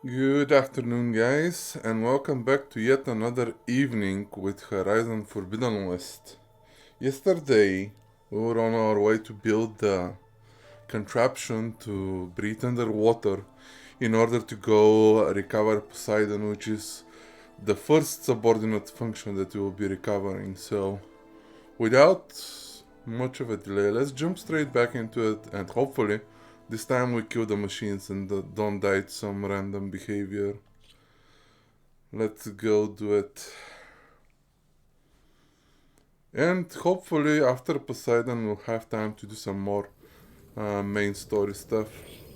Good afternoon, guys, and welcome back to yet another evening with Horizon Forbidden West. Yesterday, we were on our way to build the contraption to breathe underwater in order to go recover Poseidon, which is the first subordinate function that we will be recovering. So, without much of a delay, let's jump straight back into it, and hopefully this time we kill the machines and don't die to some random behavior. Let's go do it. And hopefully after Poseidon we'll have time to do some more main story stuff,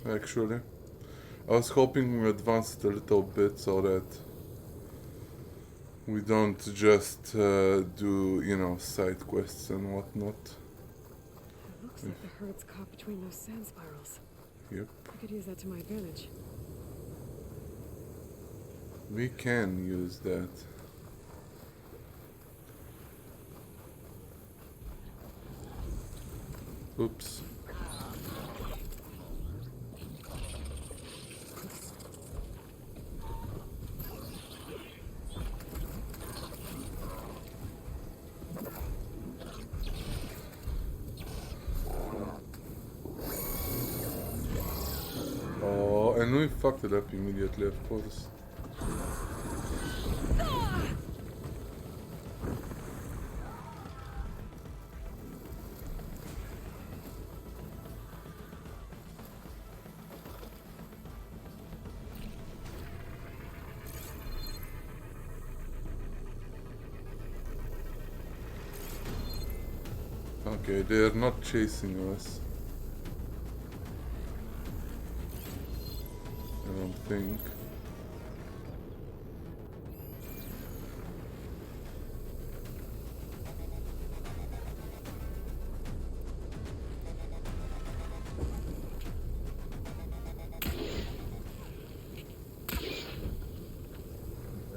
actually. I was hoping we advanced a little bit so that we don't just do, side quests and whatnot. It looks like the herd's caught between those sand spirals. Yep. I could use that to my advantage. We can use that. Oops. Oh, and we fucked it up immediately, of course. Okay, they are not chasing us. I don't think.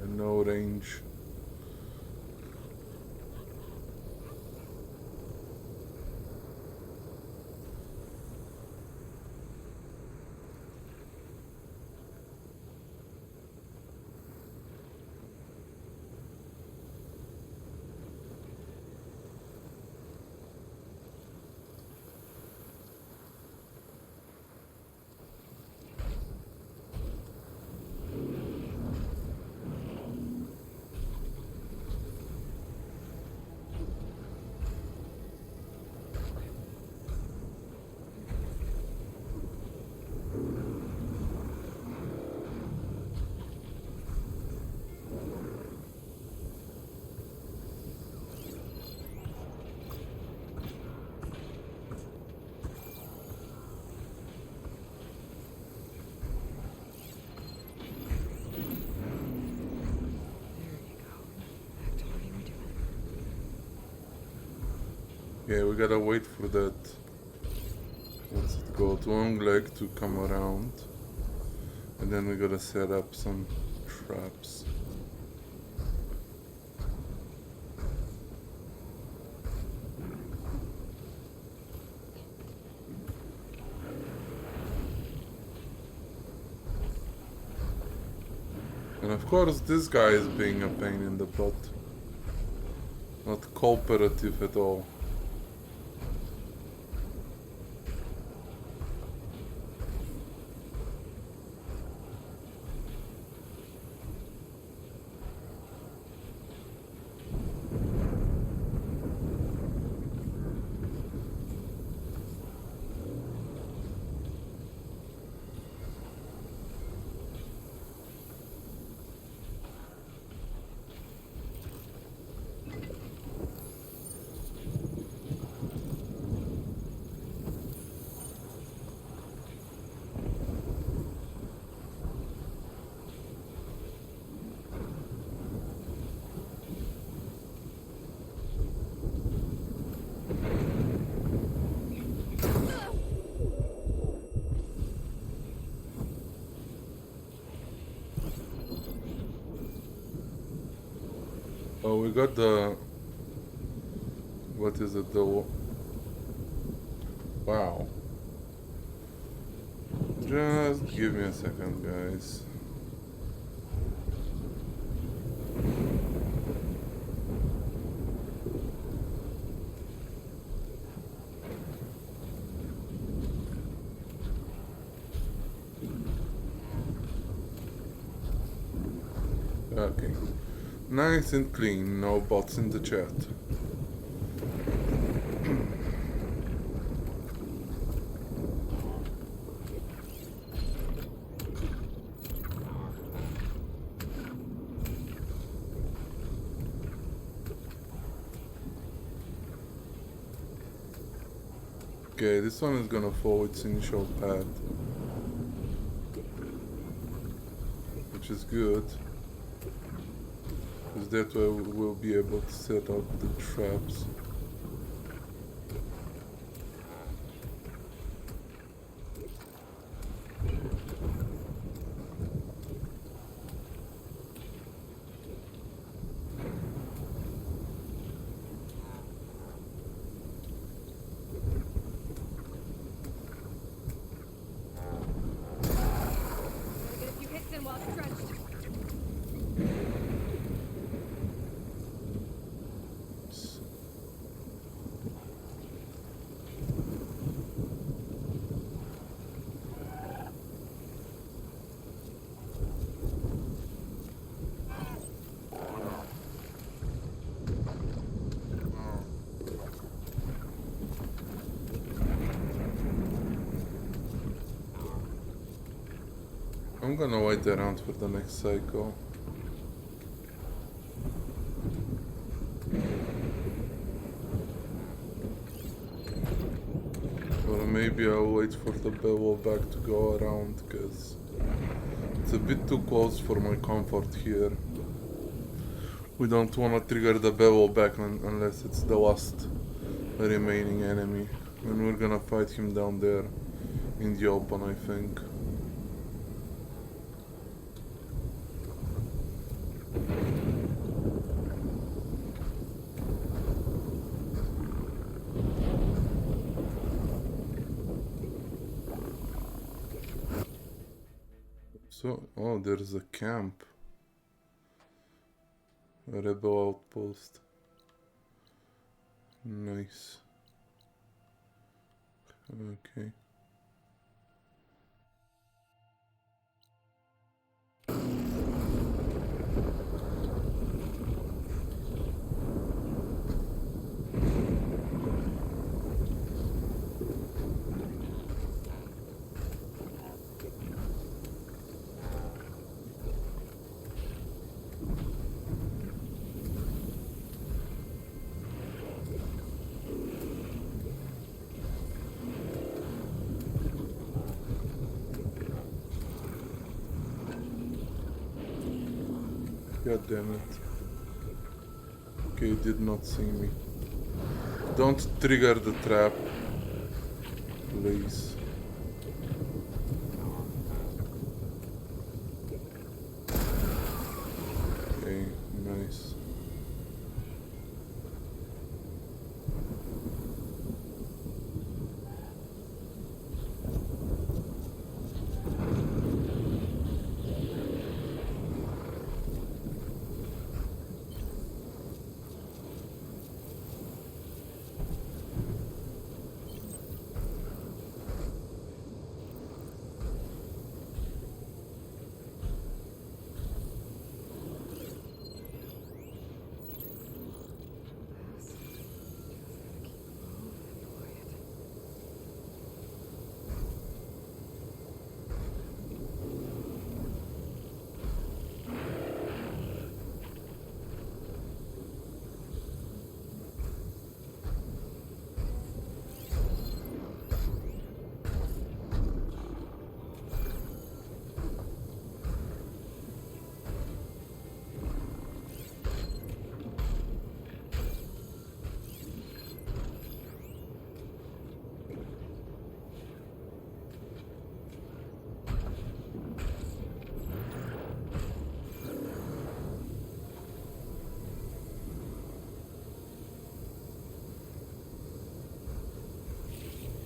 And no range. Yeah, we gotta wait for that. What's it called? Long leg to come around. And then we gotta set up some traps. And of course, this guy is being a pain in the butt. Not cooperative at all. Oh, we got the... What is it? The... Wow. Just give me a second, guys. Okay. Nice and clean, no bots in the chat. Okay, this one is gonna follow its initial path, which is good, because that way we'll be able to set up the traps. Gotta get a few hits in while stretched. I'm gonna wait around for the next cycle. Or maybe I'll wait for the bevel back to go around, because it's a bit too close for my comfort here. We don't wanna trigger the bevel back unless it's the last remaining enemy. And we're gonna fight him down there in the open, I think. So, oh, there's a camp. A rebel outpost. Nice. Okay. God damn it. Okay, did not see me. Don't trigger the trap, please. Okay, nice.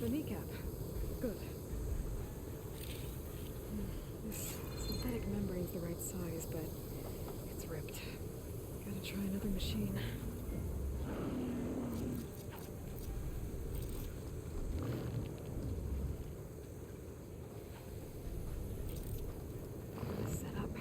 The kneecap. Good. This synthetic membrane's the right size, but it's ripped. Gotta try another machine. Set up.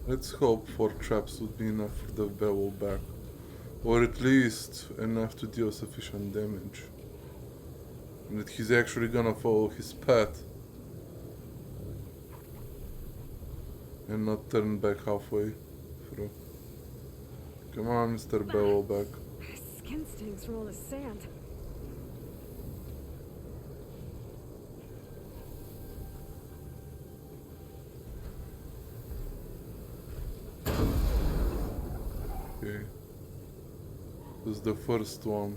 Let's hope 4 traps would be enough for the bevel back. Or at least enough to deal sufficient damage. And that he's actually gonna follow his path. And not turn back halfway through. Come on, Mr. Bevelback. My skin stinks from all this sand. Okay. This is the first one.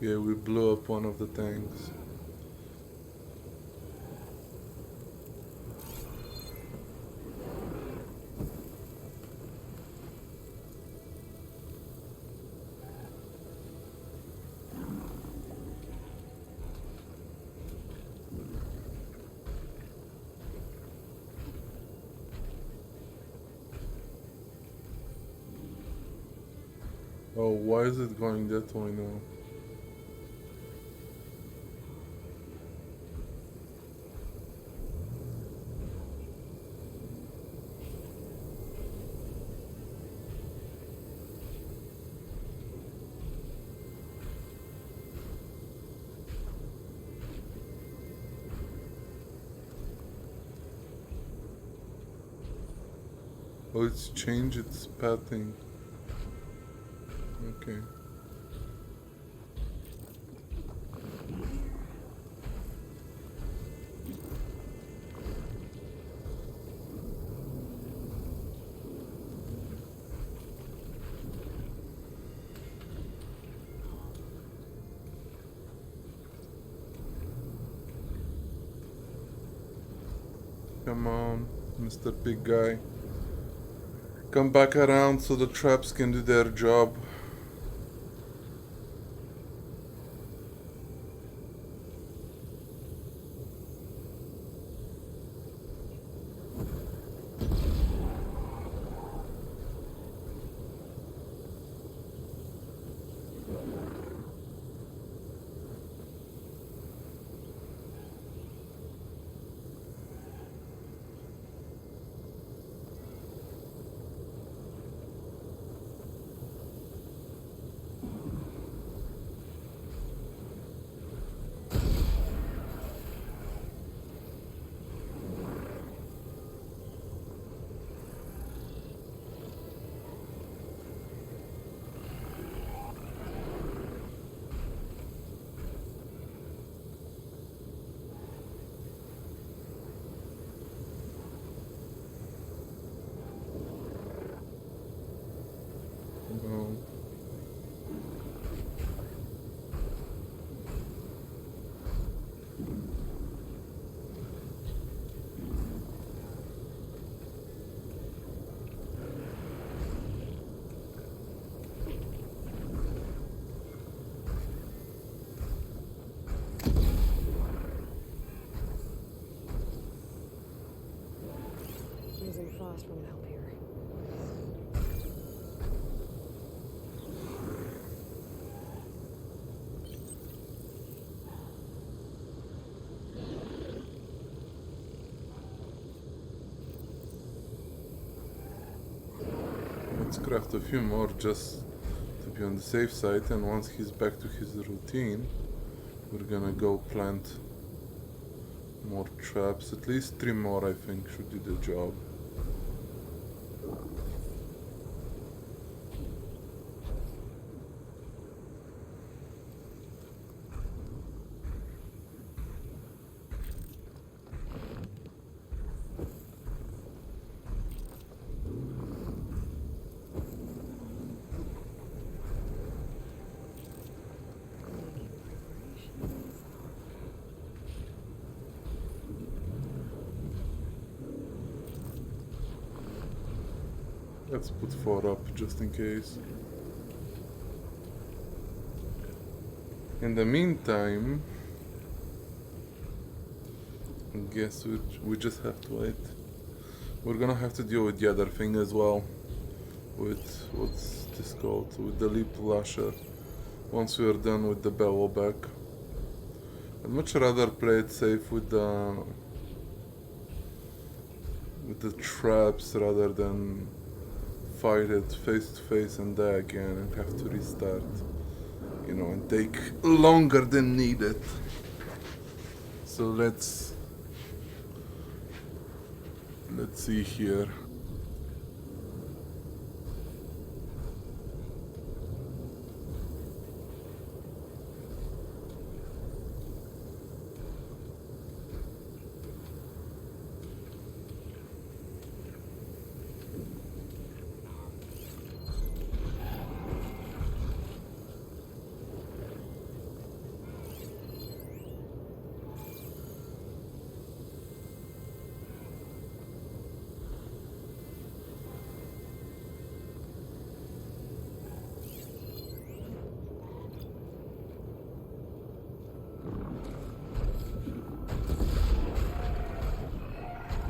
Yeah, we blew up one of the tanks. Oh, why is it going that way now? Oh, it's changed its pathing. Okay. Come on, Mr. Big Guy. Come back around so the traps can do their job. Oh. Using frost won't help here. Let's craft a few more just to be on the safe side, and once he's back to his routine, we're gonna go plant more traps. At least 3 more, I think, should do the job. Making preparations. Let's put 4 up just in case. In the meantime, I guess we just have to wait. We're gonna have to deal with the other thing as well. With what's this called? With the leap lasher. Once we're done with the bevel back. I'd much rather play it safe with the traps rather than fight it face to face and die again and have to restart. You know, and take longer than needed. So let's see here.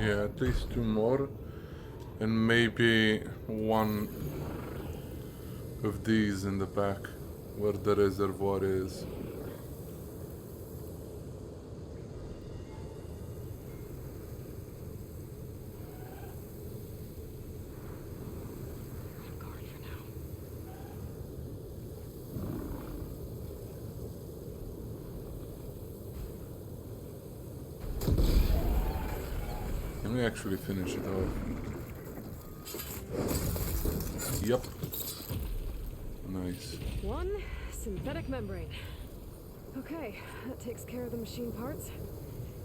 Yeah, at least 2 more. And maybe one of these in the back where the reservoir is. Guard for now. Can we actually finish it off? Yep. Nice. One synthetic membrane. Okay, that takes care of the machine parts.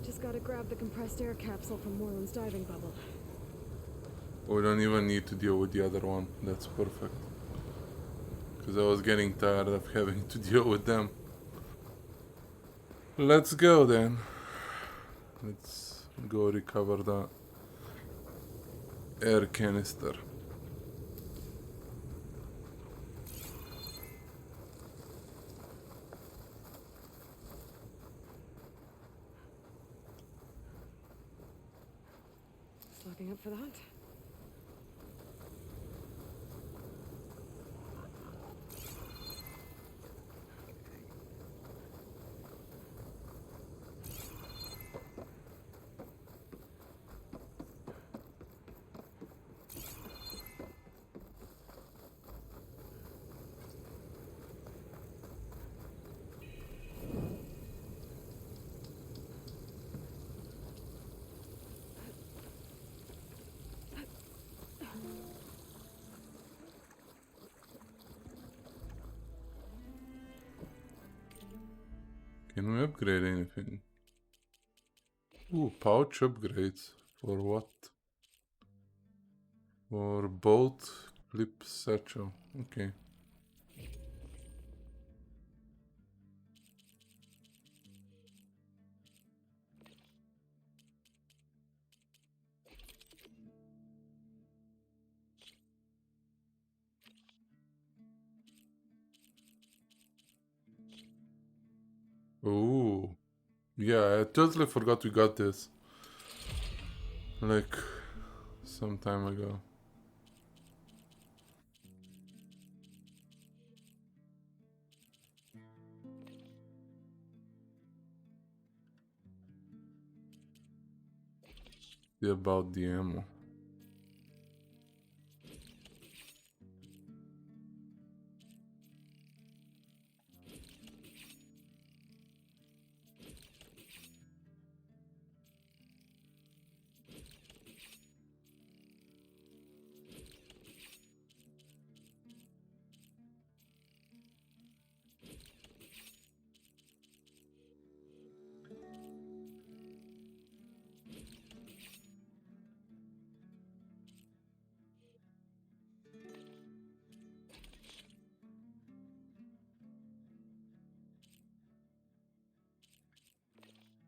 Just gotta grab the compressed air capsule from Moreland's diving bubble. We don't even need to deal with the other one. That's perfect. Because I was getting tired of having to deal with them. Let's go then. Let's go recover the air canister. Stocking up for that? Can we upgrade anything? Ooh, pouch upgrades. For what? For bolt clip satchel. Okay. Ooh. Yeah, I totally forgot we got this. Like, some time ago. About the ammo.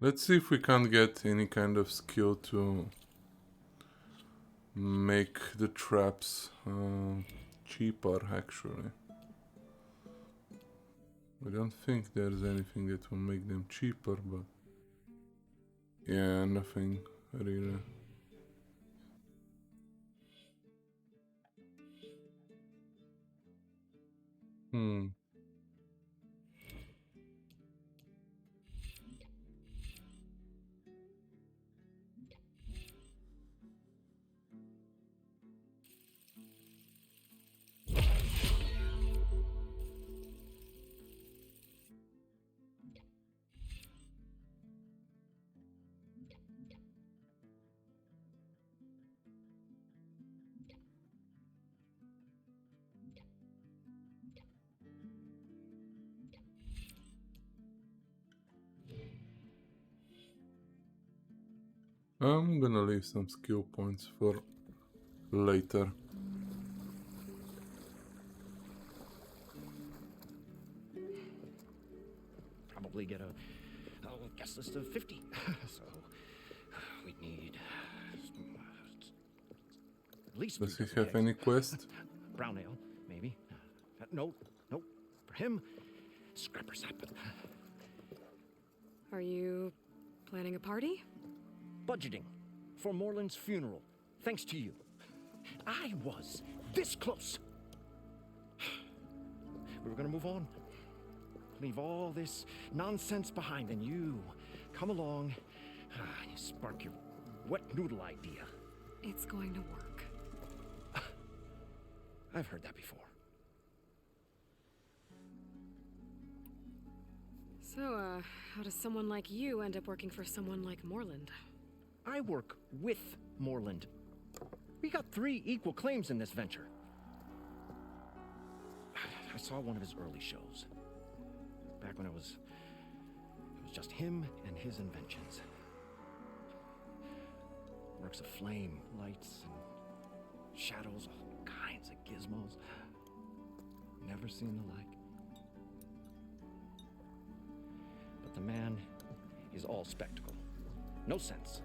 Let's see if we can't get any kind of skill to make the traps cheaper, actually. I don't think there's anything that will make them cheaper, but yeah, nothing really. Hmm. I'm gonna leave some skill points for later. Probably get a guest list of 50. So we'd need at least Does 3 he dozen have eggs. any quest? Brown ale, maybe. No. For him, scrapper sap. Are you planning a party? Budgeting for Moreland's funeral. Thanks to you. I was this close. We were gonna move on. Leave all this nonsense behind, and you come along and you spark your wet noodle idea. It's going to work. I've heard that before. So, how does someone like you end up working for someone like Moreland? I work with Moreland. We got 3 equal claims in this venture. I saw one of his early shows. Back when it was just him and his inventions. Works of flame, lights, and shadows, all kinds of gizmos. Never seen the like. But the man is all spectacle. No sense.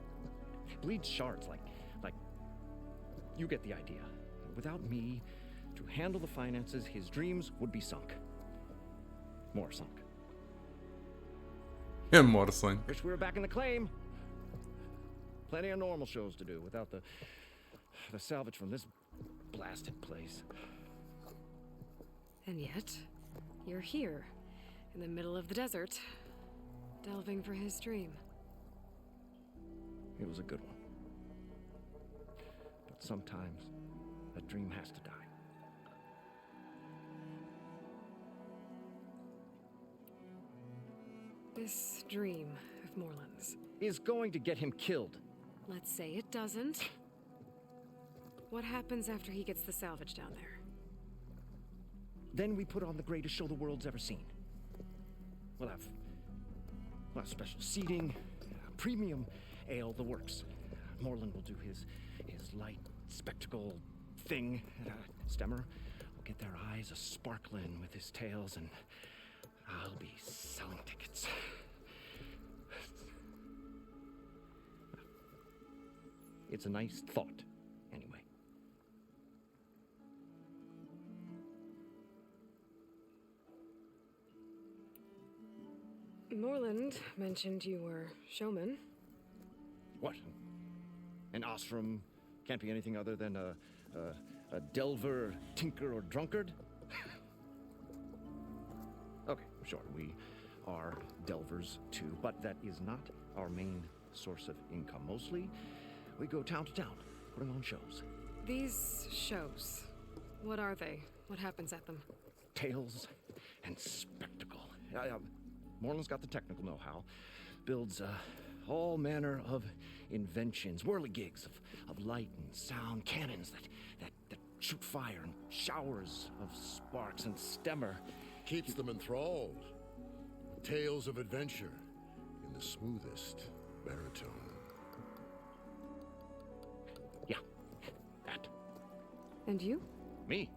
Bleeds shards like you get the idea. Without me to handle the finances, his dreams would be sunk. More sunk. Yeah, Morrison. Wish we were back in the claim. Plenty of normal shows to do without the salvage from this blasted place. And yet, you're here, in the middle of the desert, delving for his dream. It was a good one. But sometimes, a dream has to die. This dream of Moreland's. Is going to get him killed. Let's say it doesn't. What happens after he gets the salvage down there? Then we put on the greatest show the world's ever seen. We'll have special seating, premium ale, the works. Moreland will do his light spectacle thing. Stemmer will get their eyes a-sparkling with his tales, and I'll be selling tickets. It's a nice thought, anyway. Moreland mentioned you were showman. What? An ostrom can't be anything other than a delver, tinker, or drunkard? Okay, sure, we are delvers too, but that is not our main source of income. Mostly, we go town to town, putting on shows. These shows, what are they? What happens at them? Tales and spectacle. Moreland's got the technical know-how. Builds all manner of inventions, whirligigs of light and sound, cannons that shoot fire, and showers of sparks, and Stemmer Keeps them enthralled. Tales of adventure in the smoothest baritone. Yeah, that. And you? Me?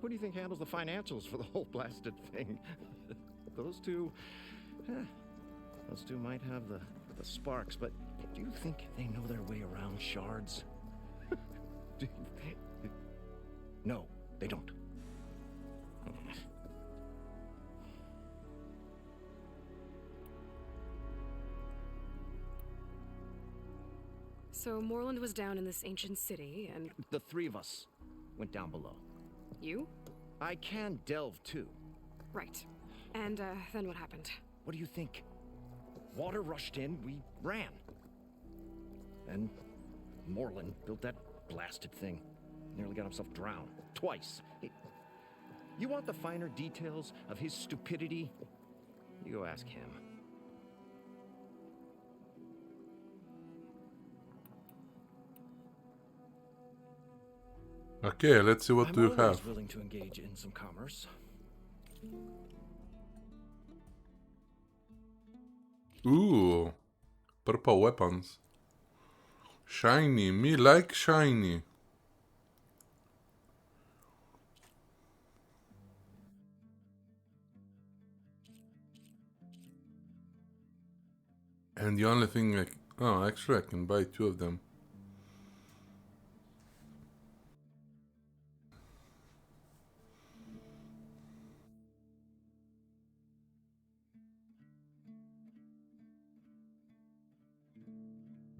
Who do you think handles the financials for the whole blasted thing? Those two might have the sparks, but do you think they know their way around shards? No, they don't. So Moreland was down in this ancient city, and The three of us went down below. you? I can delve too. Right. And then what happened? What do you think? Water rushed in, we ran. And Moreland built that blasted thing. Nearly got himself drowned. Twice. You want the finer details of his stupidity? You go ask him. Okay, let's see what I'm do you always have. willing to engage in some commerce. Ooh, purple weapons. Shiny, me like shiny. And the only thing like, oh, actually I can buy 2 of them.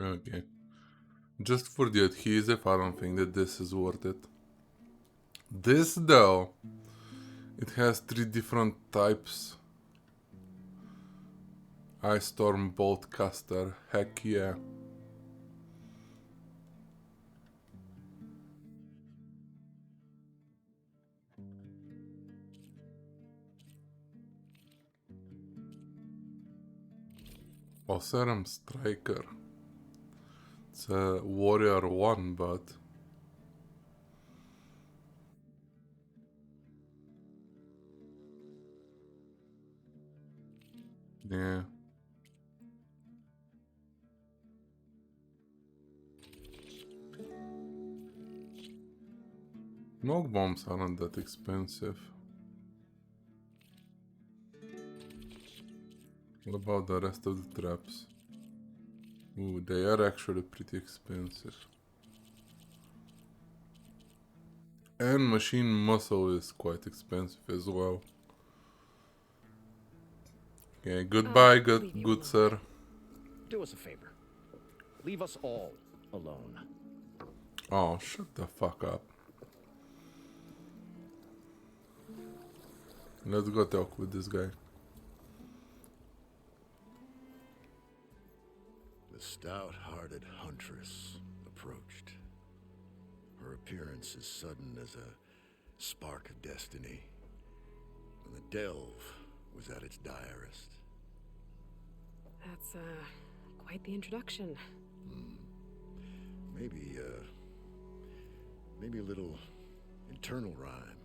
Okay. Just for the adhesive, I don't think that this is worth it. This though, it has 3 different types. Ice Storm Bolt Caster, heck yeah. Serum Striker. It's a Warrior 1, but... yeah. Smoke bombs aren't that expensive. What about the rest of the traps? Ooh, they are actually pretty expensive. And machine muscle is quite expensive as well. Okay, goodbye, leave you good alone. sir. Do us a favor. Leave us all alone. Oh, shut the fuck up. Let's go talk with this guy. The stout-hearted huntress approached. Her appearance as sudden as a spark of destiny, when the delve was at its direst. That's, quite the introduction. Maybe a little internal rhyme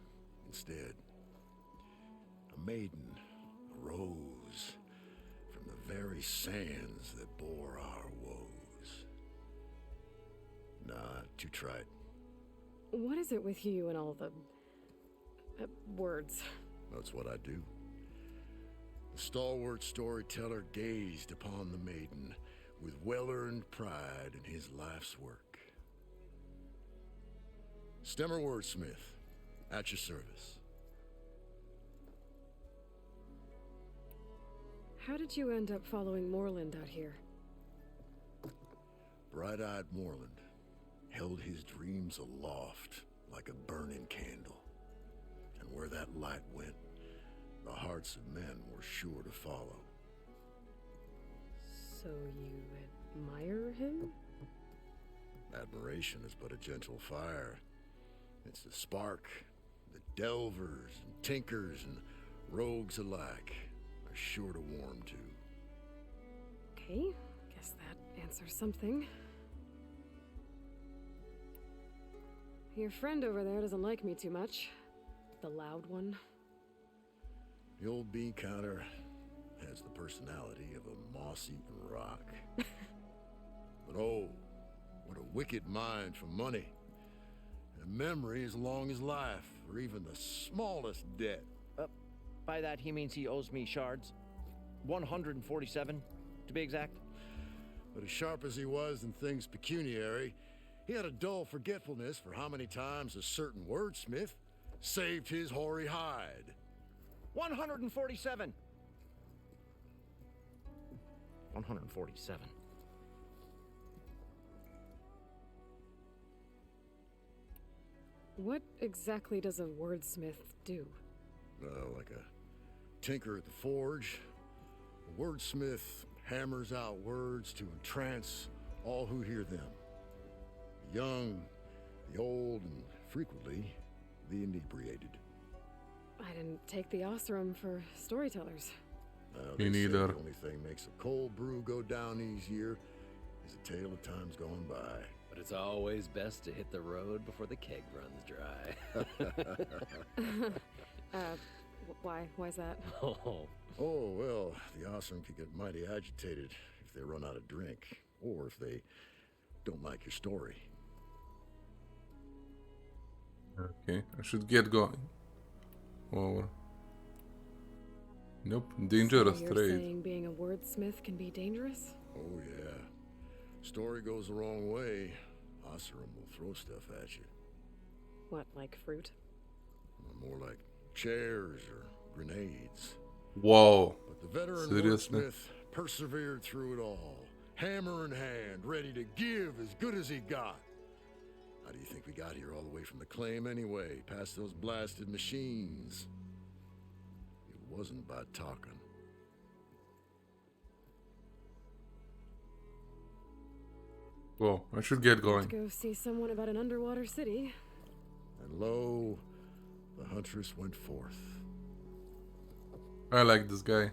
instead. A maiden arose from the very sands that bore our woes. Nah, too trite. What is it with you and all the... words? That's what I do. The stalwart storyteller gazed upon the maiden with well-earned pride in his life's work. Stemmer wordsmith, at your service. How did you end up following Moreland out here? Bright-eyed Moreland held his dreams aloft like a burning candle. And where that light went, the hearts of men were sure to follow. So you admire him? Admiration is but a gentle fire. It's the spark that delvers and tinkers and rogues alike are sure to warm to. Okay, guess that answers something. Your friend over there doesn't like me too much. The loud one. The old bean counter has the personality of a moss-eaten rock. But oh, what a wicked mind for money. And memory as long as life, or even the smallest debt. By that, he means he owes me shards. 147, to be exact. But as sharp as he was in things pecuniary, He had a dull forgetfulness for how many times a certain wordsmith saved his hoary hide. 147. 147. What exactly does a wordsmith do? Like a tinker at the forge. A wordsmith hammers out words to entrance all who hear them. The young, the old, and frequently the inebriated. I didn't take the Osram for storytellers. Me They say neither. The only thing makes a cold brew go down easier is a tale of times gone by. But it's always best to hit the road before the keg runs dry. Why's that? Oh, Oh, well, the awesome can get mighty agitated if they run out of drink, or if they don't like your story. Okay, I should get going. Or nope, dangerous So you're trade. saying being a wordsmith can be dangerous? Oh, yeah. Story goes the wrong way, Oseram will throw stuff at you. What, like fruit? More like chairs or grenades. Whoa. But the veteran Seriously? wordsmith persevered through it all, hammer in hand, ready to give as good as he got. How do you think we got here all the way from the claim anyway, past those blasted machines? It wasn't by talking. Whoa, I should get Let's going. go see someone about an underwater city. And lo, the huntress went forth. I like this guy.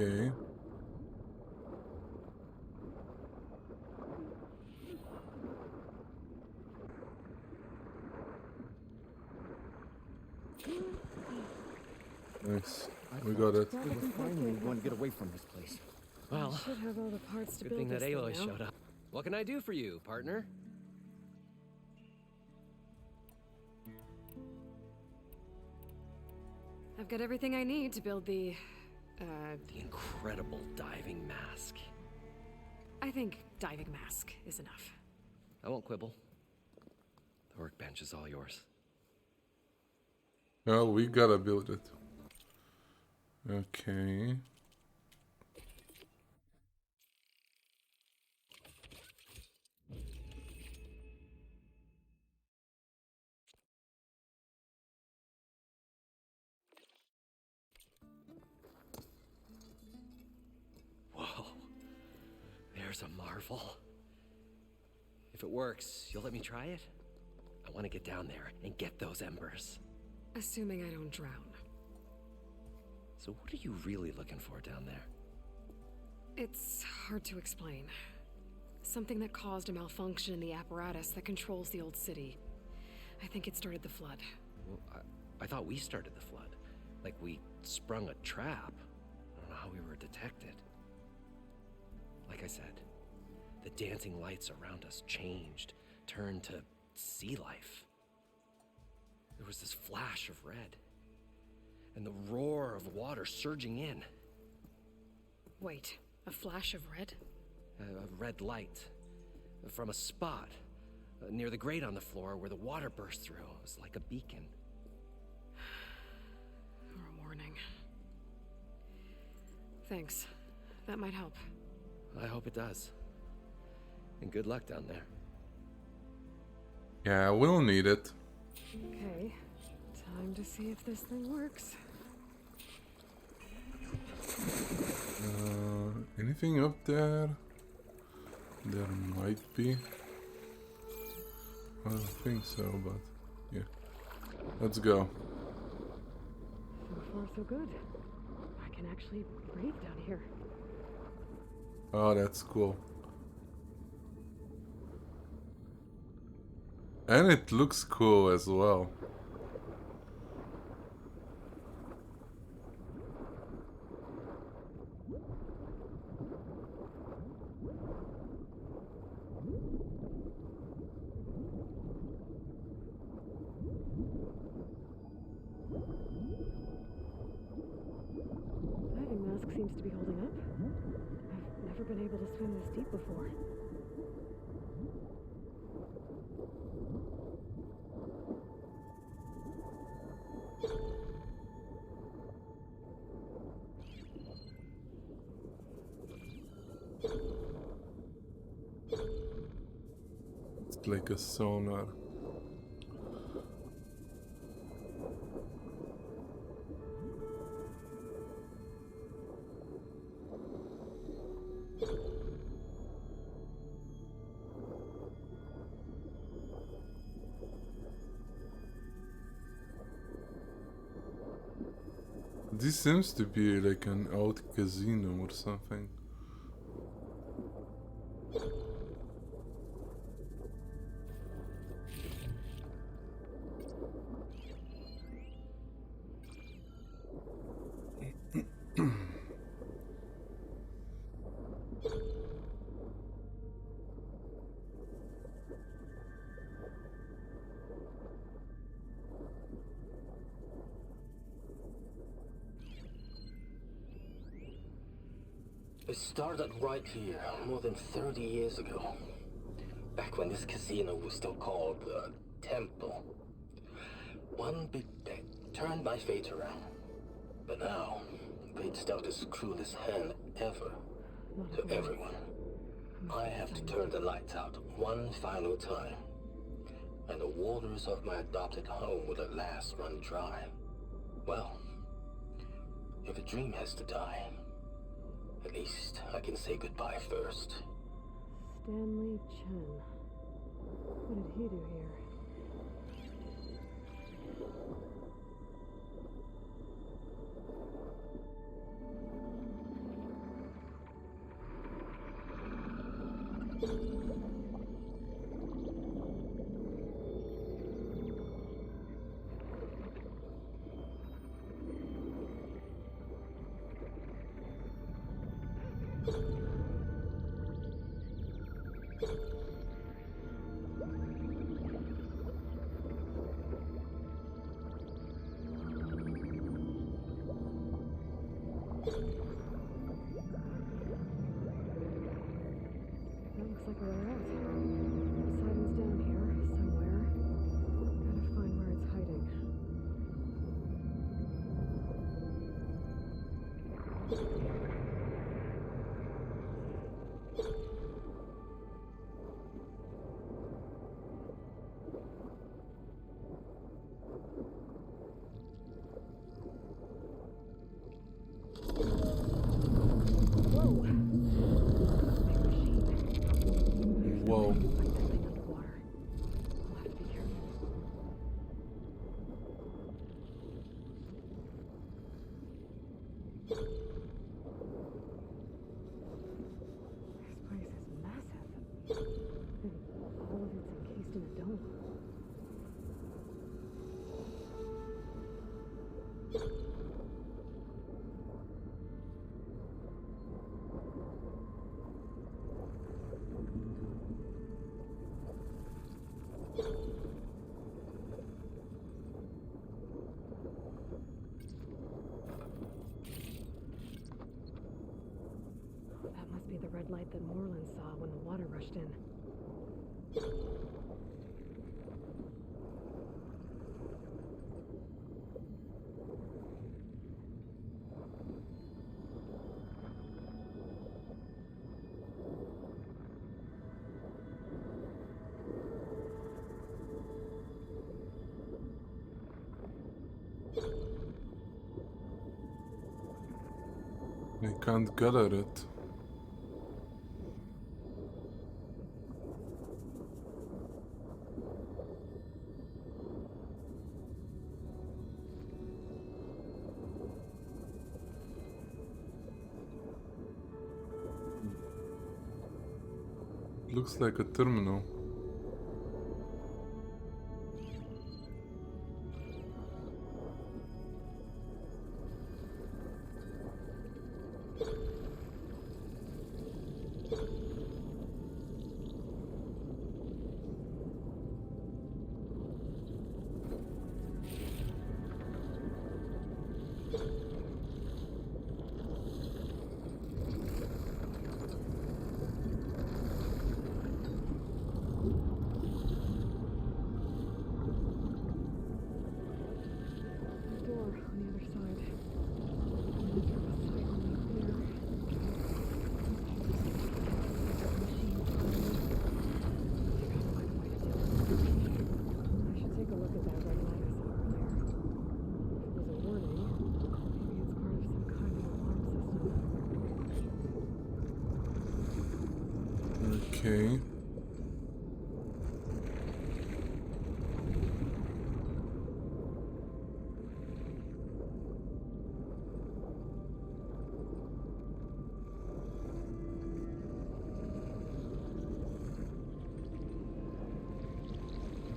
Okay. Nice. We got it. We were finally going to get away from this place. well, Should have all the parts to good build thing that this Aloy thing now. showed up. What can I do for you, partner? I've got everything I need to build the The incredible diving mask. I think diving mask is enough. I won't quibble. The workbench is all yours. Well, we gotta build it. Okay. Whoa. There's a marvel. If it works, you'll let me try it? I want to get down there and get those embers. Assuming I don't drown. So what are you really looking for down there? It's hard to explain. Something that caused a malfunction in the apparatus that controls the old city. I think it started the flood. Well, I thought we started the flood. Like we sprung a trap. I don't know how we were detected. Like I said, the dancing lights around us changed, turned to sea life. There was this flash of red, and the roar of water surging in. Wait, a flash of red? A red light from a spot near the grate on the floor where the water burst through. It was like a beacon. Or a warning. Thanks. That might help. I hope it does. And good luck down there. Yeah, we'll need it. Okay. Time to see if this thing works. Anything up there? There might be. I don't think so, but yeah. Let's go. So far, so good. I can actually breathe down here. Oh, that's cool. And it looks cool as well. Diving mask seems to be holding up. I've never been able to swim this deep before. It's like a sonar. This seems to be like an old casino or something. It started right here, more than 30 years ago. Back when this casino was still called the Temple. One big bet turned my fate around. But now, fate's dealt its cruelest hand ever to everyone. I have to turn the lights out one final time. And the waters of my adopted home will at last run dry. Well, if a dream has to die, at least I can say goodbye first. Stanley Chen. What did he do here? That looks like a way out. Poseidon's down here, somewhere. Gotta find where it's hiding. Whoa! Big machine. Whoa. Like that thing underwater. I'll have to be careful. This place is massive. And all of it's encased in a dome. That must be the red light that Moreland saw when the water rushed in. I can't gather it. Looks like a terminal.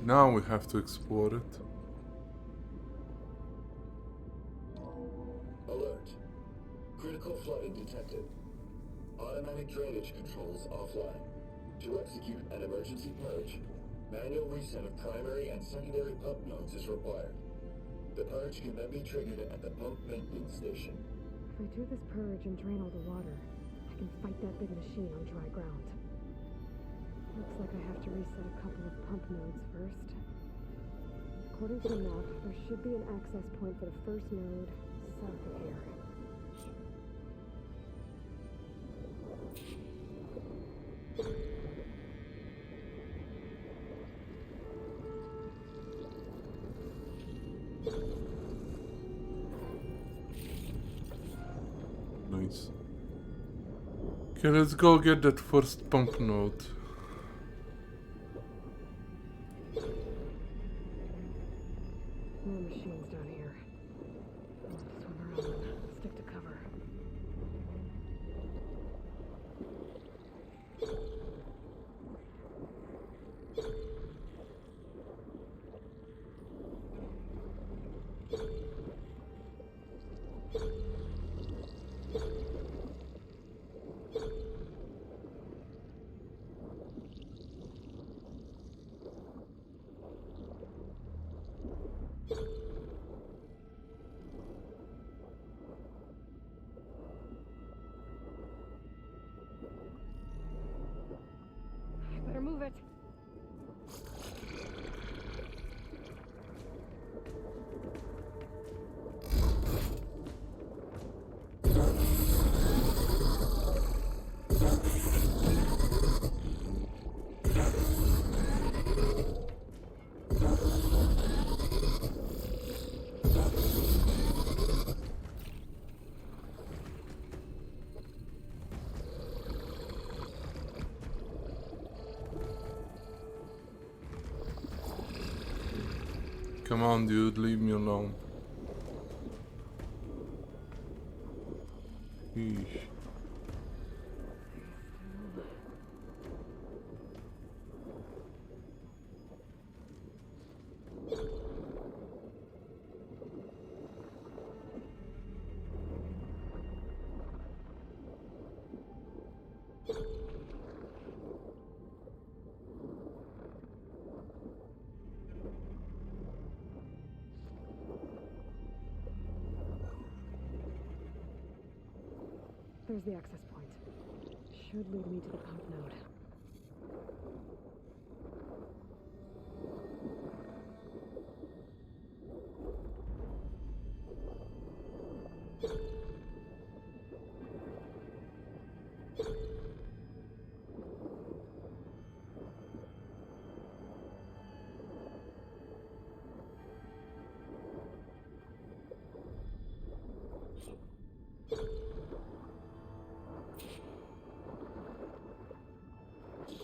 Now we have to explore it. Alert. Critical flooding detected. Automatic drainage controls offline. To execute an emergency purge, manual reset of primary and secondary pump nodes is required. The purge can then be triggered at the pump maintenance station. If I do this purge and drain all the water, I can fight that big machine on dry ground. Looks like I have to reset a couple of pump nodes first. According to the map, there should be an access point for the first node south of here. Nice. Okay, let's go get that first pump node. More machines down here. I'll swim around and stick to cover. I better move it. Come on, dude, leave me alone. Eesh. There's the access point. Should lead me to the pump node.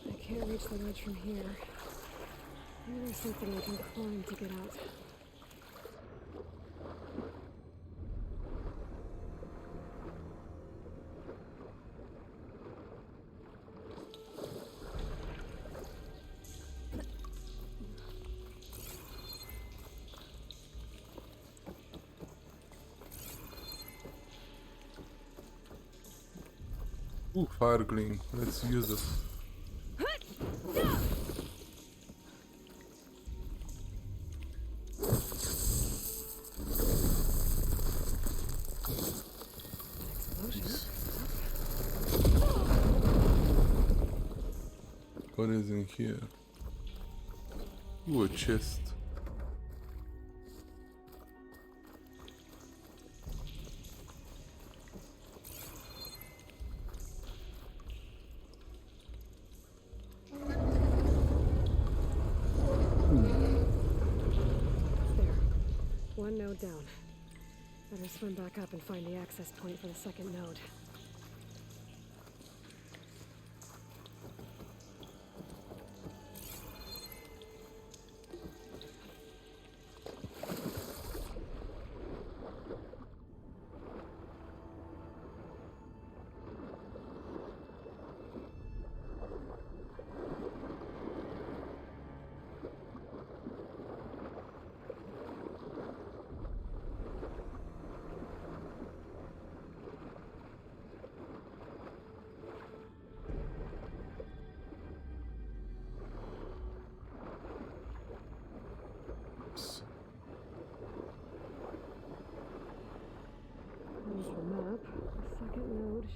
I can't reach the ledge from here. Maybe there's something I can climb to get out. Ooh, fire gleam. Let's use it. What is in here? Ooh, a chest. There. One node down. Better swim back up and find the access point for the second node.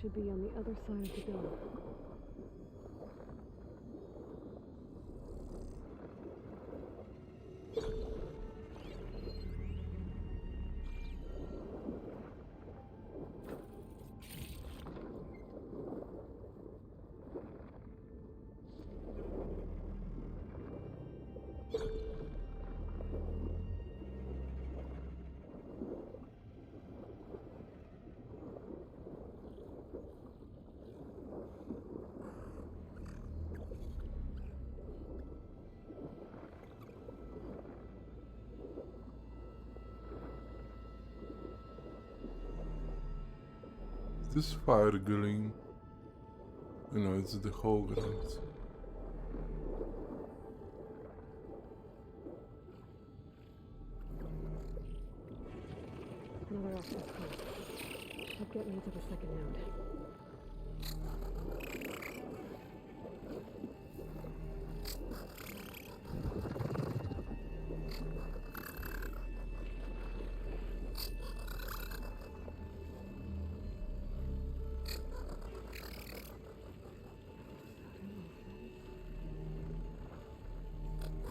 should be on the other side of the dome. This fire gleam. No, it's the whole ground. Another access code. Should get me to the second node.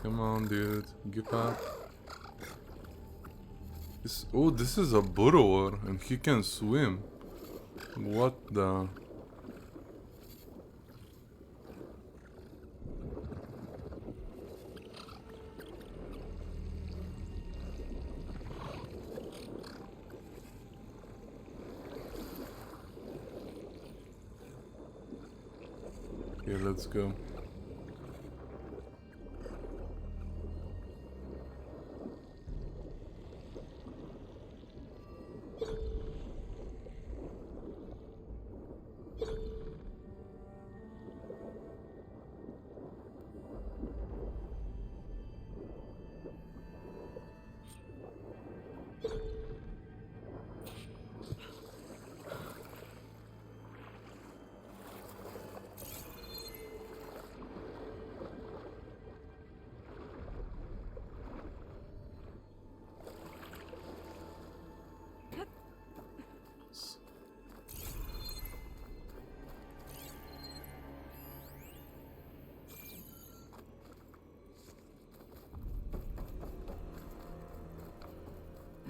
Come on, dude. Give up. Oh, this is a burrower, and he can swim. What the... Okay, let's go.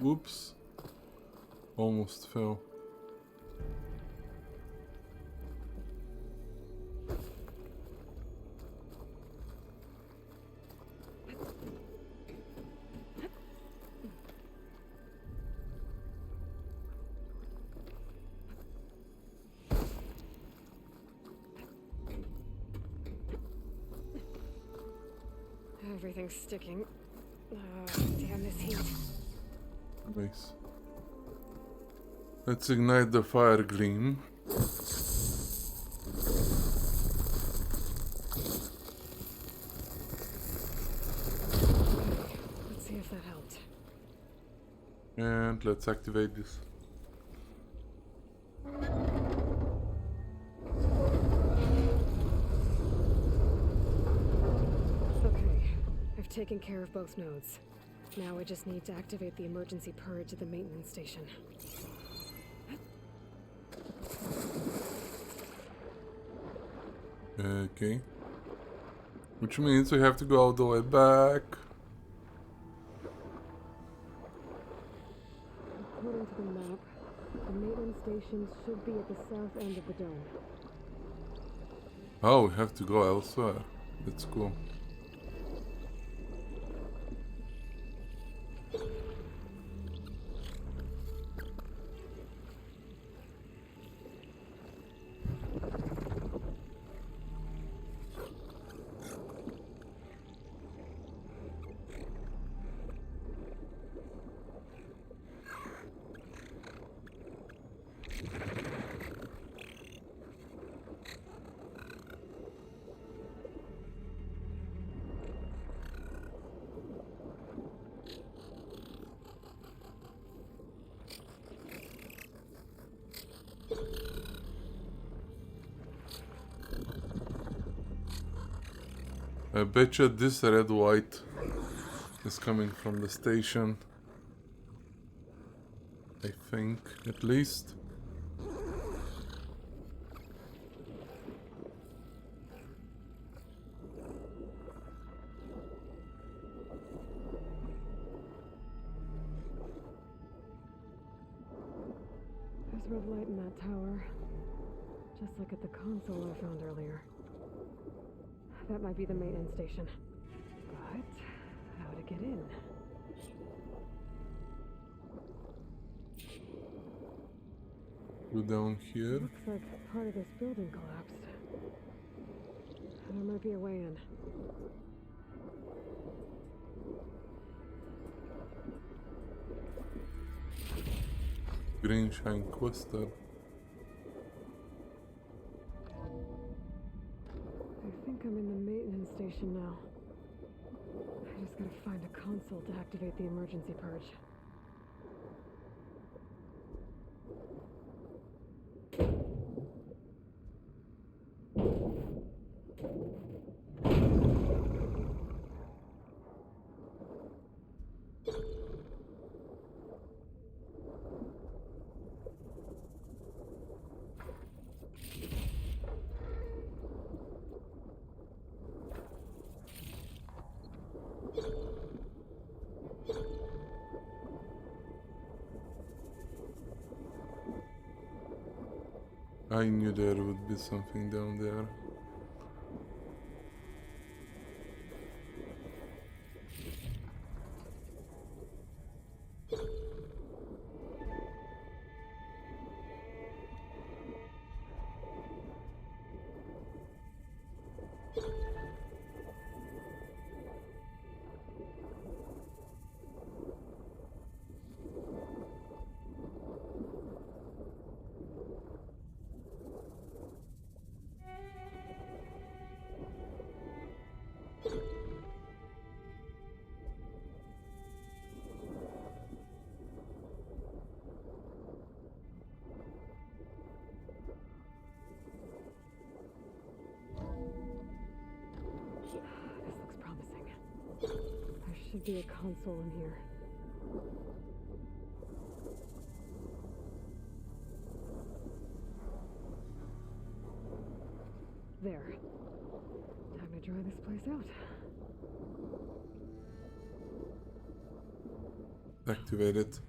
Whoops. Almost fell. Everything's sticking. Damn this heat. Nice. Let's ignite the fire gleam. Let's see if that helped. And let's activate this. Okay, I've taken care of both nodes. Now I just need to activate the emergency purge at the maintenance station. Okay. Which means we have to go all the way back. According to the map, the maintenance station should be at the south end of the dome. Oh, we have to go elsewhere. That's cool. I betcha this red white is coming from the station. I think, at least. There's red light in that tower. Just like at the console I found earlier. That might be the maintenance station. But how to get in? Go down here. Looks like part of this building collapsed. There might be a way in. Green shine quester. I think I'm in the maintenance station now. I just gotta find a console to activate the emergency purge. I knew there would be something down there. This looks promising. There should be a console in here. There. Time to dry this place out. Activate it.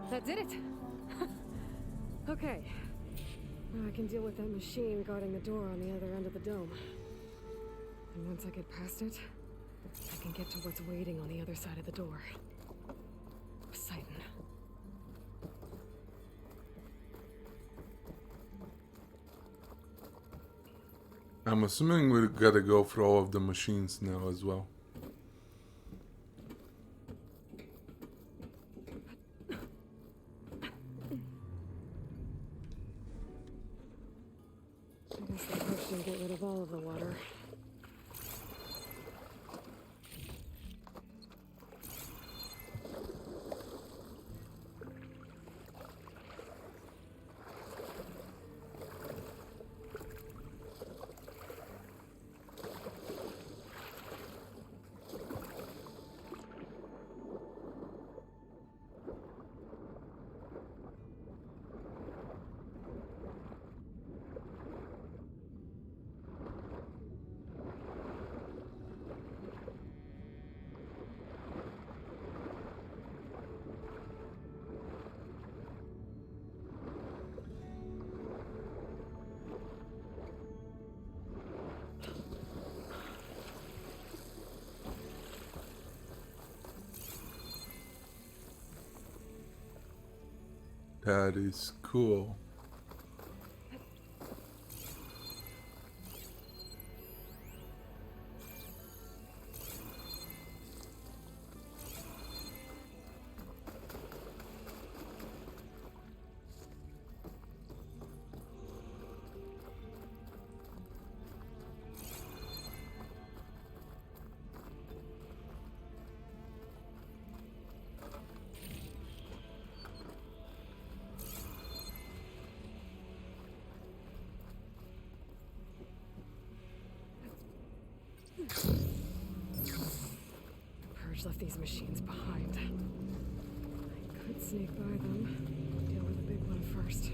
That did it! Okay. Now I can deal with that machine guarding the door on the other end of the dome. And once I get past it, I can get to what's waiting on the other side of the door. Poseidon. I'm assuming we gotta go for all of the machines now as well. I guess the push didn't get rid of all of the water. That is cool. Carnage left these machines behind. I could sneak by them. Deal with the big one first.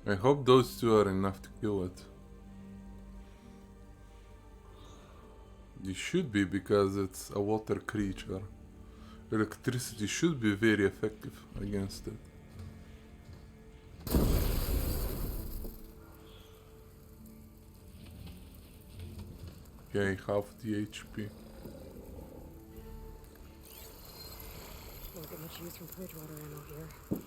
I hope those two are enough to kill it. It should be because it's a water creature. Electricity should be very effective against it. Okay, half the HP. Won't get much use from purge water ammo here.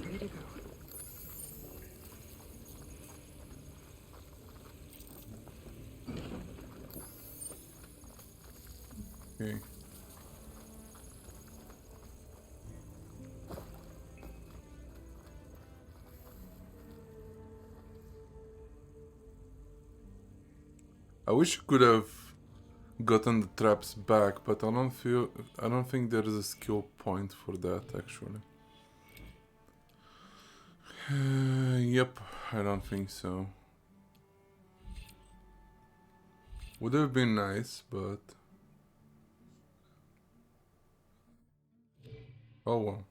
Ready to go. Okay. I wish I could have gotten the traps back, but I don't think there is a skill point for that actually. Yep, I don't think so. Would have been nice, but oh well.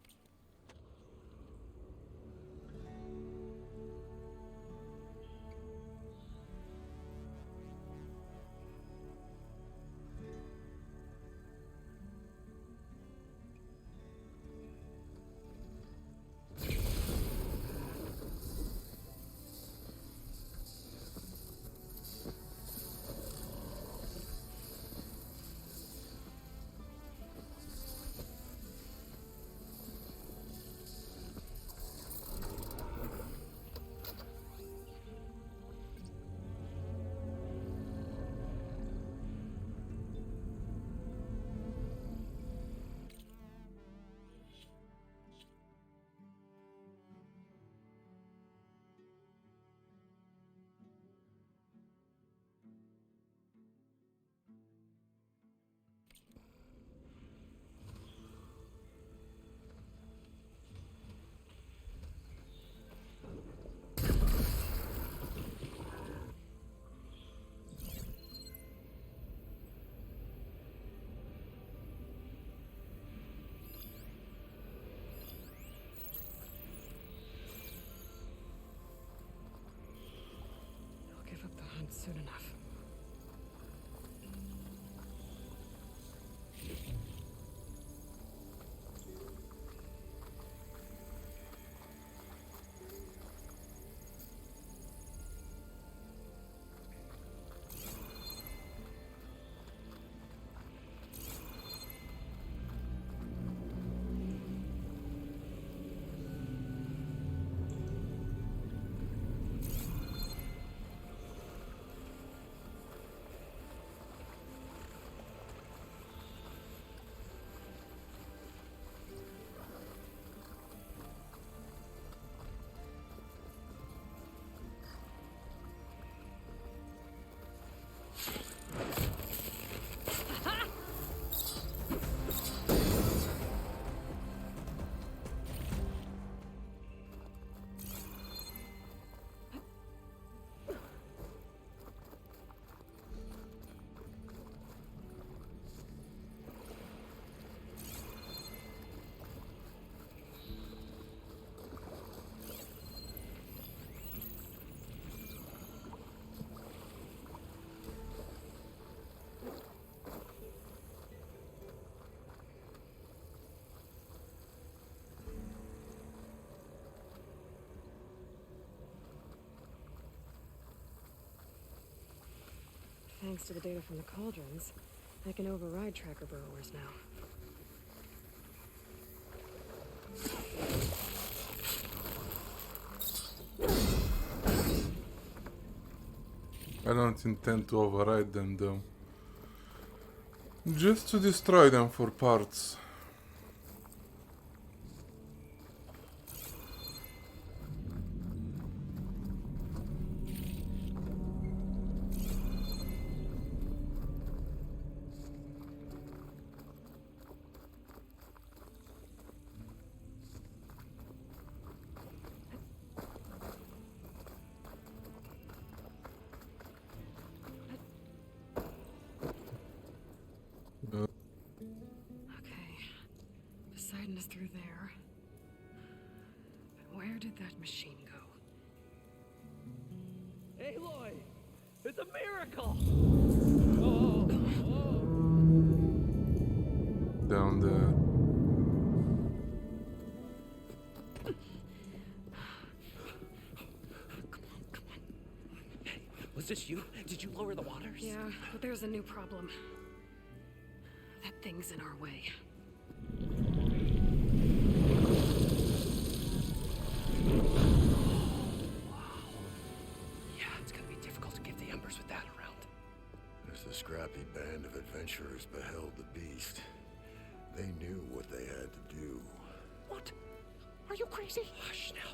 I'll give up the hunt soon enough. Thanks to the data from the cauldrons, I can override tracker burrowers now. I don't intend to override them though. Just to destroy them for parts. Okay, Poseidon is through there. But where did that machine go? Aloy! It's a miracle! Oh, Down there. Hey, was this you? Did you lower the waters? Yeah, but there's a new problem. That thing's in our way. Yeah, it's gonna be difficult to get the embers with that around. As the scrappy band of adventurers beheld the beast, they knew what they had to do. What? Are you crazy? Hush now.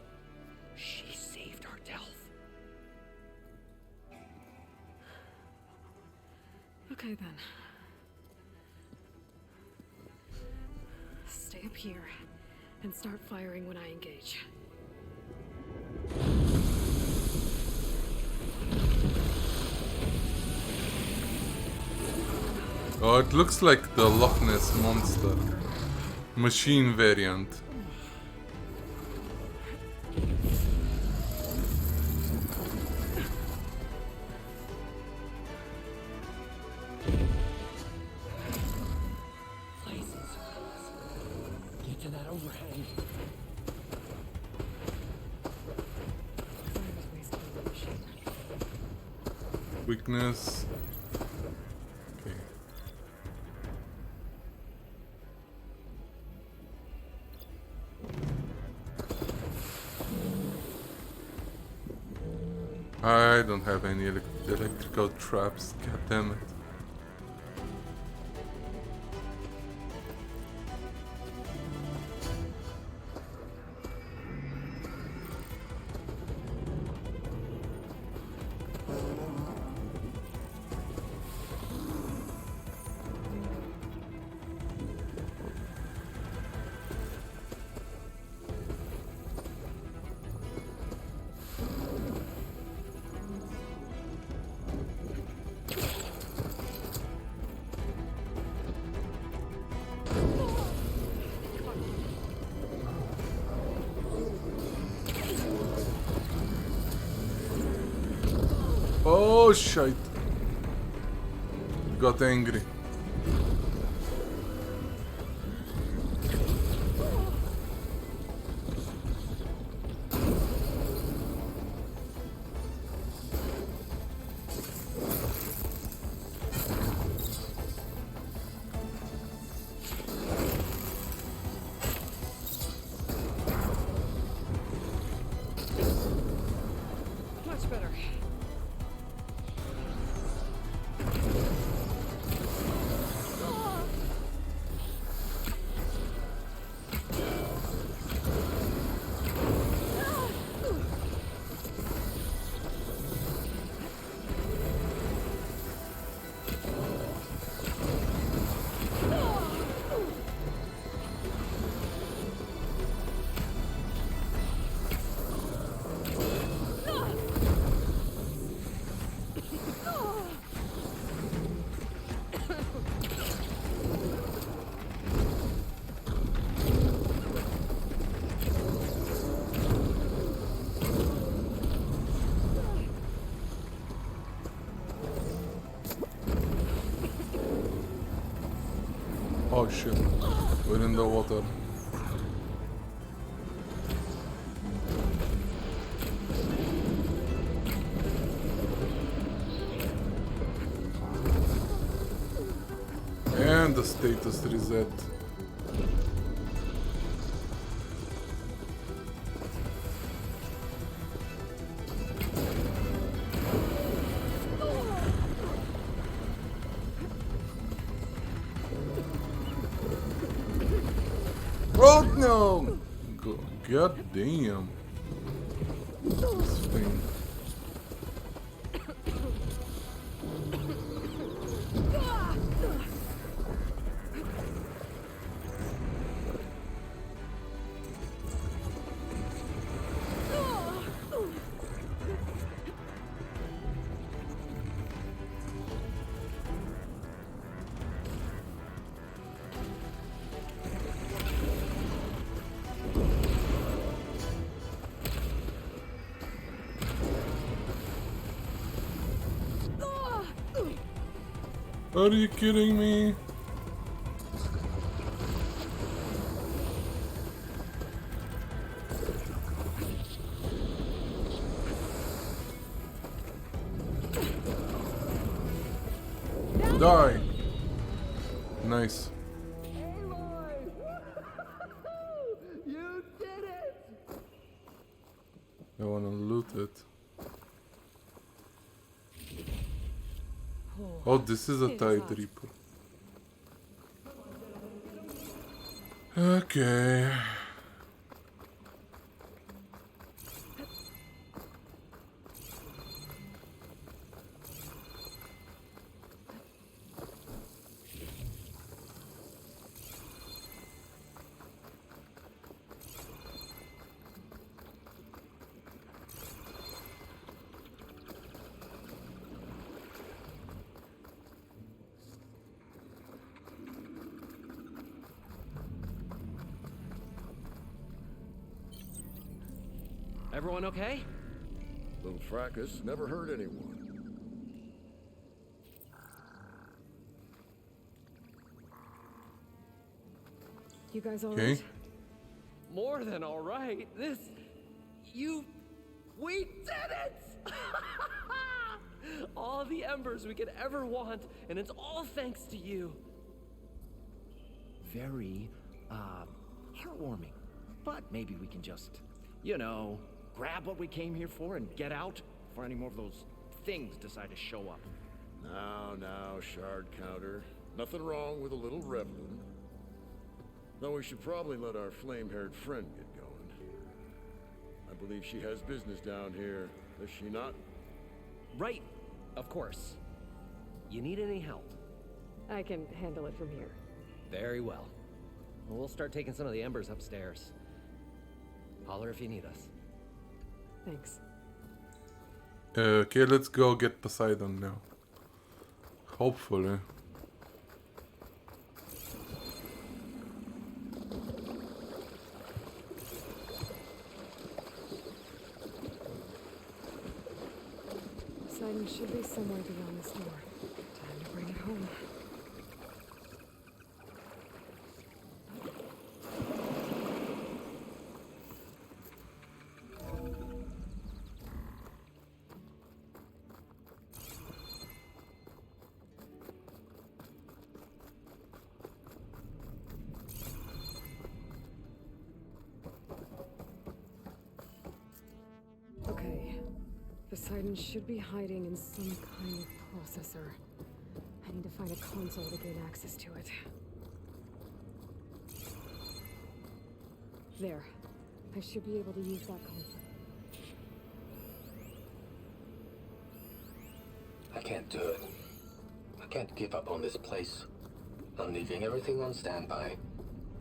She saved our Delph. Okay then. Stay up here and start firing when I engage. Oh, it looks like the Loch Ness monster. Machine variant. Get to that overhang. Weakness. Okay. I don't have any electrical traps. God damn it. Oh shit. Got angry. Much better. Oh shit. We're in the water. And the status reset. Oh no! God damn. This thing. Are you kidding me? Die! Nice. You did it! I wanna loot it. Oh, this is a Tide Reaper. Okay. Everyone okay? Little fracas never hurt anyone. You guys all Okay. right? More than all right. We did it! All the embers we could ever want, and it's all thanks to you. Very, heartwarming. But maybe we can just, you know, grab what we came here for and get out before any more of those things decide to show up. Now, shard counter. Nothing wrong with a little reveling. Though we should probably let our flame-haired friend get going. I believe she has business down here, does she not? Right, of course. You need any help? I can handle it from here. Very well. We'll start taking some of the embers upstairs. Holler if you need us. Thanks. Okay, let's go get Poseidon now. Hopefully. Poseidon should be somewhere beyond this door. Time to bring it home. Okay. Poseidon should be hiding in some kind of processor. I need to find a console to gain access to it. There. I should be able to use that console. I can't do it. I can't give up on this place. I'm leaving everything on standby.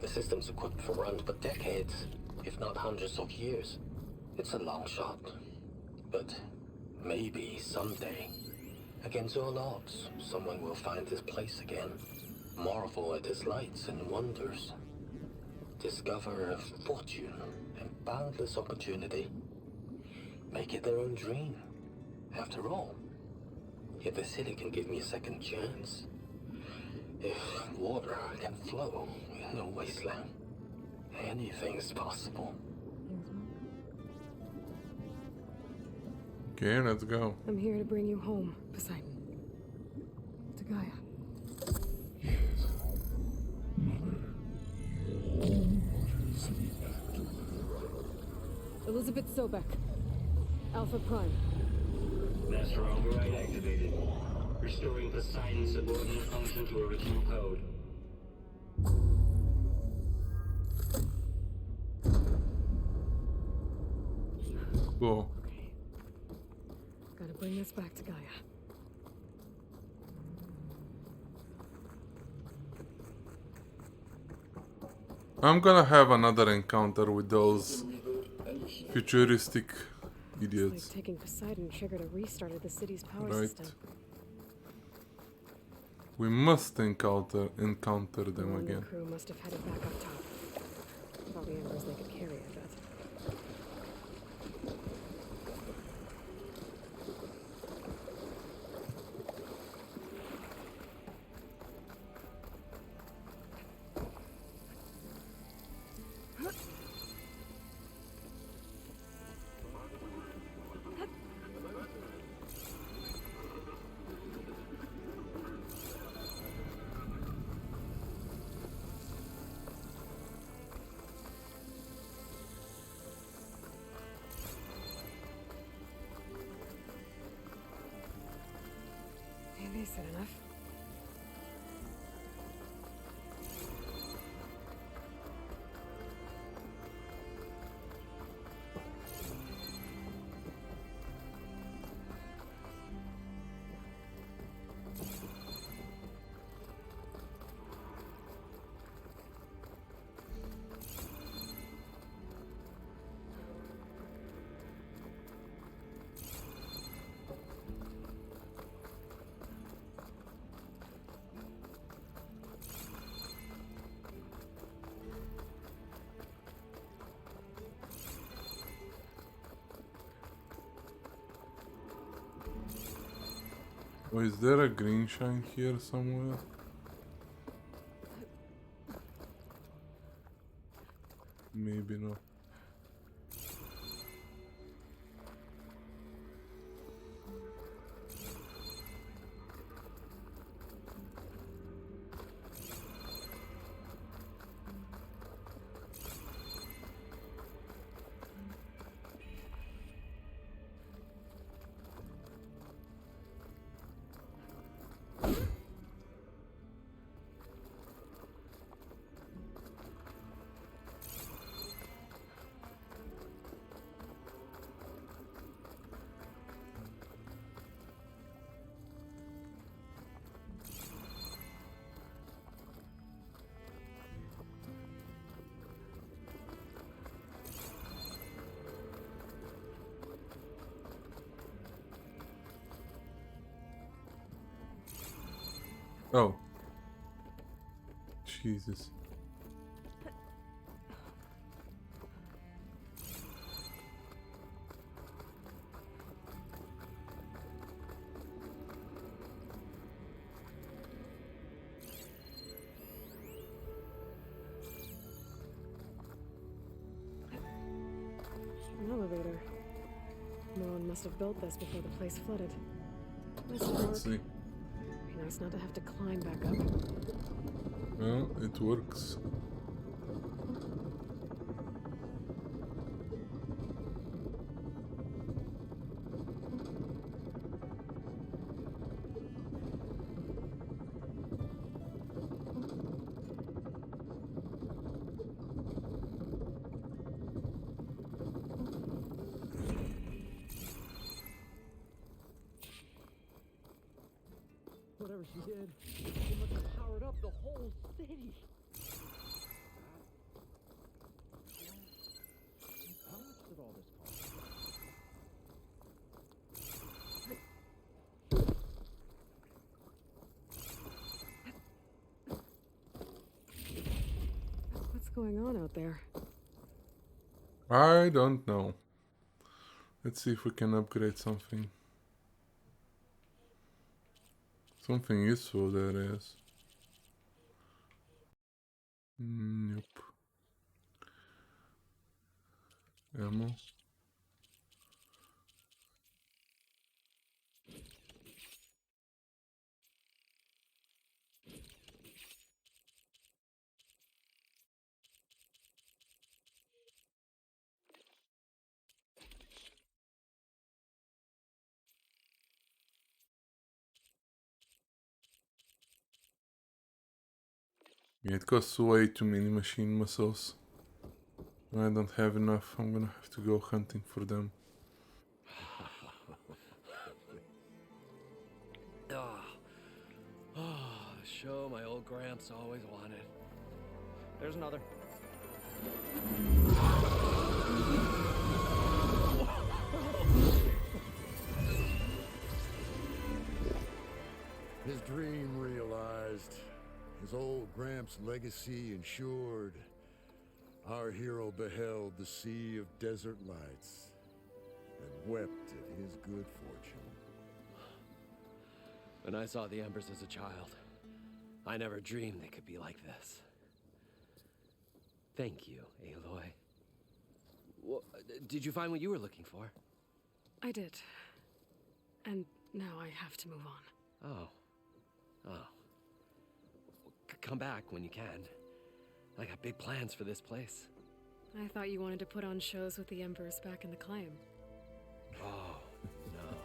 The system's equipped for runs for decades, if not hundreds of years. It's a long shot. But maybe someday, against all odds, someone will find this place again. Marvel at its lights and wonders. Discover a fortune and boundless opportunity. Make it their own dream. After all, if the city can give me a second chance, if water can flow in a wasteland, anything's possible. Okay, let's go. I'm here to bring you home, Poseidon. To Gaia. Yes. Elizabeth Sobek. Alpha Prime. Master override activated. Restoring Poseidon's subordinate function to original code. Cool. Okay. Gotta bring this back to Gaia. I'm gonna have another encounter with those futuristic idiots. Like taking Poseidon triggered a restart of the city's power Right. system. We must encounter them The again. crew must have headed back up top. With all the embers they could carry, I bet. Maybe said enough. Oh, is there a green shine here somewhere? Maybe not. Oh. Jesus. An elevator. Moron must have built this before the place flooded. This will Let's work. see. Be nice not to have to climb back up. Well, it works. Whatever she did, she must have powered up the whole city. How much did all this cost? What's going on out there? I don't know. Let's see if we can upgrade something. Something useful there is. Nope. Ammo. Yeah, it costs way too many machine muscles. I don't have enough. I'm gonna have to go hunting for them. Show my old Gramps always wanted. There's another. His dream realized. His old Gramps' legacy ensured. Our hero beheld the sea of desert lights and wept at his good fortune. When I saw the embers as a child, I never dreamed they could be like this. Thank you, Aloy. Well, did you find what you were looking for? I did. And now I have to move on. Oh. Well, come back when you can. I got big plans for this place. I thought you wanted to put on shows with the Embers back in the claim. Oh, no.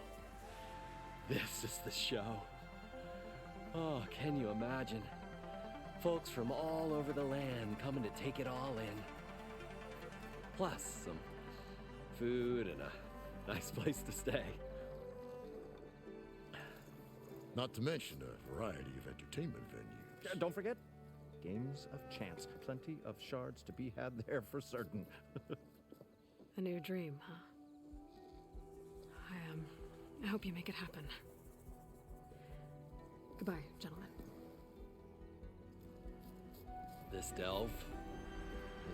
This is the show. Oh, can you imagine? Folks from all over the land coming to take it all in. Plus some food and a nice place to stay. Not to mention a variety of entertainment venues. Don't forget, games of chance. Plenty of shards to be had there for certain. A new dream, huh? I hope you make it happen. Goodbye, gentlemen. This delve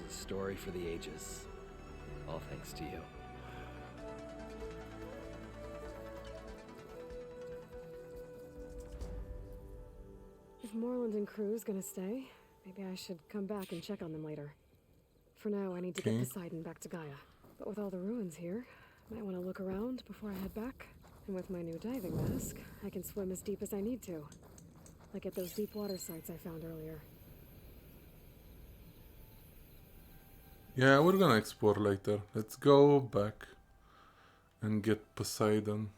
is a story for the ages. All thanks to you. If Moreland and crew's gonna stay, maybe I should come back and check on them later. For now, I need to get Poseidon back to Gaia. But with all the ruins here, I might want to look around before I head back. And with my new diving mask, I can swim as deep as I need to. Like at those deep water sites I found earlier. Yeah, we're gonna explore later. Let's go back and get Poseidon.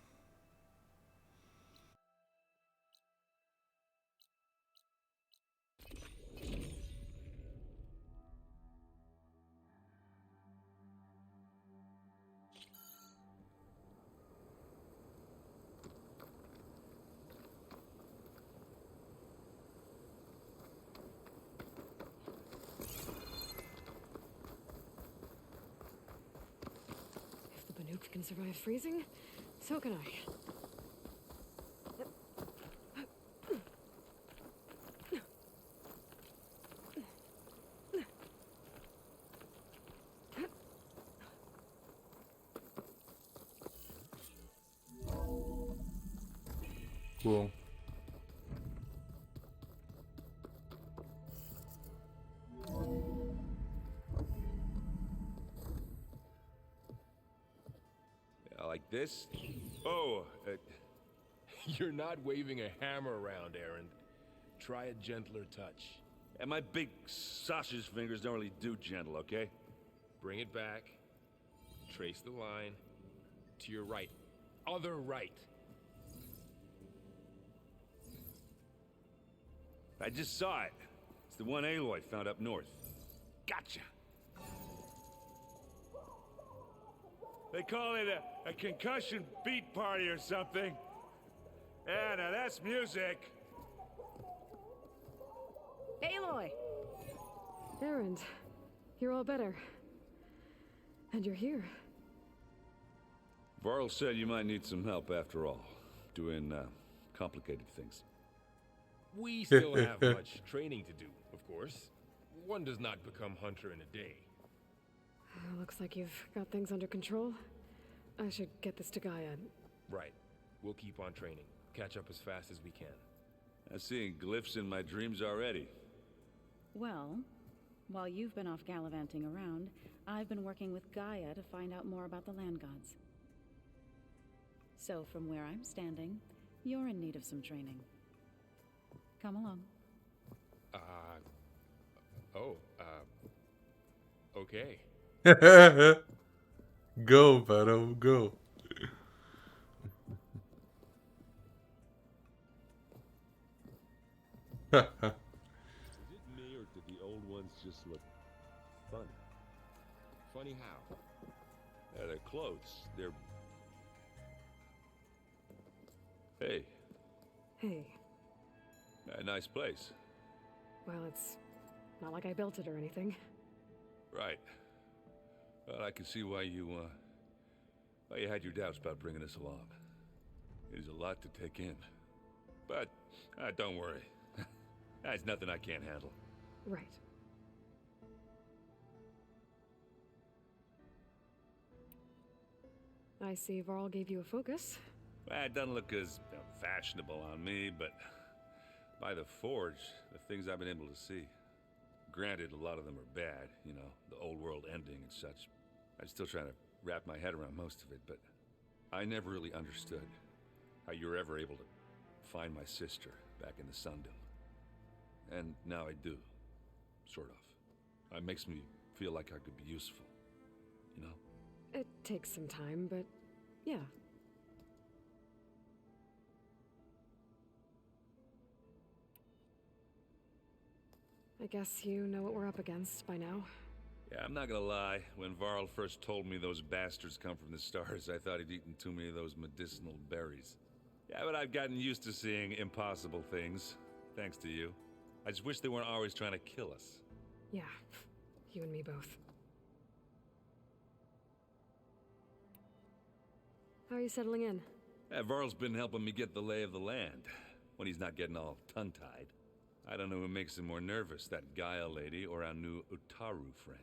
If the Banuk can survive freezing, so can I. Cool. Like this? Oh, you're not waving a hammer around, Aaron. Try a gentler touch. And my big sausage fingers don't really do gentle, okay? Bring it back. Trace the line. To your right. Other right. I just saw it. It's the one Aloy found up north. Gotcha! They call it a concussion beat party or something. Yeah, now that's music. Aloy! Erend, you're all better. And you're here. Varl said you might need some help after all. Doing, complicated things. We still have much training to do, of course. One does not become hunter in a day. Looks like you've got things under control. I should get this to Gaia. Right. We'll keep on training. Catch up as fast as we can. I'm seeing glyphs in my dreams already. Well, while you've been off gallivanting around, I've been working with Gaia to find out more about the land gods. So from where I'm standing, you're in need of some training. Come along. Okay. Go, Barrow, go. Is it me that the old ones just look funny. Funny how? Their clothes, they're... Hey, Hey, a nice place. well, it's not like I built it or anything. Right. Well, I can see why you had your doubts about bringing us along. It is a lot to take in. But, don't worry. That's nothing I can't handle. Right. I see Varl gave you a focus. Well, it doesn't look as fashionable on me, but by the Forge, the things I've been able to see. Granted, a lot of them are bad, you know, the old world ending and such. I'm still trying to wrap my head around most of it, but I never really understood how you were ever able to find my sister back in the Sundom. And now I do, sort of. It makes me feel like I could be useful, you know? It takes some time, but yeah. I guess you know what we're up against by now. Yeah, I'm not gonna lie. When Varl first told me those bastards come from the stars, I thought he'd eaten too many of those medicinal berries. Yeah, but I've gotten used to seeing impossible things, thanks to you. I just wish they weren't always trying to kill us. Yeah, you and me both. How are you settling in? Varl's been helping me get the lay of the land, when he's not getting all tongue-tied. I don't know who makes him more nervous, that Gaia lady or our new Utaru friend.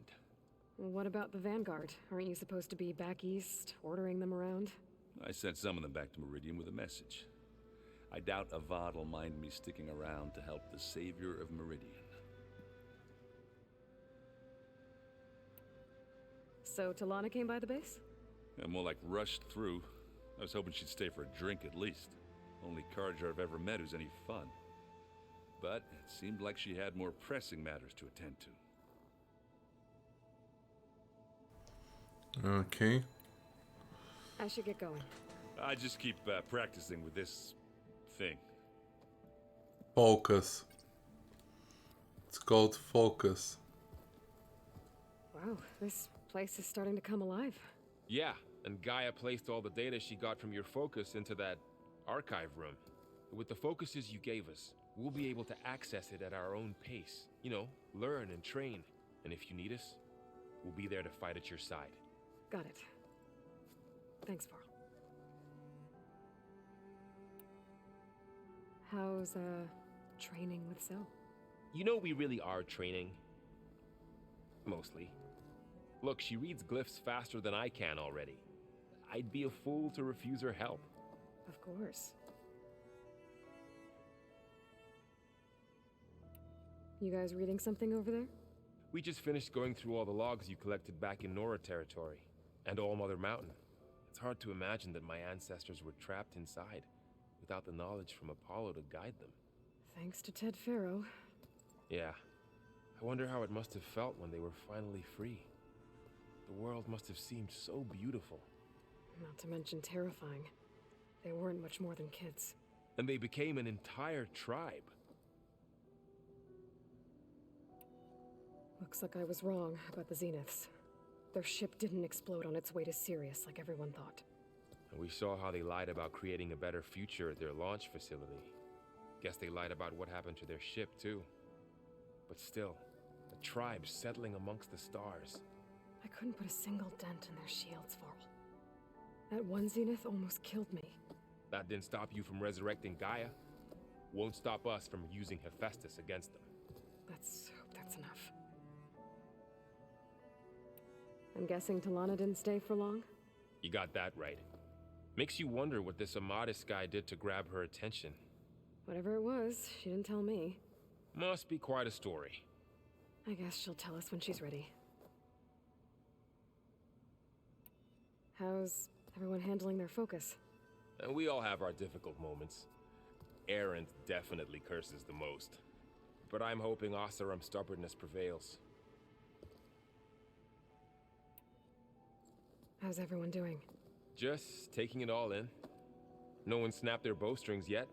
What about the Vanguard? Aren't you supposed to be back east, ordering them around? I sent some of them back to Meridian with a message. I doubt Avad will mind me sticking around to help the savior of Meridian. So Talana came by the base? I'm more like rushed through. I was hoping she'd stay for a drink at least. Only Carja I've ever met who's any fun. But it seemed like she had more pressing matters to attend to. Okay. I should get going. I just keep practicing with this thing. Focus. It's called focus. Wow, this place is starting to come alive. Yeah, and Gaia placed all the data she got from your focus into that archive room. With the focuses you gave us, we'll be able to access it at our own pace. You know, learn and train. And if you need us, we'll be there to fight at your side. Got it. Thanks, Varl. How's, training with Zoe? You know we really are training. Mostly. Look, she reads glyphs faster than I can already. I'd be a fool to refuse her help. Of course. You guys reading something over there? We just finished going through all the logs you collected back in Nora territory, and All Mother Mountain. It's hard to imagine that my ancestors were trapped inside, without the knowledge from Apollo to guide them. Thanks to Ted Faro. Yeah. I wonder how it must have felt when they were finally free. The world must have seemed so beautiful. Not to mention terrifying. They weren't much more than kids. And they became an entire tribe. Looks like I was wrong about the Zeniths. Their ship didn't explode on its way to Sirius like everyone thought. And we saw how they lied about creating a better future at their launch facility. Guess they lied about what happened to their ship, too. But still, a tribe settling amongst the stars. I couldn't put a single dent in their shields, Varl. That one Zenith almost killed me. That didn't stop you from resurrecting Gaia. Won't stop us from using Hephaestus against them. Let's hope that's enough. I'm guessing Talana didn't stay for long? You got that right. Makes you wonder what this Amadis guy did to grab her attention. Whatever it was, she didn't tell me. Must be quite a story. I guess she'll tell us when she's ready. How's everyone handling their focus? And we all have our difficult moments. Erend definitely curses the most. But I'm hoping Oseram's stubbornness prevails. How's everyone doing? Just taking it all in. No one snapped their bowstrings yet.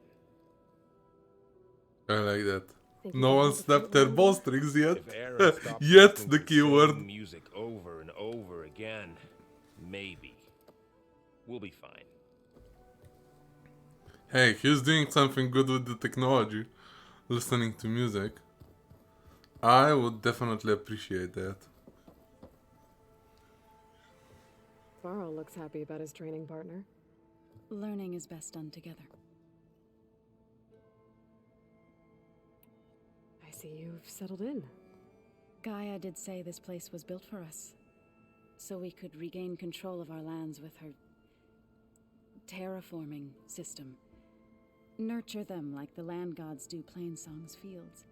I like that. Think you No can one hold a snapped front their line bowstrings yet. If Aaron stops Yet listening the to keyword. same music over and over again, maybe we'll be fine. Hey, he's doing something good with the technology. Listening to music. I would definitely appreciate that. Varl looks happy about his training partner. Learning is best done together. I see you've settled in. Gaia did say this place was built for us, so we could regain control of our lands with her terraforming system. Nurture them like the land gods do Plainsong's fields.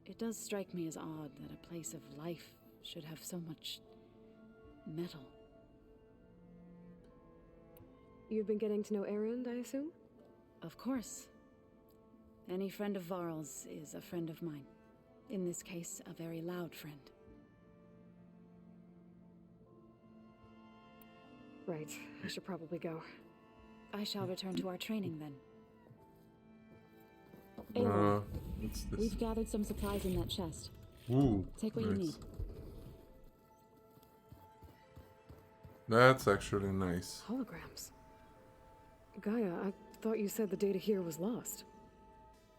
It does strike me as odd that a place of life should have so much metal. You've been getting to know Erend, I assume? Of course. Any friend of Varl's is a friend of mine. In this case, a very loud friend. Right. I should probably go. I shall return to our training then. What's this? We've gathered some supplies in that chest. Ooh, Take what you need. That's actually nice. Holograms. Gaia, I thought you said the data here was lost.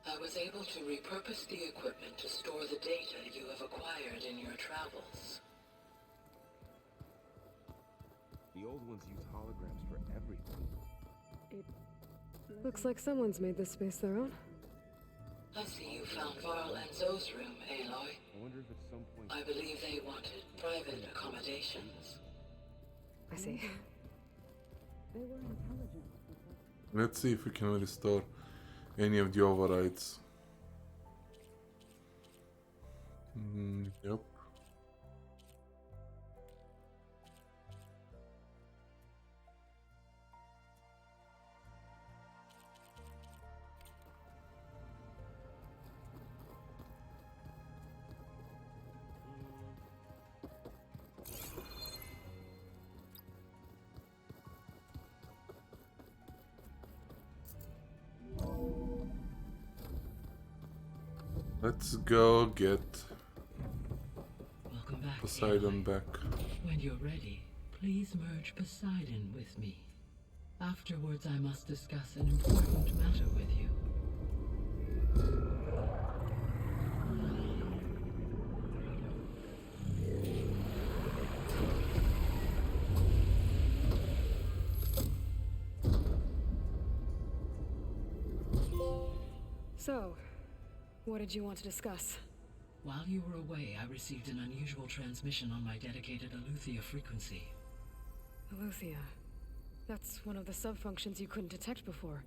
I was able to repurpose the equipment to store the data you have acquired in your travels. The old ones use holograms for everything. It looks like someone's made this space their own. I see you found Varl and Zoe's room, Aloy. I wonder if at some point... I believe they wanted private accommodations. I see. They were intelligent. Let's see if we can restore any of the overrides. Yep. Let's go get Welcome back, Poseidon Aloy. back. When you're ready, please merge Poseidon with me. Afterwards, I must discuss an important matter with you. So, what did you want to discuss? While you were away, I received an unusual transmission on my dedicated Aletheia frequency. Aletheia. That's one of the sub-functions you couldn't detect before.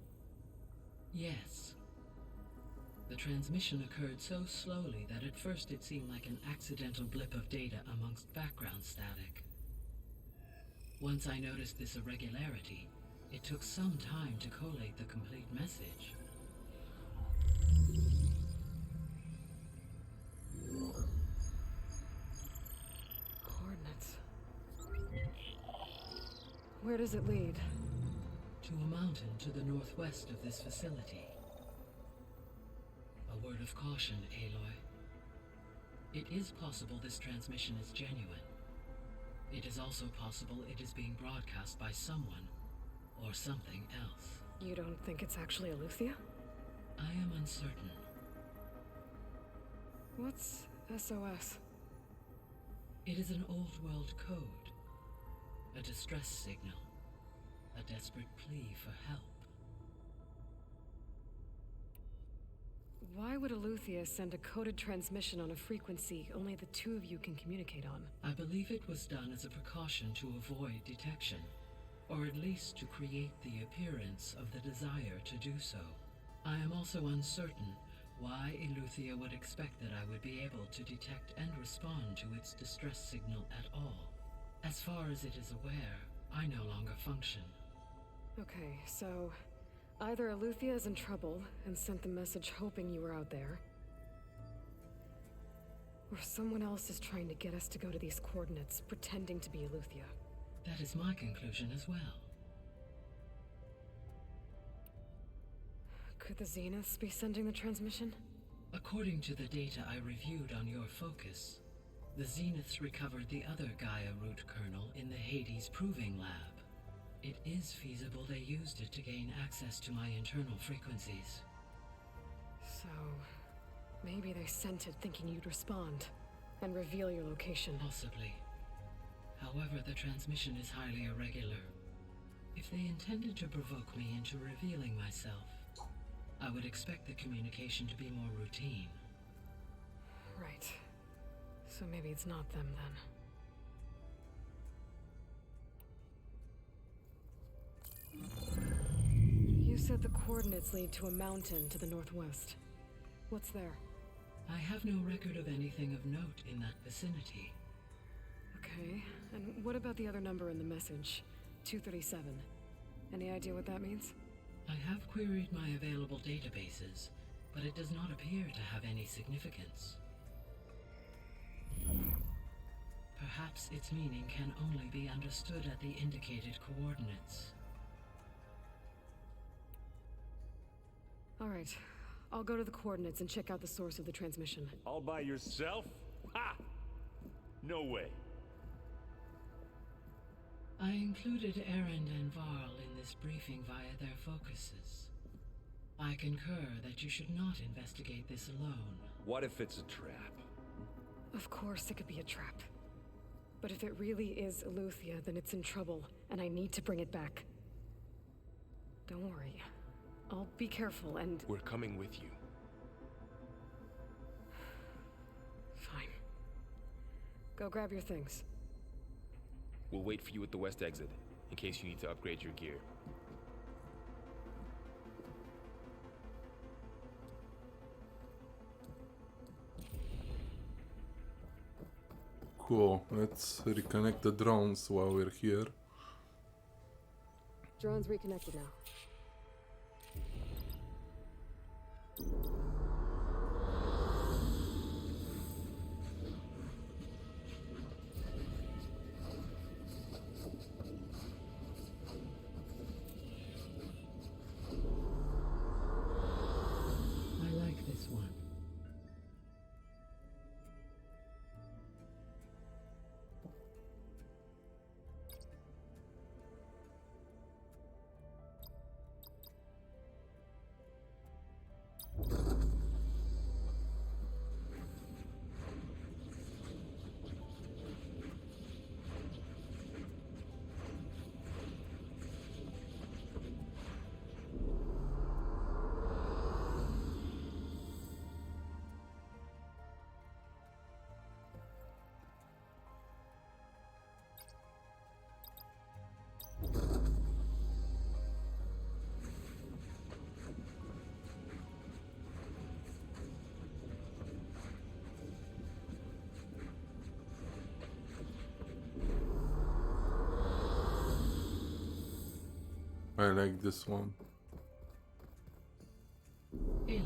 Yes. The transmission occurred so slowly that at first it seemed like an accidental blip of data amongst background static. Once I noticed this irregularity, it took some time to collate the complete message. Coordinates. Where does it lead? To a mountain to the northwest of this facility. A word of caution, Aloy. It is possible this transmission is genuine. It is also possible it is being broadcast by someone or something else. You don't think it's actually Aletheia? I am uncertain. What's SOS? It is an old world code. A distress signal. A desperate plea for help. Why would Aletheia send a coded transmission on a frequency only the two of you can communicate on? I believe it was done as a precaution to avoid detection, or at least to create the appearance of the desire to do so. I am also uncertain why Aletheia would expect that I would be able to detect and respond to its distress signal at all. As far as it is aware, I no longer function. Okay, so either Aletheia is in trouble and sent the message hoping you were out there, or someone else is trying to get us to go to these coordinates, pretending to be Aletheia. That is my conclusion as well. Could the Zeniths be sending the transmission? According to the data I reviewed on your focus, the Zeniths recovered the other Gaia root kernel in the Hades Proving Lab. It is feasible they used it to gain access to my internal frequencies. So, maybe they sent it thinking you'd respond and reveal your location. Possibly. However, the transmission is highly irregular. If they intended to provoke me into revealing myself, I would expect the communication to be more routine. Right. So maybe it's not them then. You said the coordinates lead to a mountain to the northwest. What's there? I have no record of anything of note in that vicinity. Okay, and what about the other number in the message? 237. Any idea what that means? I have queried my available databases, but it does not appear to have any significance. Perhaps its meaning can only be understood at the indicated coordinates. All right, I'll go to the coordinates and check out the source of the transmission. All by yourself? Ha! No way. I included Erend and Varl in this briefing via their focuses. I concur that you should not investigate this alone. What if it's a trap? Of course it could be a trap. But if it really is Eleuthia, then it's in trouble, and I need to bring it back. Don't worry. I'll be careful and... We're coming with you. Fine. Go grab your things. We'll wait for you at the west exit, in case you need to upgrade your gear. Cool. Let's reconnect the drones while we're here. Drone's reconnected now. I like this one. I like this one. Aloy.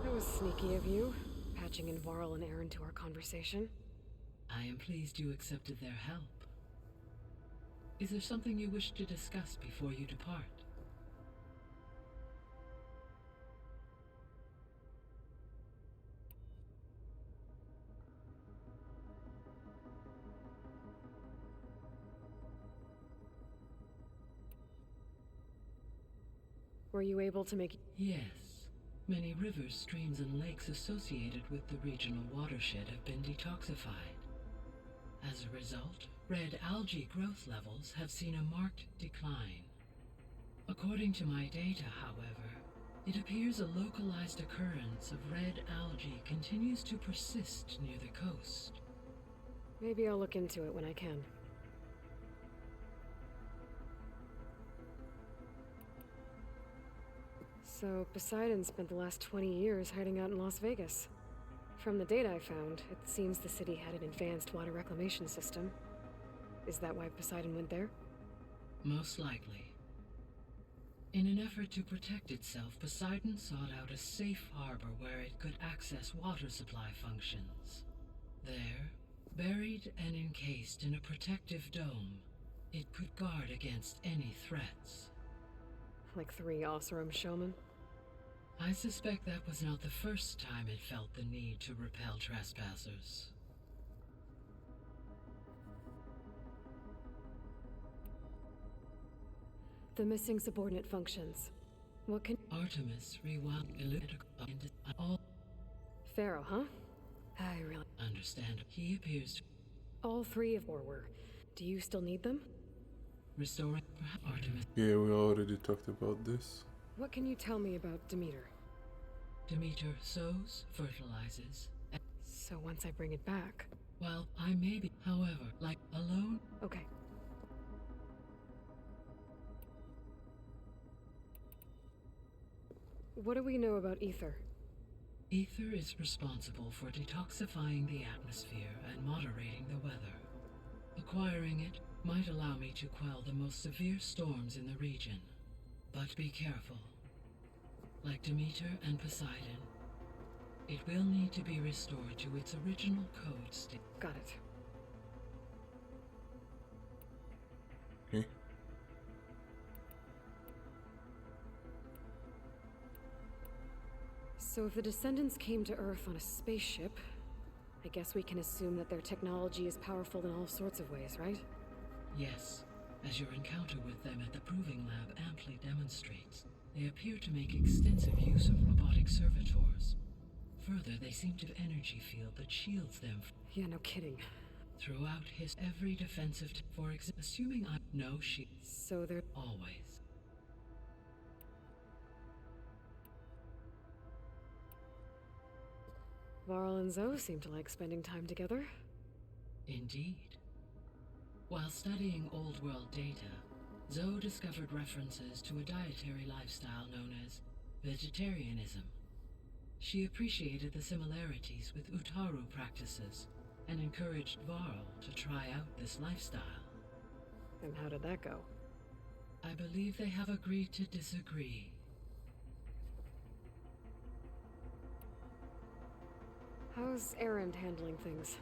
That was sneaky of you, patching in Varl and Erend to our conversation. I am pleased you accepted their help. Is there something you wish to discuss before you depart? Were you able to make... Yes. Many rivers, streams, and lakes associated with the regional watershed have been detoxified. As a result, red algae growth levels have seen a marked decline. According to my data, however, it appears a localized occurrence of red algae continues to persist near the coast. Maybe I'll look into it when I can. So, Poseidon spent the last 20 years hiding out in Las Vegas. From the data I found, it seems the city had an advanced water reclamation system. Is that why Poseidon went there? Most likely. In an effort to protect itself, Poseidon sought out a safe harbor where it could access water supply functions. There, buried and encased in a protective dome, it could guard against any threats. Like 3 Oseram showmen? I suspect that was not the first time it felt the need to repel trespassers. The missing subordinate functions. What can... Artemis rewound all Pharaoh, huh? I really... understand. He appears to All three of or were. Do you still need them? restoring Artemis. Yeah, we already talked about this. What can you tell me about Demeter? Demeter sows, fertilizes, and So once I bring it back... while I may be, however, like alone, Okay. What do we know about Ether? ether is responsible for detoxifying the atmosphere and moderating the weather. Acquiring it might allow me to quell the most severe storms in the region. But be careful. Like Demeter and Poseidon, it will need to be restored to its original code state. Got it. Okay. So if the descendants came to Earth on a spaceship, I guess we can assume that their technology is powerful in all sorts of ways, right? Yes, as your encounter with them at the Proving Lab amply demonstrates, they appear to make extensive use of robotic servitors. Further, they seem to have an energy field that shields them Yeah, no kidding. throughout his every defensive. For example, assuming I know she So they're... always. Varl and Zoe seem to like spending time together. Indeed. While studying old world data, Zoe discovered references to a dietary lifestyle known as vegetarianism. She appreciated the similarities with Utaru practices and encouraged Varl to try out this lifestyle. And how did that go? I believe they have agreed to disagree. How's Erend handling things?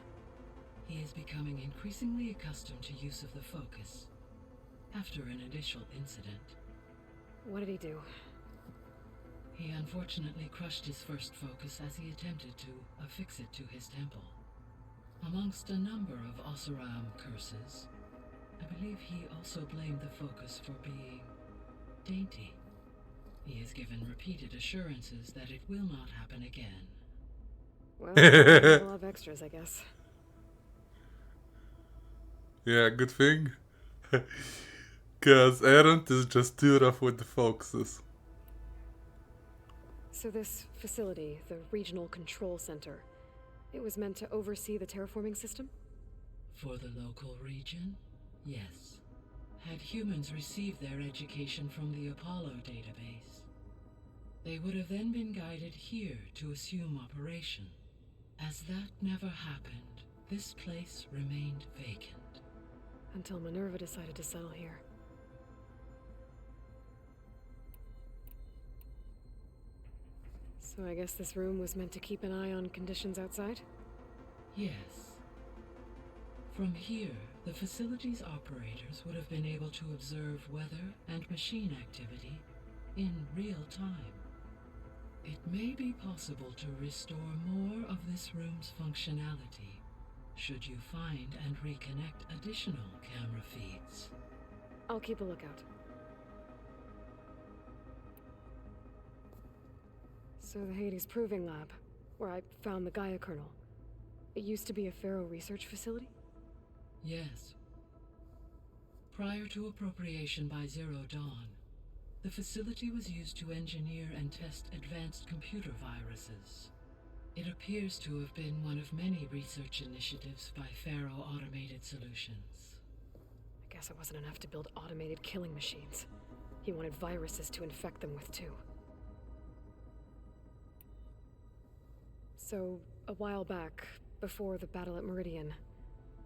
He is becoming increasingly accustomed to use of the focus. After an initial incident, What did he do? he unfortunately crushed his first focus as he attempted to affix it to his temple. Amongst a number of Oseram curses, I believe he also blamed the focus for being dainty. He has given repeated assurances that it will not happen again. Well, we'll have extras, I guess. Yeah, good thing. Cause Erent is just too rough with the focuses. So this facility, the Regional Control Center, it was meant to oversee the terraforming system? For the local region, yes. Had humans received their education from the Apollo database, they would have then been guided here to assume operation. As that never happened, this place remained vacant. Until Minerva decided to settle here. So I guess this room was meant to keep an eye on conditions outside? Yes. From here, the facility's operators would have been able to observe weather and machine activity in real time. It may be possible to restore more of this room's functionality should you find and reconnect additional camera feeds. I'll keep a lookout. So the Hades Proving Lab, where I found the Gaia kernel, it used to be a Pharaoh research facility? Yes. Prior to appropriation by Zero Dawn, the facility was used to engineer and test advanced computer viruses. It appears to have been one of many research initiatives by Pharaoh Automated Solutions. I guess it wasn't enough to build automated killing machines. He wanted viruses to infect them with too. So, a while back, before the battle at Meridian,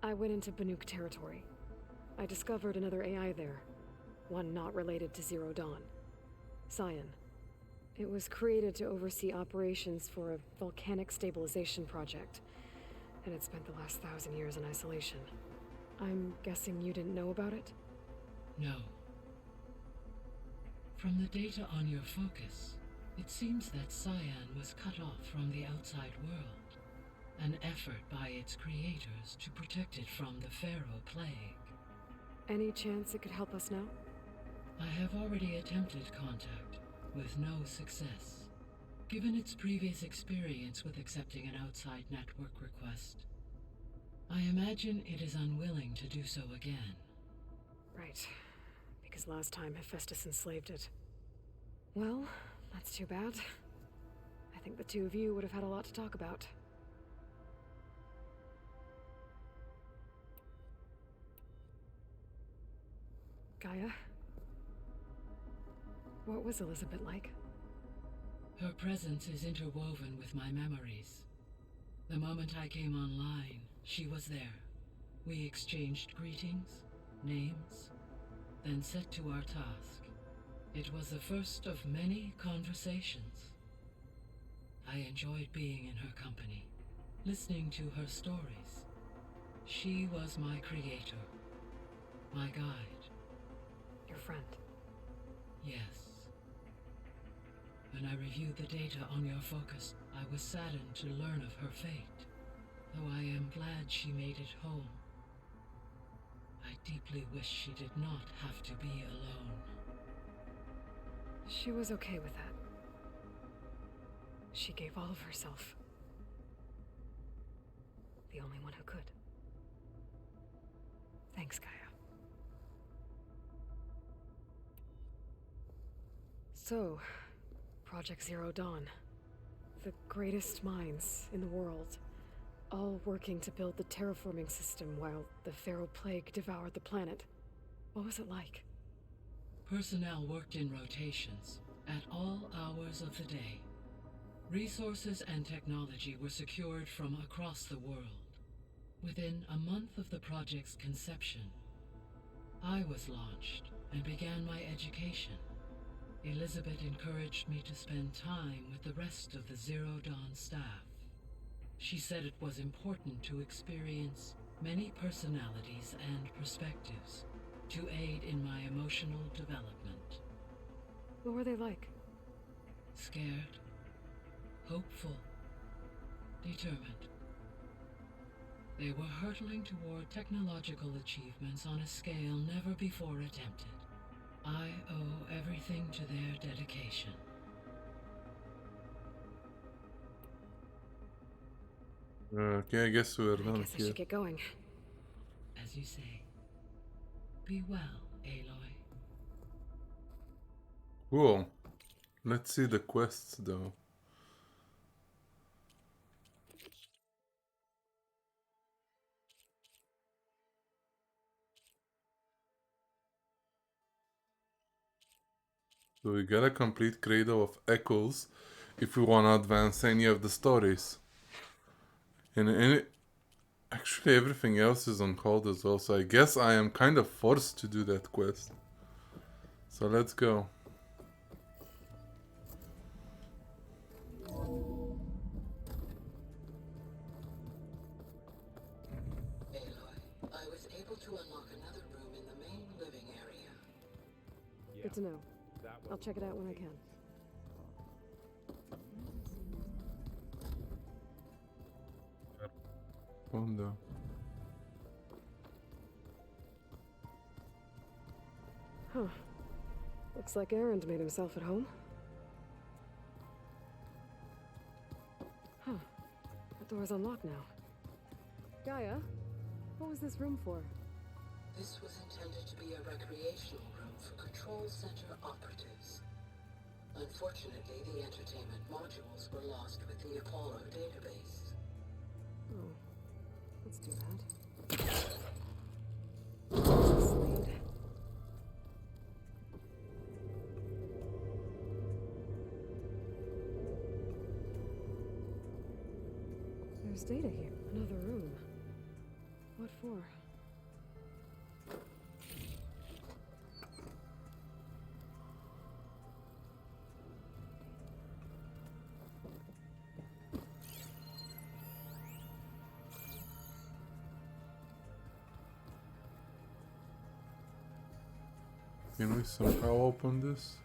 I went into Banuk territory. I discovered another AI there, one not related to Zero Dawn. Scion. It was created to oversee operations for a volcanic stabilization project, and it spent the last 1,000 years in isolation. I'm guessing you didn't know about it? No. From the data on your focus, It seems that Cyan was cut off from the outside world, an effort by its creators to protect it from the Pharaoh plague. Any chance it could help us now? I have already attempted contact, with no success. Given its previous experience with accepting an outside network request, I imagine it is unwilling to do so again. Right. Because last time Hephaestus enslaved it. Well, that's too bad. I think the two of you would have had a lot to talk about. Gaia? What was Elizabeth like? Her presence is interwoven with my memories. The moment I came online, she was there. We exchanged greetings, names, then set to our task. It was the first of many conversations. I enjoyed being in her company, listening to her stories. She was my creator, my guide. Your friend? Yes. When I reviewed the data on your focus, I was saddened to learn of her fate, though I am glad she made it home. I deeply wish she did not have to be alone. She was okay with that. She gave all of herself. The only one who could. Thanks, Gaia. So, Project Zero Dawn. The greatest minds in the world, all working to build the terraforming system while the Pharaoh plague devoured the planet. What was it like? Personnel worked in rotations, at all hours of the day. Resources and technology were secured from across the world. Within a month of the project's conception, I was launched and began my education. Elizabeth encouraged me to spend time with the rest of the Zero Dawn staff. She said it was important to experience many personalities and perspectives to aid in my emotional development. What were they like? Scared, hopeful, determined. They were hurtling toward technological achievements on a scale never before attempted. I owe everything to their dedication. Okay, I guess we're I done guess I here. should get going. As you say, be well, Aloy. Cool. Let's see the quests though. So we gotta complete Cradle of Echoes if we wanna advance any of the stories. And actually everything else is on hold as well, so I guess I am kind of forced to do that quest. So let's go. Aloy, I was able to unlock another room in the main living area. Good to know. I'll check it out when I can. Wonder. Huh. Looks like Erend made himself at home. Huh. That door's unlocked now. Gaia, what was this room for? This was intended to be a recreational room for Control Center operatives. Unfortunately, the entertainment modules were lost with the Apollo database. Oh, that's too bad. Slade. There's data here. Another room. What for? Can we somehow open this?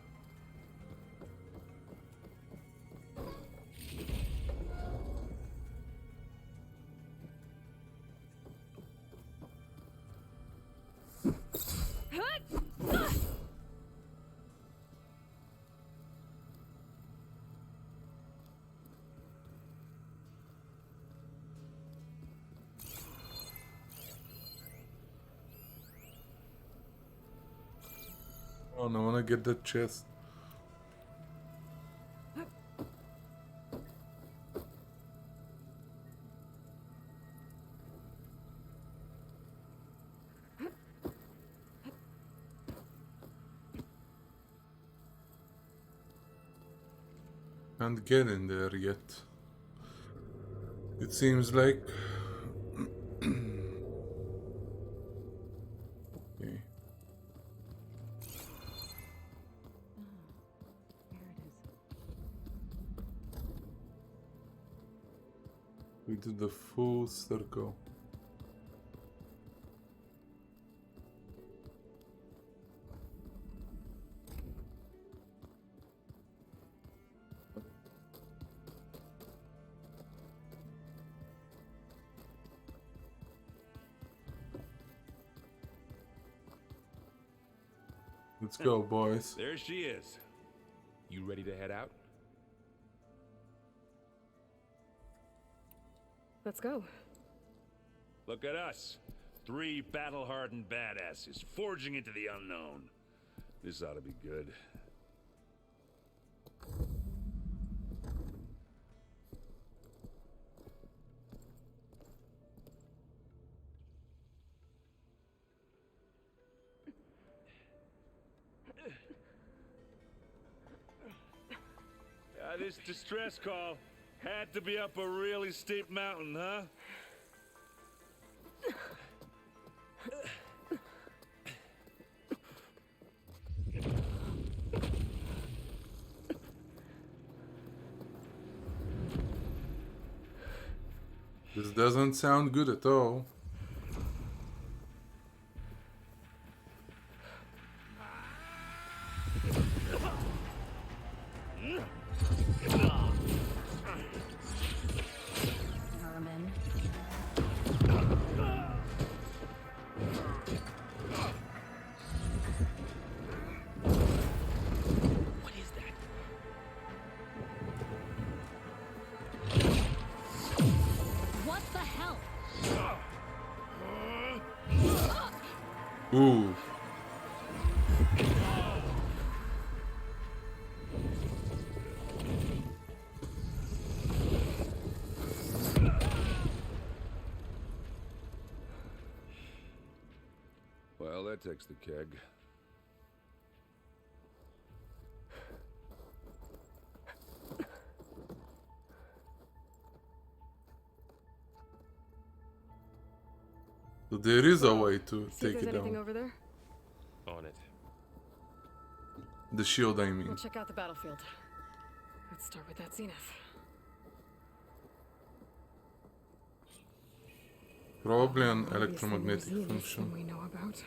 on, I wanna get that chest. Can't get in there yet. It seems like... Okay. We did the full circle. Let's go, boys. There she is. You ready to head out? Let's go. Look at us. 3 battle-hardened badasses forging into the unknown. This ought to be good. This distress call had to be up a really steep mountain, huh? This doesn't sound good at all. Vermin. What is that? What the hell? Ooh. Well, that takes the keg. So there is a way to See if take there's it anything down. over there. On it. The shield, I mean. We'll check out the battlefield. Let's start with that zenith. Probably an Obviously more electromagnetic zeniths function. than we know about.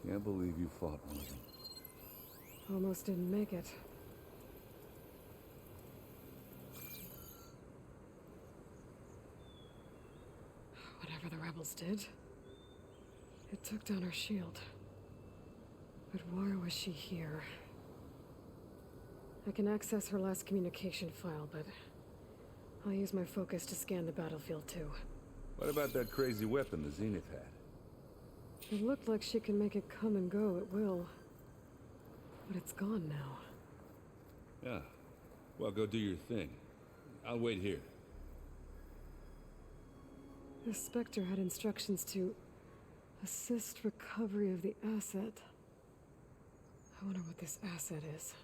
Can't believe you fought one of them. Almost didn't make it. Whatever the rebels did, it took down her shield. But why was she here? I can access her last communication file, but I'll use my focus to scan the battlefield too. What about that crazy weapon the Zenith had? It looked like she can make it come and go at will. But it's gone now. Yeah. Well, go do your thing. I'll wait here. The Spectre had instructions to assist recovery of the asset. I wonder what this asset is.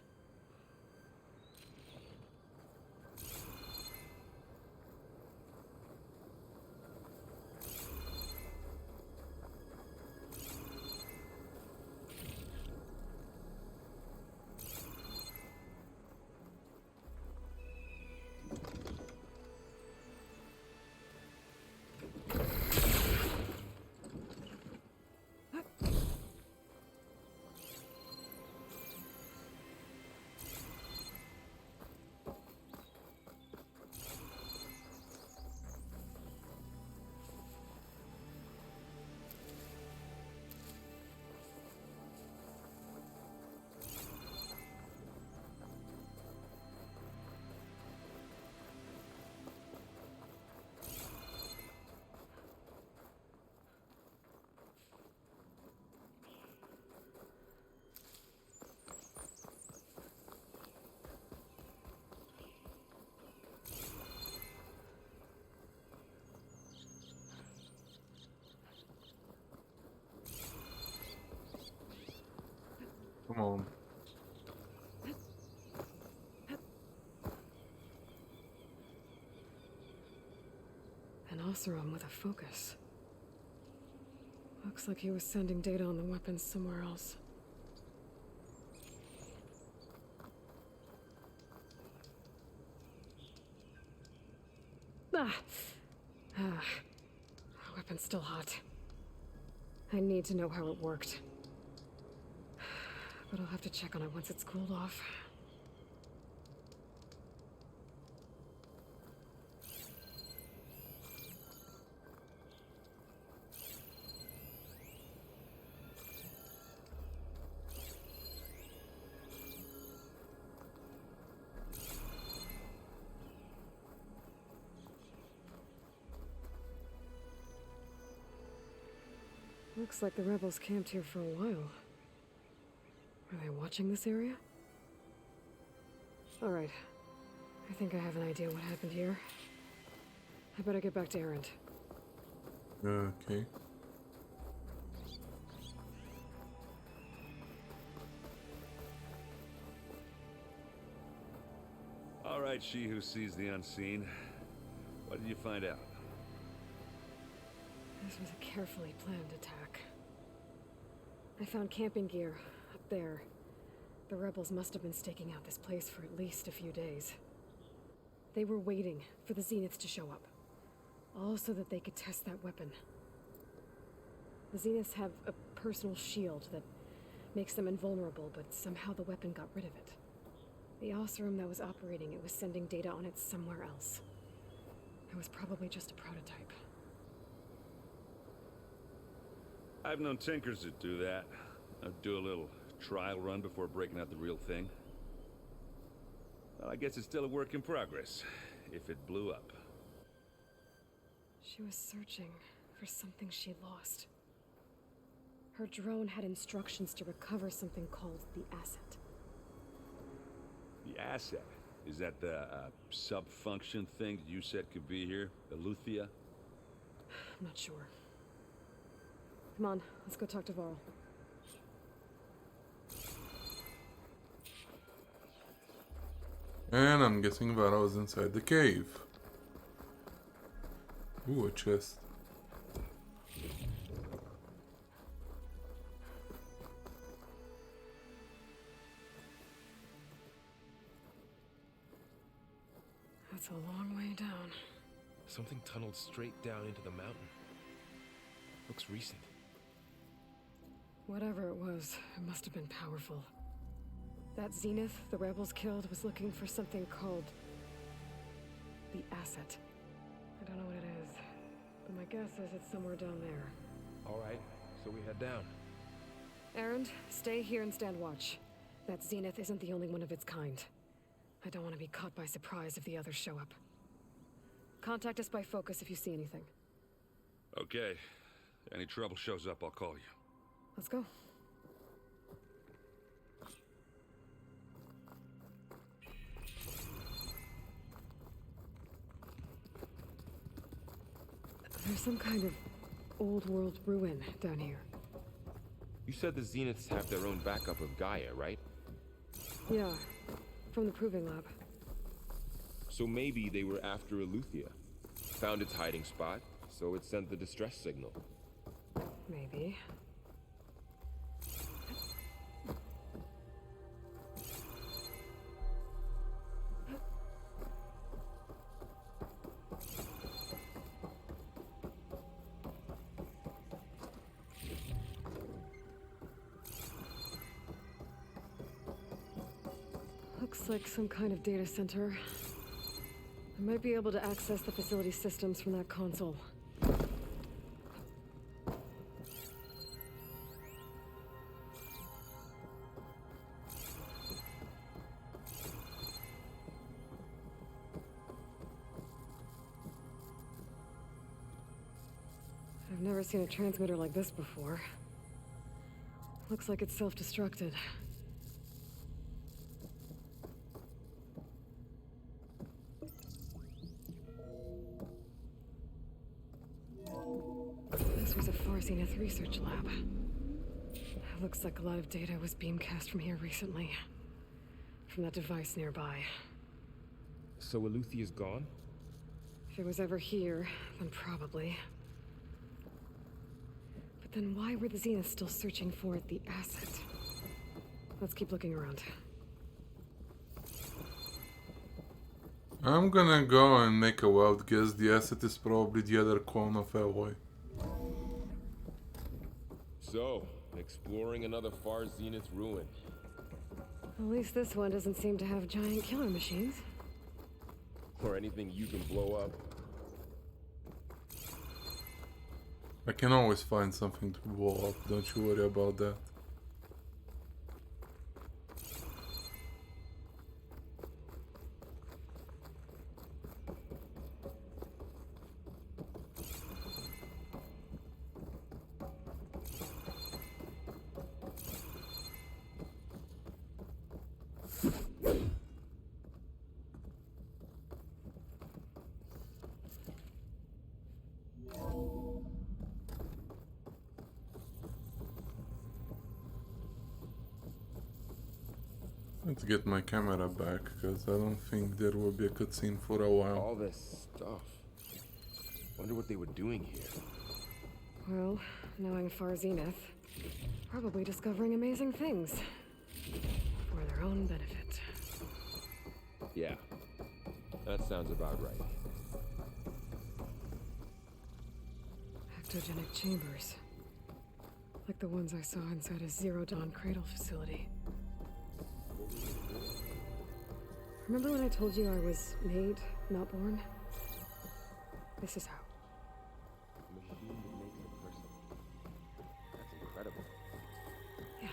Come on. An Oseram with a focus. Looks like he was sending data on the weapons somewhere else. Weapon's still hot. I need to know how it worked. But I'll have to check on it once it's cooled off. Looks like the rebels camped here for a while. Are they watching this area? Alright. I think I have an idea what happened here. I better get back to Erend. Okay. All right, she who sees the unseen. What did you find out? This was a carefully planned attack. I found camping gear up there. The rebels must have been staking out this place for at least a few days. They were waiting for the Zeniths to show up. All so that they could test that weapon. The Zeniths have a personal shield that makes them invulnerable, but somehow the weapon got rid of it. The Oseram that was operating it was sending data on it somewhere else. It was probably just a prototype. I've known tinkers that do that. I'd do a little trial run before breaking out the real thing. Well, I guess it's still a work in progress, if it blew up. She was searching for something she lost. Her drone had instructions to recover something called the asset. The asset? Is that the sub-function thing that you said could be here? Eleuthia? I'm not sure. Come on, let's go talk to Varl. And I'm guessing Vara was inside the cave. Ooh, a chest. That's a long way down. Something tunneled straight down into the mountain. Looks recent. Whatever it was, it must have been powerful. That Zenith the rebels killed was looking for something called the asset. I don't know what it is, but my guess is it's somewhere down there. All right, so we head down. Erend, stay here and stand watch. That Zenith isn't the only one of its kind. I don't want to be caught by surprise if the others show up. Contact us by focus if you see anything. Okay. Any trouble shows up, I'll call you. Let's go. There's some kind of old world ruin down here. You said the Zeniths have their own backup of Gaia, right? Yeah, from the proving lab. So maybe they were after Eleuthia. Found its hiding spot, so it sent the distress signal. Maybe. Looks like some kind of data center. I might be able to access the facility systems from that console. I've never seen a transmitter like this before. Looks like it's self-destructed. This was a Zenith research lab. Looks like a lot of data was beamcast from here recently. From that device nearby. So Eleuthea's gone? If it was ever here, then probably. But then why were the Zeniths still searching for the asset? Let's keep looking around. I'm gonna go and make a wild guess. The asset is probably the other clone of Alloy. So, exploring another far Zenith ruin. At least this one doesn't seem to have giant killer machines. Or anything you can blow up. I can always find something to blow up, don't you worry about that. Let's get my camera back, because I don't think there will be a cutscene for a while. All this stuff. Wonder what they were doing here. Well, knowing Far Zenith, probably discovering amazing things. For their own benefit. Yeah, that sounds about right. Ectogenic chambers. Like the ones I saw inside a Zero Dawn cradle facility. Remember when I told you I was made, not born? This is how. A machine that makes a person. That's incredible. Yeah.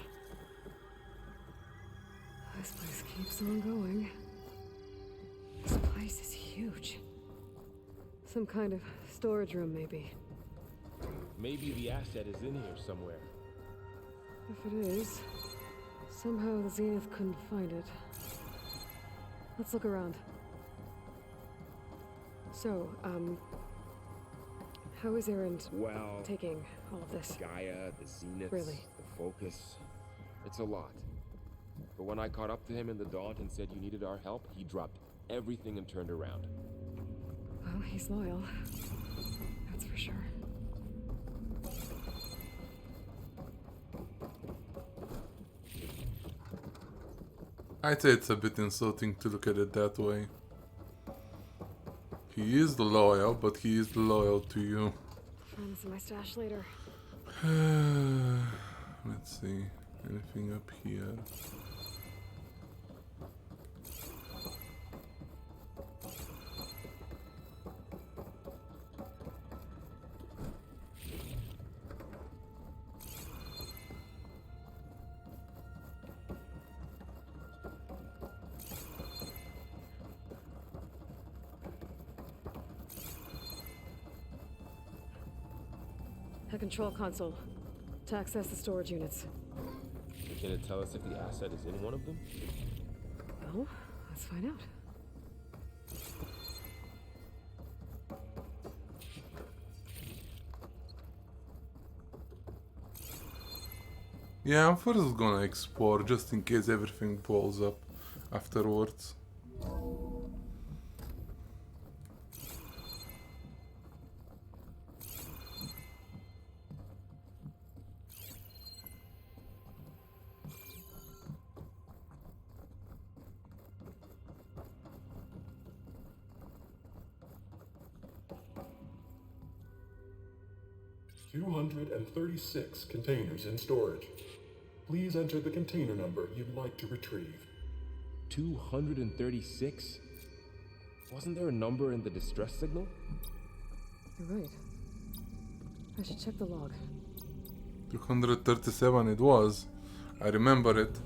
This place keeps on going. This place is huge. Some kind of storage room, maybe. Maybe the asset is in here somewhere. If it is, somehow the Zenith couldn't find it. Let's look around. So, how is Erend taking all of this? Gaia, the Zeniths, Really? the Focus. It's a lot. But when I caught up to him in the Daunt and said you needed our help, he dropped everything and turned around. Well, he's loyal. That's for sure. I'd say it's a bit insulting to look at it that way. He is loyal, but he is loyal to you. Find this in my stash later. Let's see. Anything up here? A control console. To access the storage units. Can it tell us if the asset is in one of them? Well, let's find out. Yeah, I'm first gonna explore just in case everything falls up afterwards. $236 containers in storage. Please enter the container number you'd like to retrieve. 236? Wasn't there a number in the distress signal? You're right. I should check the log. 237 it was. I remember it.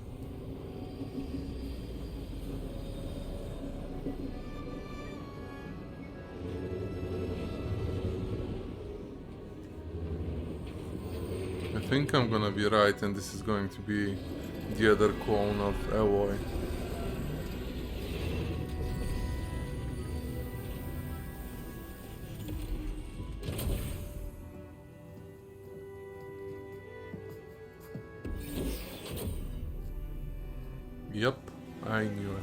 I think I'm gonna be right, and this is going to be the other clone of Alloy. I knew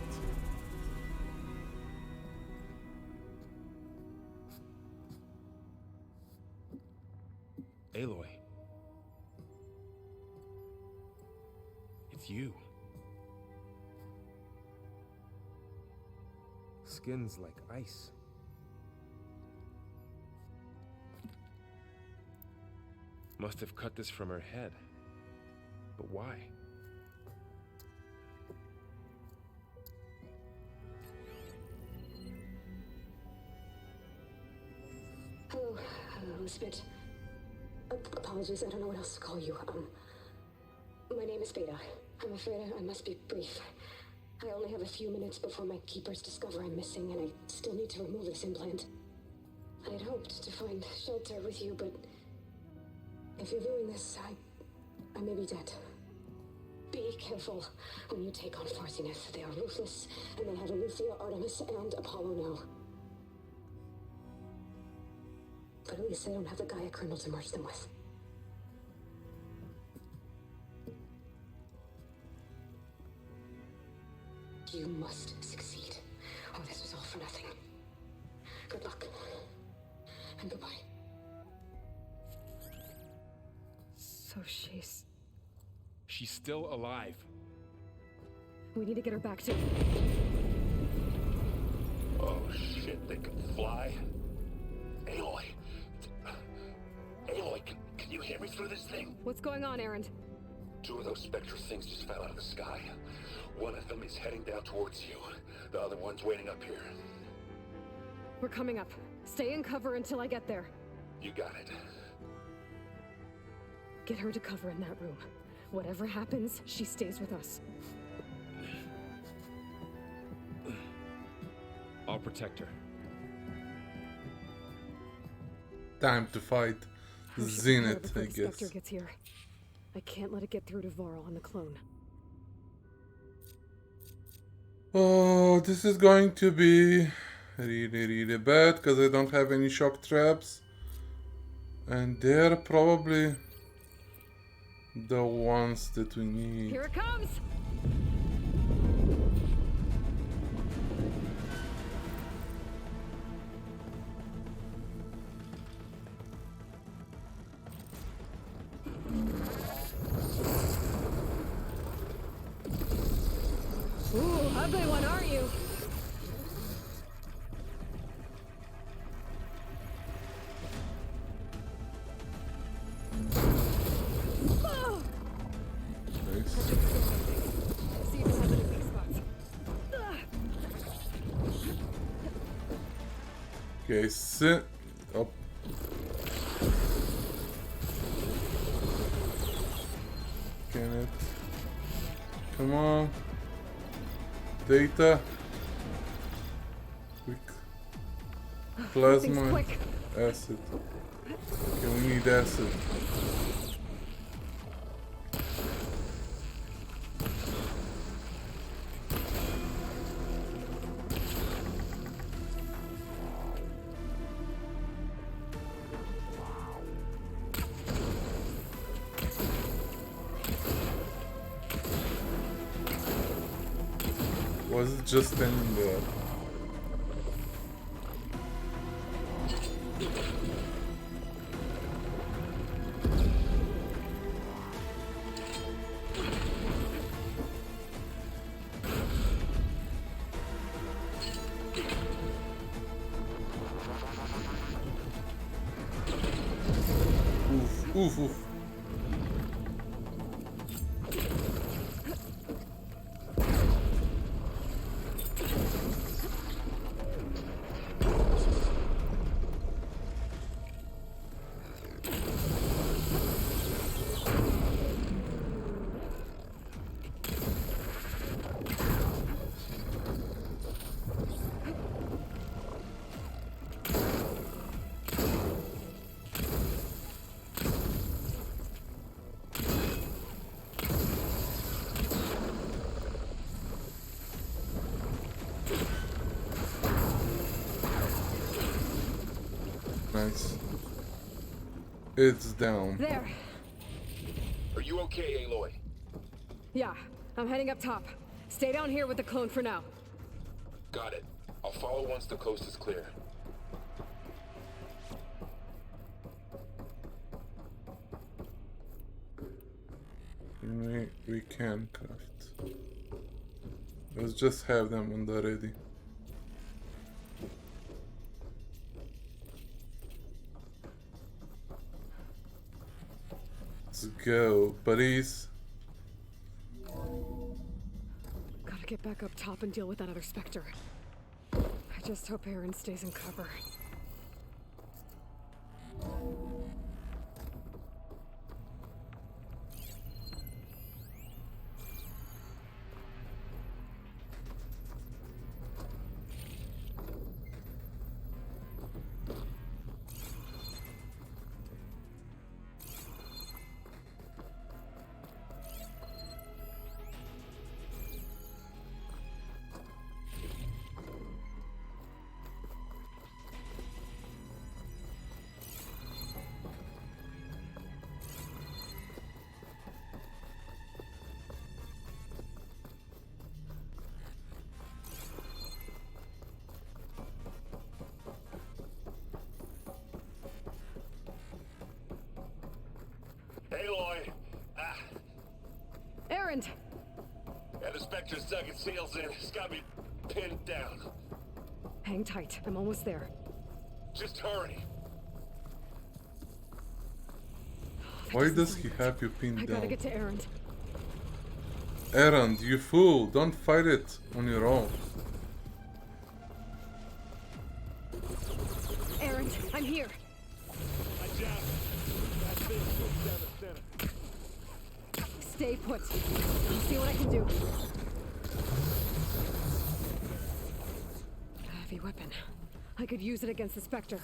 it. Aloy. It's you. Skin's like ice. Must have cut this from her head. But why? Hello, Elizabeth. Apologies, I don't know what else to call you. My name is Beta. I'm afraid I must be brief. I only have a few minutes before my keepers discover I'm missing, and I still need to remove this implant. I had hoped to find shelter with you, but if you're viewing this, I may be dead. Be careful when you take on Farsiness. They are ruthless, and they have Aletheia, Artemis, and Apollo now. But at least I don't have the Gaia kernel to merge them with. You must succeed, or this was all for nothing. Good luck, and goodbye. So she's still alive. We need to get her back to... Oh shit, they can fly? Aloy! Aloy, can you hear me through this thing? What's going on, Erend? 2 of those Spectre things just fell out of the sky. One of them is heading down towards you. The other one's waiting up here. We're coming up. Stay in cover until I get there. You got it. Get her to cover in that room. Whatever happens, she stays with us. I'll protect her. Time to fight Zenith, I Before the guess. Spectre gets here. I can't let it get through to Varl on the clone. Oh, this is going to be really bad because I don't have any shock traps. And they're probably the ones that we need. Here it comes! Ooh, ugly one, aren't you? Oh! Nice. See if it has any weak spots. Okay, sit up. Can it? Come on. Data. Quick. Plasma. Quick. Acid. Okay, we need acid. Was it just standing there? Oof, oof. Nice. It's down. There. Are you okay, Aloy? Yeah, I'm heading up top. Stay down here with the clone for now. Got it. I'll follow once the coast is clear. We can craft. Let's just have them when they're ready. Let's go, buddies. Gotta get back up top and deal with that other Spectre. I just hope Aaron stays in cover. Aloy! Aaron! Yeah, the Spectre's dug its heels in. It's got me pinned down. Hang tight. I'm almost there. Just hurry. Why does he have you pinned I gotta down? get to Aaron. Aaron, you fool! Don't fight it on your own. Aaron, I'm here. Watch out. That thing shoots down the center. Stay put. I'll see what I can do. A heavy weapon. I could use it against the Spectre.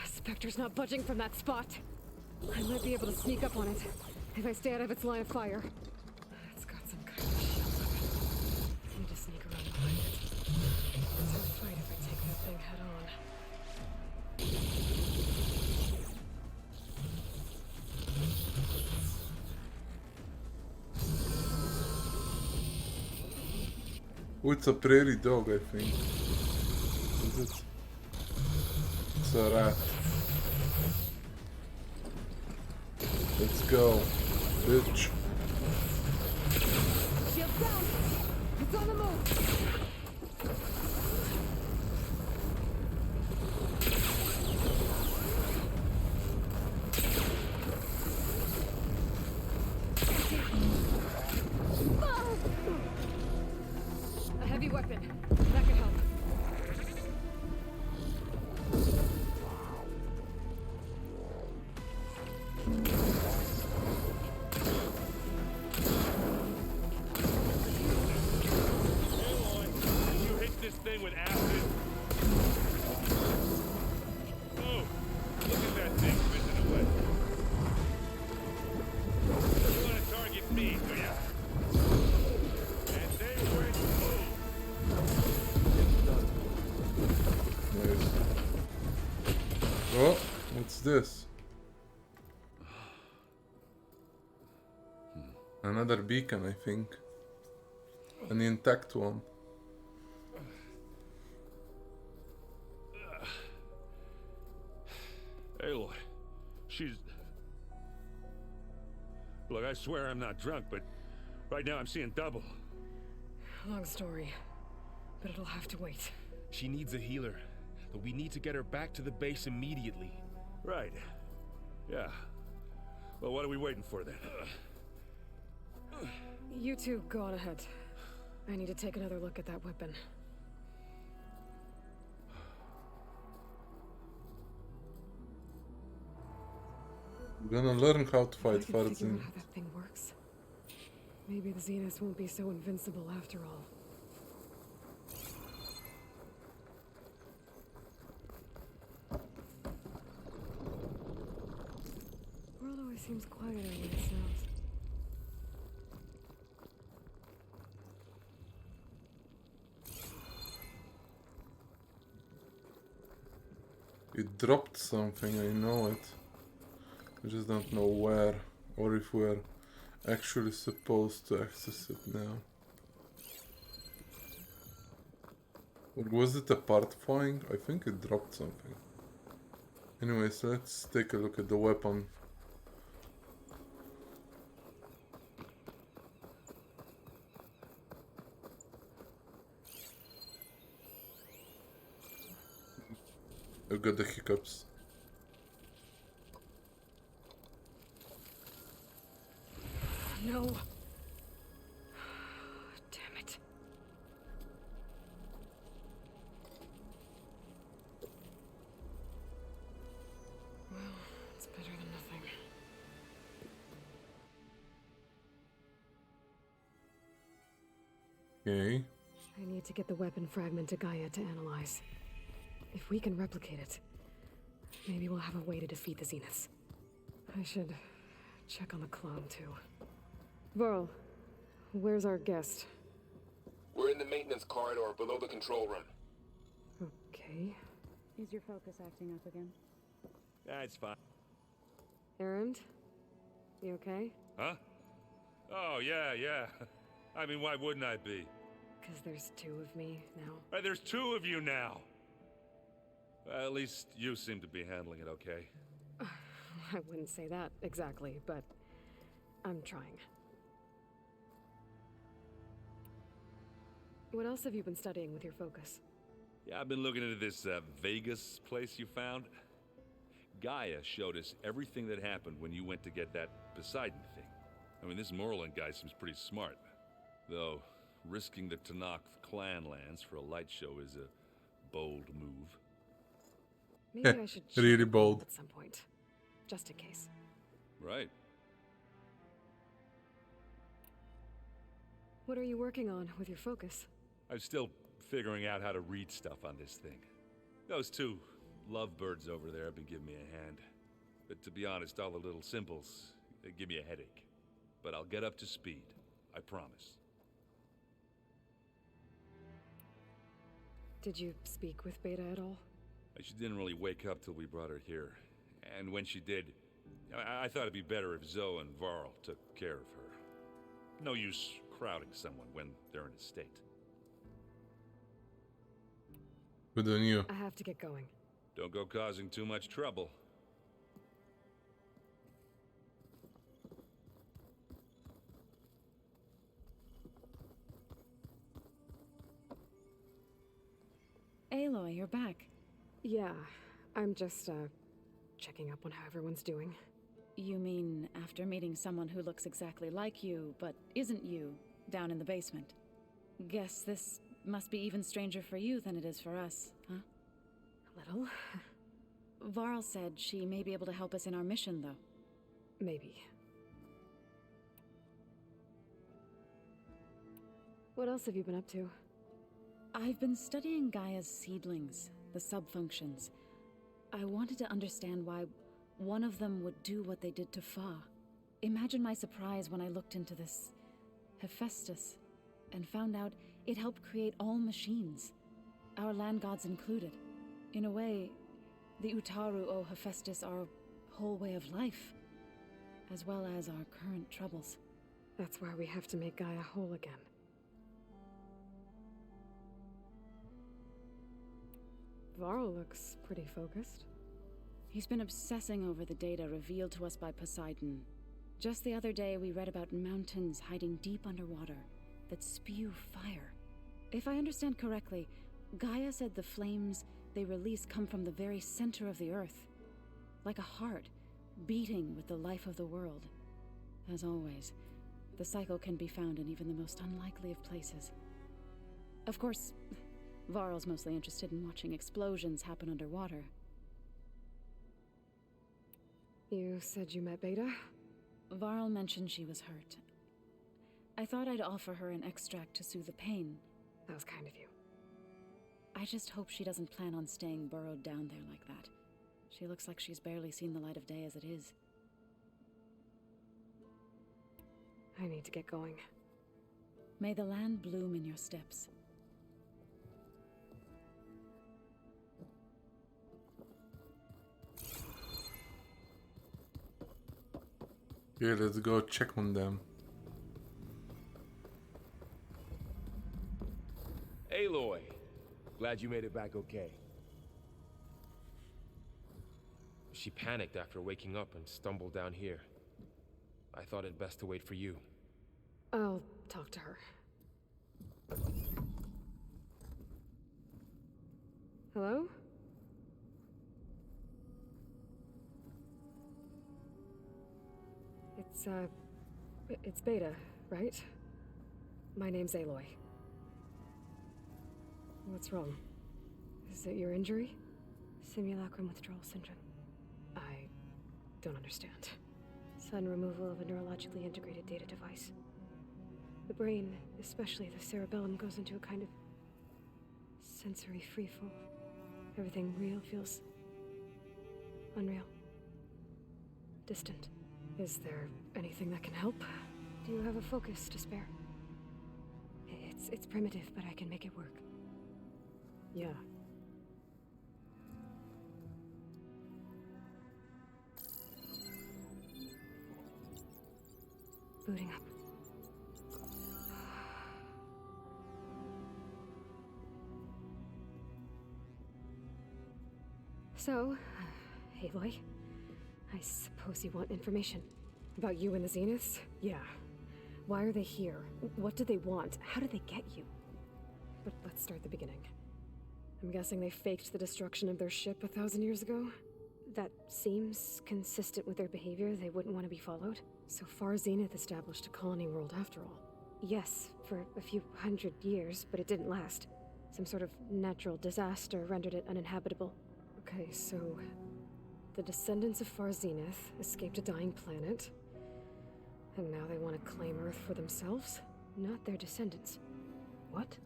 Spectre's not budging from that spot. I might be able to sneak up on it if I stay out of its line of fire. It's got some kind of shield weapon. I need to sneak around behind it. It's a fight if I take that thing head on. Oh, it's a prairie dog, I think. Is it? It's a rat. Let's go, bitch. Shield down! It's on the move! A heavy weapon. That could help. You hit this thing with acid. Oh, look at that thing whizzing away. You want to target me, do ya? And they went boom. Nice. Oh, what's this? Another beacon, I think. An intact one. Aloy, she's... Look, I swear I'm not drunk, but right now I'm seeing double. Long story, but it'll have to wait. She needs a healer, but we need to get her back to the base immediately. Right. Yeah. Well, what are we waiting for then? You two go on ahead. I need to take another look at that weapon. We're gonna learn how to I fight can figure out Farzin. how that thing works. Maybe the Zeniths won't be so invincible after all. World always seems quieter when it snows. It dropped something, I know it. I just don't know where, or if we're actually supposed to access it now. Or was it a part flying? I think it dropped something. Anyways, let's take a look at the weapon. I got the hiccups. No. Damn it. Well, it's better than nothing. Okay. I need to get the weapon fragment to Gaia to analyze. If we can replicate it, maybe we'll have a way to defeat the Zeniths. I should check on the clone, too. Varl, where's our guest? We're in the maintenance corridor below the control room. Okay. Is your focus acting up again? That's fine. Erend? You okay? Huh? Oh, yeah. I mean, why wouldn't I be? Because there's two of me now. There's two of you now! At least you seem to be handling it okay. I wouldn't say that exactly, but I'm trying. What else have you been studying with your focus? Yeah, I've been looking into this Vegas place you found. Gaia showed us everything that happened when you went to get that Poseidon thing. I mean, this Merlin guy seems pretty smart. Though, risking the Tanakh clan lands for a light show is a bold move. Maybe I should check Really up on bold. it at some point. Just in case. Right. What are you working on with your focus? I'm still figuring out how to read stuff on this thing. Those two lovebirds over there have been giving me a hand. But to be honest, all the little symbols, they give me a headache. But I'll get up to speed. I promise. Did you speak with Beta at all? She didn't really wake up till we brought her here. And when she did, I thought it'd be better if Zoe and Varl took care of her. No use crowding someone when they're in a state. Good on you. I have to get going. Don't go causing too much trouble. Aloy, you're back. Yeah, I'm just, checking up on how everyone's doing. You mean after meeting someone who looks exactly like you, but isn't you, down in the basement? Guess this must be even stranger for you than it is for us, huh? A little. Varl said she may be able to help us in our mission, though. Maybe. What else have you been up to? I've been studying Gaia's seedlings, the subfunctions. I wanted to understand why one of them would do what they did to Fa. Imagine my surprise when I looked into this Hephaestus and found out it helped create all machines, our land gods included. In a way, the Utaru owe Hephaestus our whole way of life, as well as our current troubles. That's why we have to make Gaia whole again. Varl looks pretty focused. He's been obsessing over the data revealed to us by Poseidon. Just the other day, we read about mountains hiding deep underwater that spew fire. If I understand correctly, Gaia said the flames they release come from the very center of the earth, like a heart beating with the life of the world. As always, the cycle can be found in even the most unlikely of places. Of course, Varl's mostly interested in watching explosions happen underwater. You said you met Beta? Varl mentioned she was hurt. I thought I'd offer her an extract to soothe the pain. That was kind of you. I just hope she doesn't plan on staying burrowed down there like that. She looks like she's barely seen the light of day as it is. I need to get going. May the land bloom in your steps. Yeah, let's go check on them. Aloy, Glad you made it back okay. She panicked after waking up and stumbled down here. I thought it best to wait for you. I'll talk to her. Hello? It's Beta, right? My name's Aloy. What's wrong? Is it your injury? Simulacrum withdrawal syndrome. I don't understand. Sudden removal of a neurologically integrated data device. The brain, especially the cerebellum, goes into a kind of sensory freefall. Everything real feels unreal. Distant. Is there anything that can help? Do you have a focus to spare? It's primitive, but I can make it work. Yeah. Booting up. So, Aloy, I suppose you want information about you and the Zeniths? Yeah. Why are they here? What do they want? How do they get you? But let's start at the beginning. I'm guessing they faked the destruction of their ship 1,000 years ago? That seems consistent with their behavior. They wouldn't want to be followed. So far, Zenith established a colony world after all. Yes, for a few hundred years, but it didn't last. Some sort of natural disaster rendered it uninhabitable. Okay, so the descendants of Far Zenith escaped a dying planet, and now they want to claim Earth for themselves? Not their descendants. What?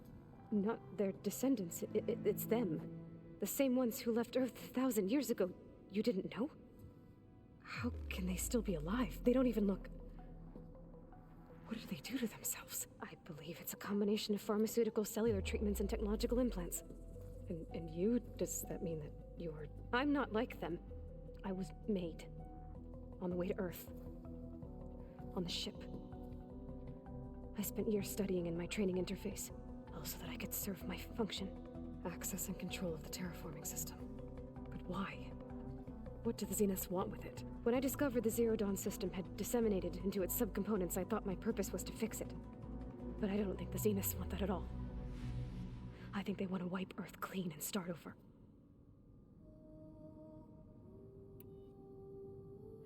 Not their descendants. It's them. The same ones who left Earth 1,000 years ago. You didn't know? How can they still be alive? They don't even look... What did they do to themselves? I believe it's a combination of pharmaceutical, cellular treatments, and technological implants. And you? Does that mean that you're... I'm not like them. I was made. On the way to Earth. On the ship. I spent years studying in my training interface, all so that I could serve my function. Access and control of the terraforming system. But why? What do the Zeniths want with it? When I discovered the Zero Dawn system had disseminated into its subcomponents, I thought my purpose was to fix it. But I don't think the Zeniths want that at all. I think they want to wipe Earth clean and start over.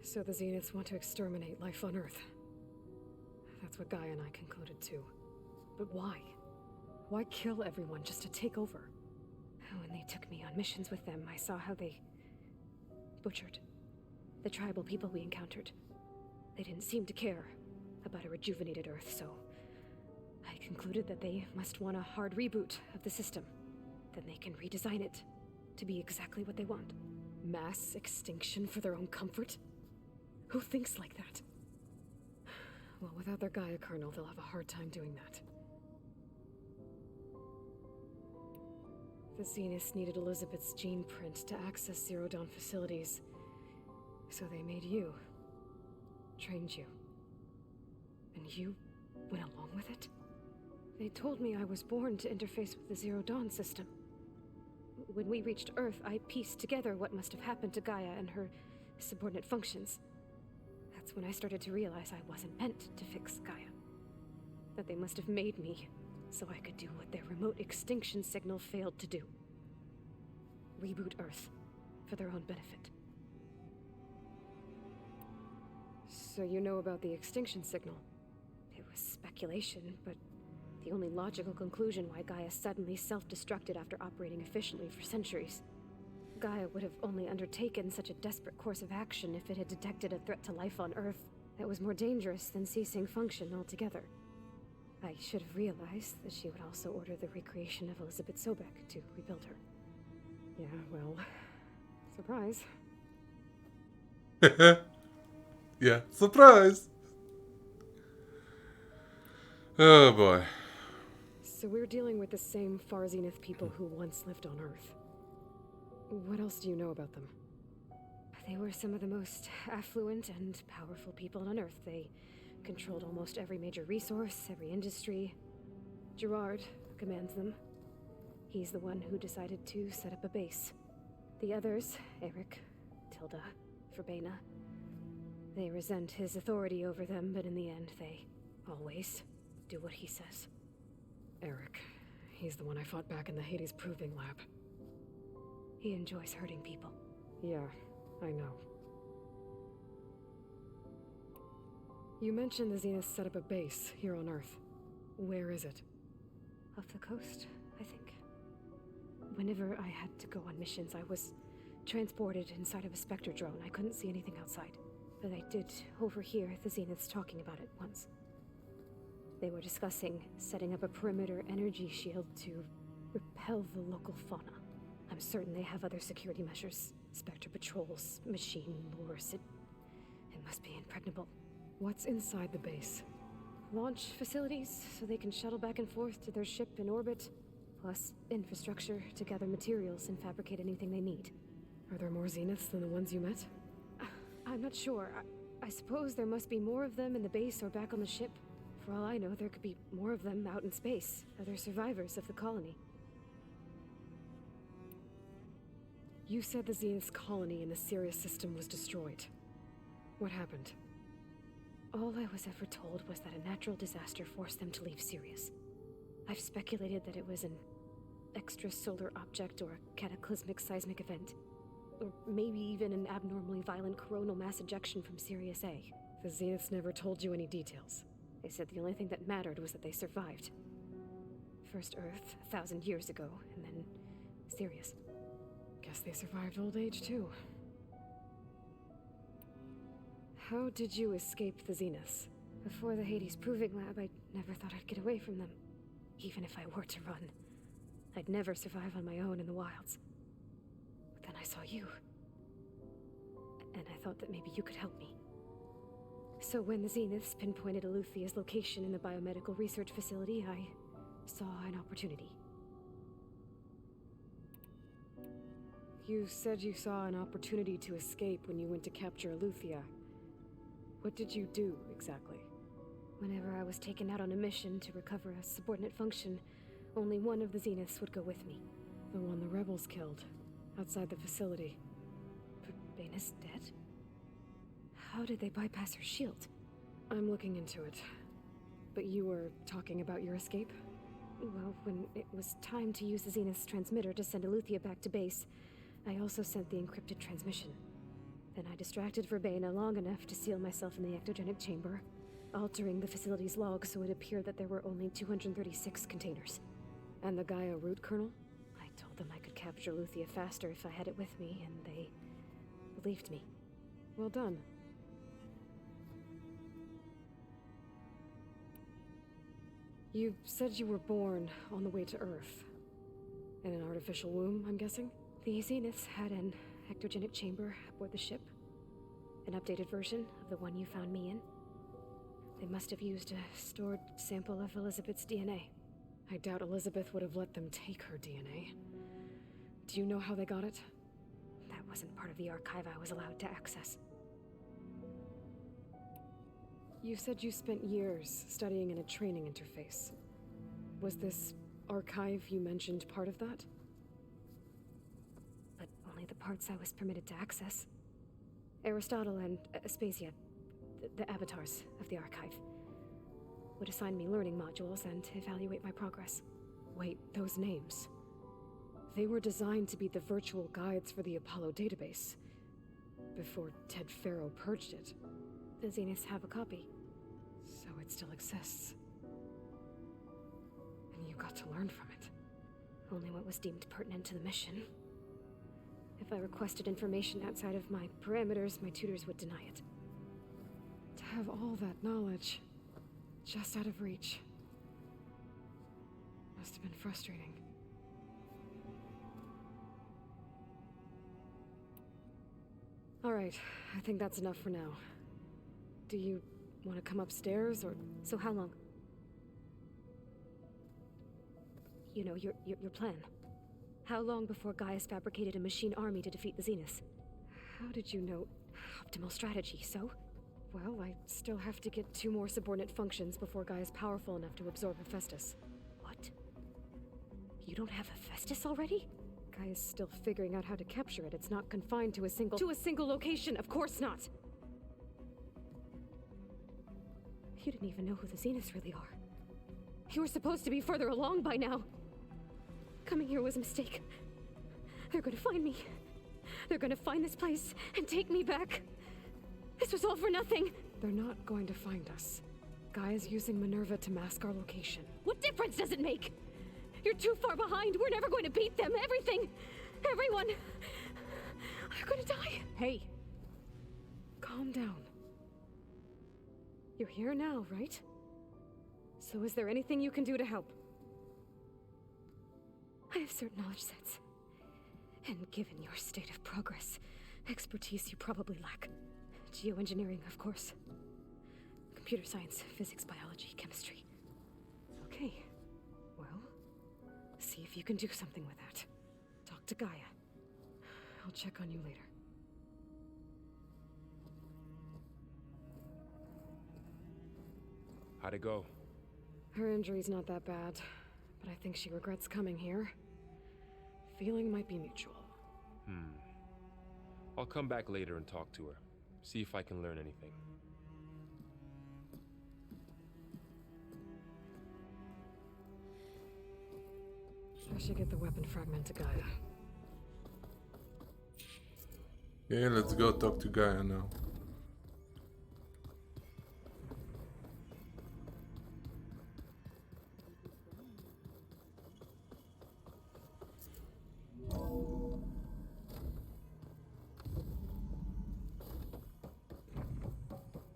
So the Zeniths want to exterminate life on Earth. That's what Gaia and I concluded too. But why? Why kill everyone just to take over? When they took me on missions with them, I saw how they butchered the tribal people we encountered. They didn't seem to care about a rejuvenated Earth, so I concluded that they must want a hard reboot of the system. Then they can redesign it to be exactly what they want. Mass extinction for their own comfort? Who thinks like that? Well, without their Gaia kernel, they'll have a hard time doing that. The Zeniths needed Elizabeth's gene print to access Zero Dawn facilities. So they made you. Trained you. And you went along with it? They told me I was born to interface with the Zero Dawn system. When we reached Earth, I pieced together what must have happened to Gaia and her subordinate functions. That's when I started to realize I wasn't meant to fix Gaia. That they must have made me so I could do what their remote extinction signal failed to do. Reboot Earth for their own benefit. So you know about the extinction signal? It was speculation, but the only logical conclusion why Gaia suddenly self-destructed after operating efficiently for centuries. Gaia would have only undertaken such a desperate course of action if it had detected a threat to life on Earth that was more dangerous than ceasing function altogether. I should have realized that she would also order the recreation of Elizabeth Sobek to rebuild her. Yeah, well, surprise. Yeah, surprise! Oh boy. So we're dealing with the same Far Zenith people who once lived on Earth. What else do you know about them? They were some of the most affluent and powerful people on Earth. They controlled almost every major resource, every industry. Gerard commands them. He's the one who decided to set up a base. The others, Eric, Tilda, Verbena, they resent his authority over them, but in the end, they always do what he says. Eric. He's the one I fought back in the Hades Proving Lab. He enjoys hurting people. Yeah, I know. You mentioned the Zenith set up a base here on Earth. Where is it? Off the coast, I think. Whenever I had to go on missions, I was transported inside of a Spectre drone. I couldn't see anything outside. But I did overhear the Zeniths talking about it once. They were discussing setting up a perimeter energy shield to repel the local fauna. I'm certain they have other security measures. Spectre patrols, machine lures. It must be impregnable. What's inside the base? Launch facilities, so they can shuttle back and forth to their ship in orbit. Plus infrastructure to gather materials and fabricate anything they need. Are there more Zeniths than the ones you met? I'm not sure. I suppose there must be more of them in the base or back on the ship. For all I know, there could be more of them out in space, other survivors of the colony. You said the Zenith's colony in the Sirius system was destroyed. What happened? All I was ever told was that a natural disaster forced them to leave Sirius. I've speculated that it was an extrasolar object or a cataclysmic seismic event. Or maybe even an abnormally violent coronal mass ejection from Sirius A. The Zeniths never told you any details. They said the only thing that mattered was that they survived. First Earth, 1,000 years ago, and then Sirius. Guess they survived old age, too. How did you escape the Zeniths? Before the Hades Proving Lab, I never thought I'd get away from them. Even if I were to run. I'd never survive on my own in the wilds. But then I saw you. And I thought that maybe you could help me. So when the Zeniths pinpointed Eluthia's location in the biomedical research facility, I saw an opportunity. You said you saw an opportunity to escape when you went to capture Eluthia. What did you do, exactly? Whenever I was taken out on a mission to recover a subordinate function, only one of the Zeniths would go with me. The one the rebels killed, outside the facility. Verbena's dead? How did they bypass her shield? I'm looking into it. But you were talking about your escape? Well, when it was time to use the Zenith's transmitter to send Eluthia back to base, I also sent the encrypted transmission. Then I distracted Verbena long enough to seal myself in the ectogenic chamber, altering the facility's log so it appeared that there were only 236 containers. And the Gaia root kernel? I told them I could capture Eluthia faster if I had it with me, and they believed me. Well done. You said you were born on the way to Earth. In an artificial womb, I'm guessing? The Zeniths had an ectogenic chamber aboard the ship. An updated version of the one you found me in. They must have used a stored sample of Elizabeth's DNA. I doubt Elizabeth would have let them take her DNA. Do you know how they got it? That wasn't part of the archive I was allowed to access. You said you spent years studying in a training interface. Was this archive you mentioned part of that? But only the parts I was permitted to access. Aristotle and Aspasia, the avatars of the archive, would assign me learning modules and evaluate my progress. Wait, those names. They were designed to be the virtual guides for the Apollo database, before Ted Faro purged it. The Zeniths have a copy. So it still exists. And you got to learn from it. Only what was deemed pertinent to the mission. If I requested information outside of my parameters, my tutors would deny it. To have all that knowledge, just out of reach, must have been frustrating. All right, I think that's enough for now. Do you want to come upstairs, or... So how long? You know, your plan. How long before Gaius fabricated a machine army to defeat the Zeniths? How did you know? Optimal strategy, so? Well, I still have to get 2 more subordinate functions before Gaia's powerful enough to absorb Hephaestus. What? You don't have Hephaestus already? Gaia's still figuring out how to capture it. It's not confined to a single location. Of course not. You didn't even know who the Zeniths really are. You were supposed to be further along by now. Coming here was a mistake. They're gonna find me. They're gonna find this place and take me back. This was all for nothing. They're not going to find us. Gaia's using Minerva to mask our location. What difference does it make? You're too far behind. We're never going to beat them. Everything. Everyone. They're gonna die. Hey. Calm down. You're here now, right? So is there anything you can do to help? I have certain knowledge sets. And given your state of progress, expertise you probably lack. Geoengineering, of course. Computer science, physics, biology, chemistry. Okay. Well, see if you can do something with that. Talk to Gaia. I'll check on you later. How'd it go? Her injury's not that bad, but I think she regrets coming here. Feeling might be mutual. I'll come back later and talk to her. See if I can learn anything. I should get the weapon fragment to Gaia. Okay, let's go talk to Gaia now.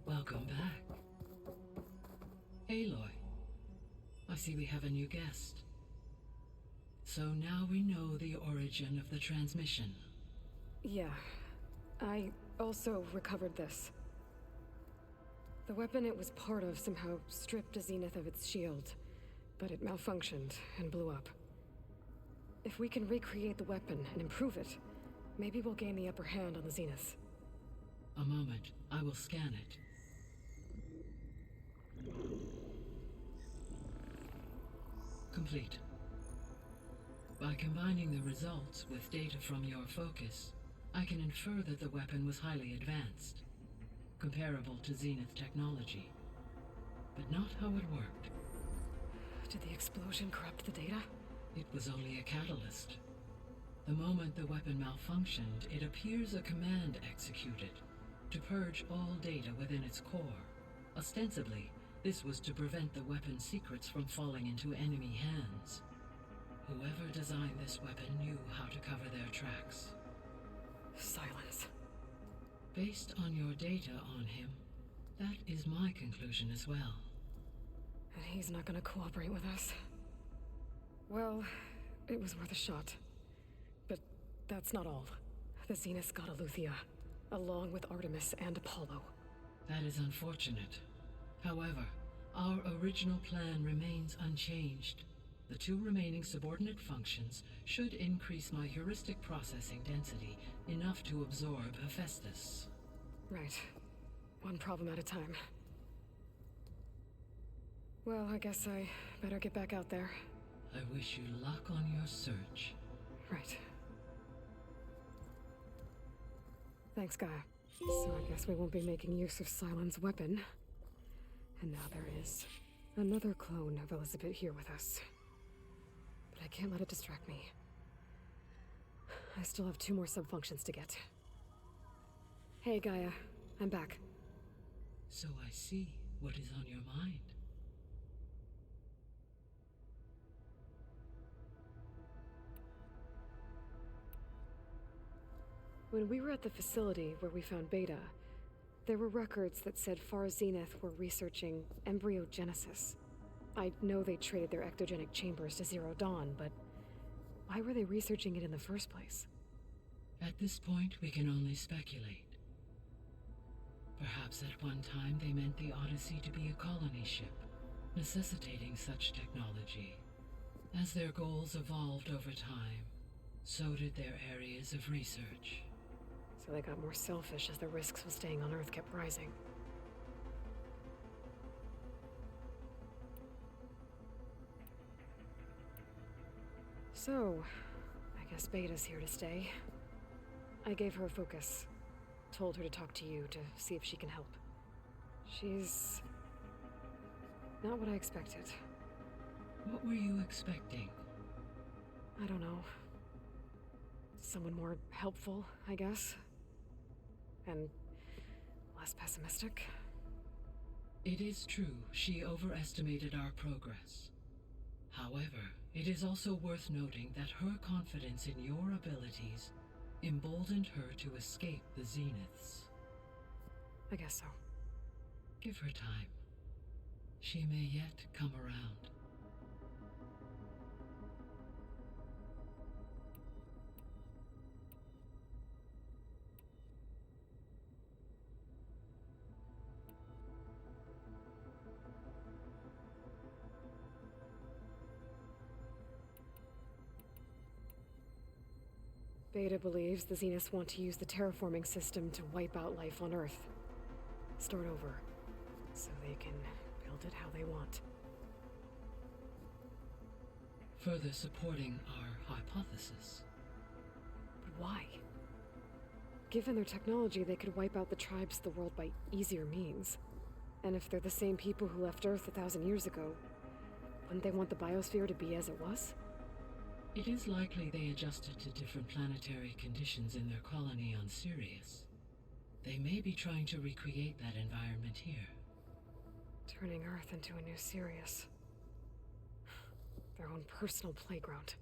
Welcome back. Aloy, I see we have a new guest. So now we know the origin of the transmission. Yeah. I also recovered this. The weapon it was part of somehow stripped a Zenith of its shield, but it malfunctioned and blew up. If we can recreate the weapon and improve it, maybe we'll gain the upper hand on the Zeniths. A moment, I will scan it. Complete. By combining the results with data from your focus, I can infer that the weapon was highly advanced, comparable to Zenith technology, but not how it worked. Did the explosion corrupt the data? It was only a catalyst. The moment the weapon malfunctioned, it appears a command executed to purge all data within its core. Ostensibly, this was to prevent the weapon's secrets from falling into enemy hands. Whoever designed this weapon knew how to cover their tracks. Silence. Based on your data on him, that is my conclusion as well. And he's not gonna cooperate with us. Well, it was worth a shot. But that's not all. The Zeniths got Aletheia, along with Artemis and Apollo. That is unfortunate. However, our original plan remains unchanged. The two remaining subordinate functions should increase my heuristic processing density enough to absorb Hephaestus. Right. One problem at a time. Well, I guess I better get back out there. I wish you luck on your search. Right. Thanks, Gaia. So I guess we won't be making use of Cylon's weapon. And now there is another clone of Elizabeth here with us. But I can't let it distract me. I still have 2 more subfunctions to get. Hey, Gaia. I'm back. So I see what is on your mind. When we were at the facility where we found Beta, there were records that said Far Zenith were researching embryogenesis. I know they traded their ectogenic chambers to Zero Dawn, but why were they researching it in the first place? At this point, we can only speculate. Perhaps at one time they meant the Odyssey to be a colony ship, necessitating such technology. As their goals evolved over time, so did their areas of research. So they got more selfish as the risks of staying on Earth kept rising. So, I guess Beta's here to stay. I gave her a focus. Told her to talk to you to see if she can help. She's not what I expected. What were you expecting? I don't know. Someone more helpful, I guess. And less pessimistic. It is true she overestimated our progress. However, it is also worth noting that her confidence in your abilities emboldened her to escape the Zeniths. I guess so. Give her time. She may yet come around. Beta believes the Zeniths want to use the terraforming system to wipe out life on Earth. Start over, so they can build it how they want. Further supporting our hypothesis. But why? Given their technology, they could wipe out the tribes of the world by easier means. And if they're the same people who left Earth 1,000 years ago, wouldn't they want the biosphere to be as it was? It is likely they adjusted to different planetary conditions in their colony on Sirius. They may be trying to recreate that environment here. Turning Earth into a new Sirius. Their own personal playground.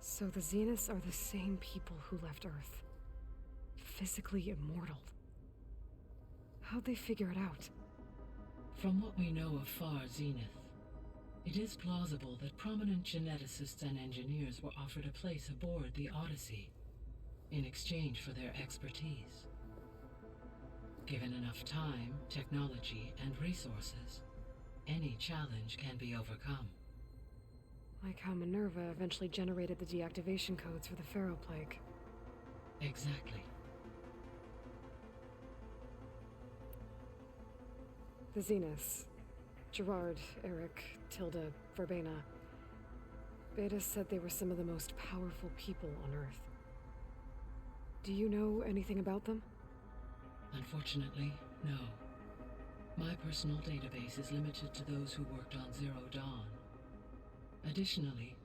So the Zeniths are the same people who left Earth. Physically immortal. How'd they figure it out? From what we know of Far Zenith, it is plausible that prominent geneticists and engineers were offered a place aboard the Odyssey in exchange for their expertise. Given enough time, technology, and resources, any challenge can be overcome. Like how Minerva eventually generated the deactivation codes for the Pharaoh Plague. Exactly. The Zeniths. Gerard, Eric, Tilda, Verbena. Beta said they were some of the most powerful people on Earth. Do you know anything about them? Unfortunately, no. My personal database is limited to those who worked on Zero Dawn. Additionally,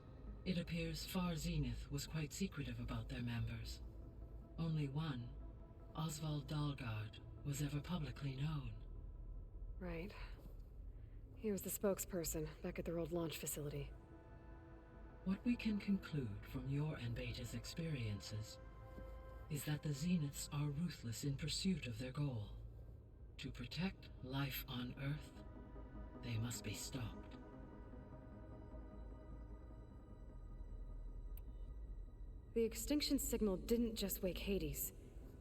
it appears Far Zenith was quite secretive about their members. Only one, Oswald Dahlgard, was ever publicly known. Right. He was the spokesperson back at their old launch facility. What we can conclude from your and Beta's experiences is that the Zeniths are ruthless in pursuit of their goal. To protect life on Earth, they must be stopped. The extinction signal didn't just wake Hades.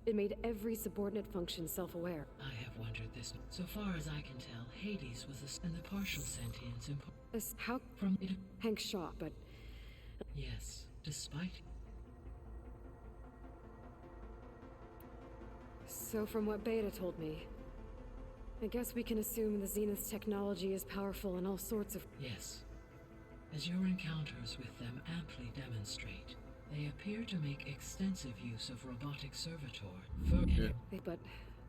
It made every subordinate function self-aware. I have wondered this. So far as I can tell, Hades was and the partial sentience how from it. Hank Shaw, but yes, despite. So from what Beta told me, I guess we can assume the Zenith's technology is powerful in all sorts of... Yes. As your encounters with them amply demonstrate, they appear to make extensive use of robotic servitor. But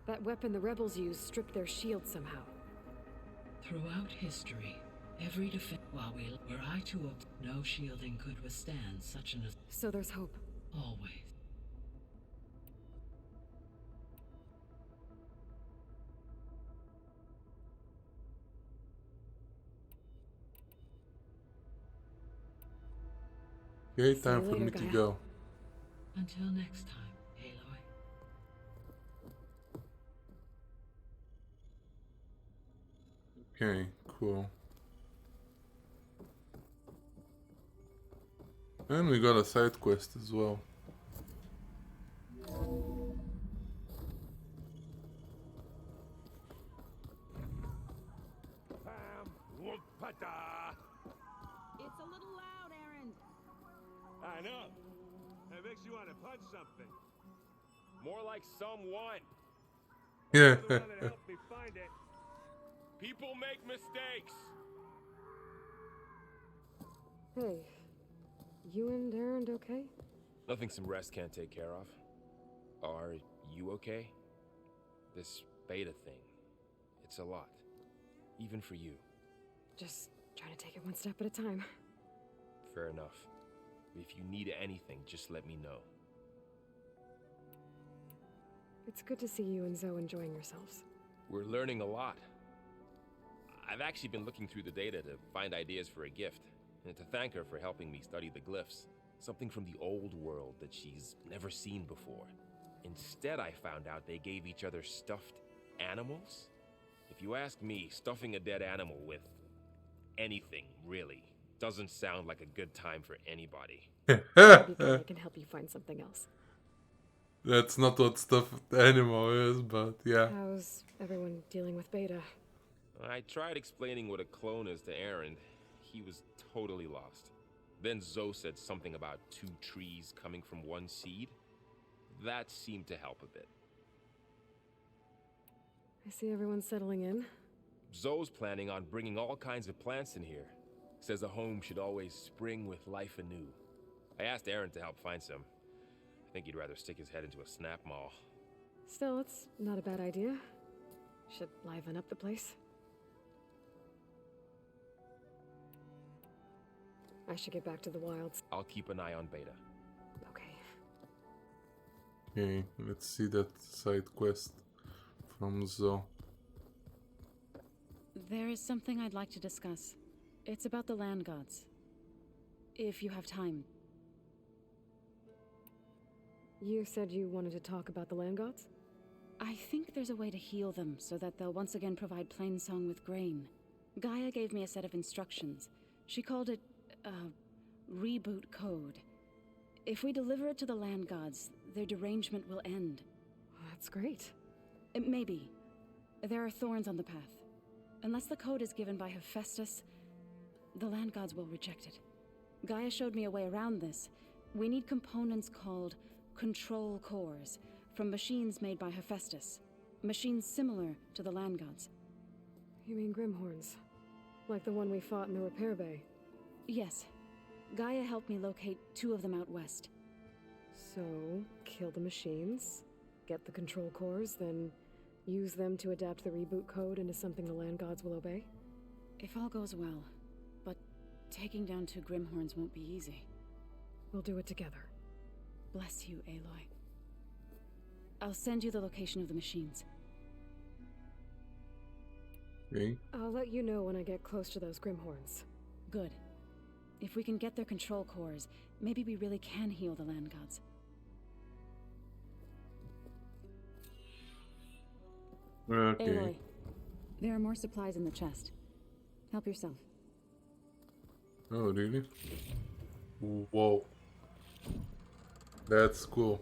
that weapon the rebels used stripped their shield somehow. Throughout history, every defense... While were I to no shielding could withstand such an... So there's hope. Always. Okay, time for me to go. Until next time, Aloy. Okay, cool. And we got a side quest as well. It's a little loud, Aaron. I know. That makes you want to punch something. More like someone. Yeah. You're the one that helped me find it. People make mistakes. Hey, you and Aaron okay? Nothing some rest can't take care of. Are you okay? This beta thing, it's a lot. Even for you. Just trying to take it one step at a time. Fair enough. If you need anything, just let me know. It's good to see you and Zoe enjoying yourselves. We're learning a lot. I've actually been looking through the data to find ideas for a gift, and to thank her for helping me study the glyphs. Something from the old world that she's never seen before. Instead, I found out they gave each other stuffed animals. If you ask me, stuffing a dead animal with anything, really, doesn't sound like a good time for anybody. Maybe I can help you find something else. That's not what stuffed animal is, but yeah. How's everyone dealing with beta? I tried explaining what a clone is to Aaron. He was totally lost. Then Zoe said something about 2 trees coming from 1 seed. That seemed to help a bit. I see everyone's settling in. Zoe's planning on bringing all kinds of plants in here. Says a home should always spring with life anew. I asked Aaron to help find some. I think he'd rather stick his head into a snap mall. Still, it's not a bad idea. Should liven up the place. I should get back to the wilds. I'll keep an eye on Beta. Okay. Okay, let's see that side quest from Zoe. There is something I'd like to discuss. It's about the land gods. If you have time. You said you wanted to talk about the land gods? I think there's a way to heal them so that they'll once again provide Plainsong with grain. Gaia gave me a set of instructions. She called it reboot code. If we deliver it to the land gods, their derangement will end. That's great. Maybe. There are thorns on the path. Unless the code is given by Hephaestus, the land gods will reject it. Gaia showed me a way around this. We need components called control cores from machines made by Hephaestus. Machines similar to the land gods. You mean Grimhorns? Like the one we fought in the repair bay? Yes. Gaia helped me locate 2 of them out west. So, kill the machines, get the control cores, then use them to adapt the reboot code into something the land gods will obey? If all goes well. But taking down 2 Grimhorns won't be easy. We'll do it together. Bless you, Aloy. I'll send you the location of the machines. Okay. I'll let you know when I get close to those Grimhorns. Good. If we can get their control cores, maybe we really can heal the land gods. Okay. Aloy, there are more supplies in the chest. Help yourself. Oh, really? Whoa. That's cool.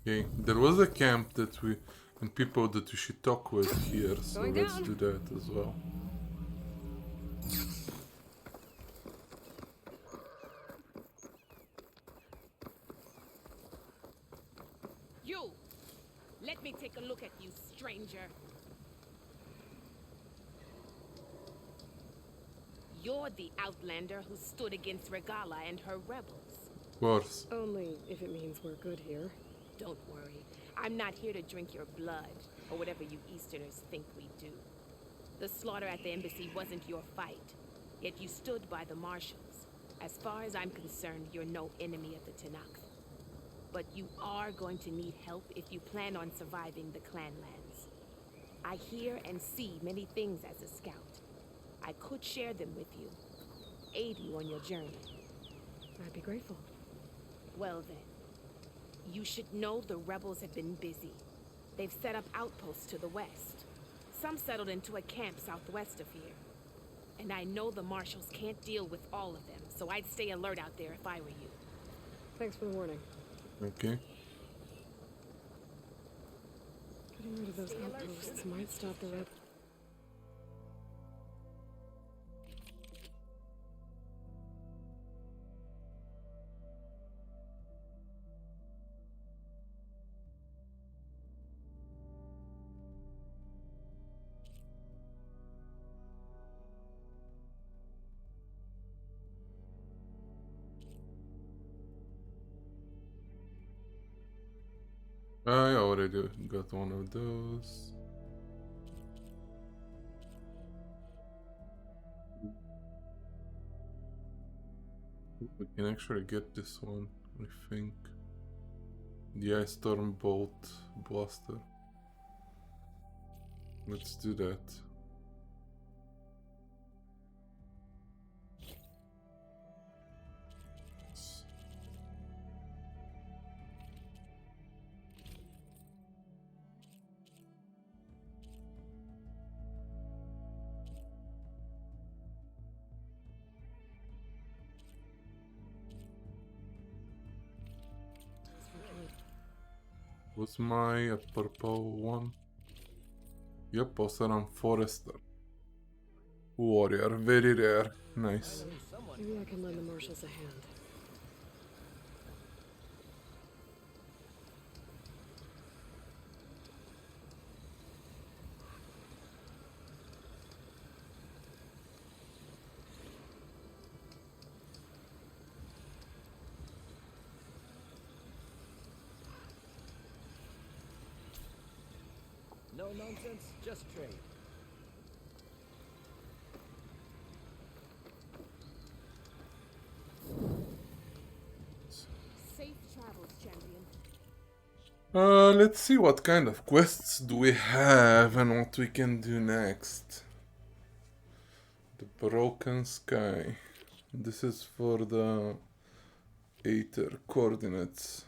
Okay, there was a camp that we and people that we should talk with here, so let's do that as well. You! Let me take a look at you, stranger. You're the outlander who stood against Regala and her rebels. Of course. Only if it means we're good here. Don't worry. I'm not here to drink your blood, or whatever you Easterners think we do. The slaughter at the embassy wasn't your fight, yet you stood by the marshals. As far as I'm concerned, you're no enemy of the Tanakh. But you are going to need help if you plan on surviving the Clanlands. I hear and see many things as a scout. I could share them with you, aid you on your journey. I'd be grateful. Well then, you should know the rebels have been busy. They've set up outposts to the west. Some settled into a camp southwest of here. And I know the marshals can't deal with all of them, so I'd stay alert out there if I were you. Thanks for the warning. Okay. Getting rid of those outposts might stop the red. I already got one of those. We can actually get this one, I think. The Ice Storm Bolt Blaster. Let's do that. Was my purple one? Yep, Poseidon Forester. Warrior, very rare. Nice. Maybe I can lend the marshals a hand. No nonsense, just trade. Safe travels, champion. Let's see what kind of quests do we have and what we can do next. The Broken Sky. This is for the Aether coordinates.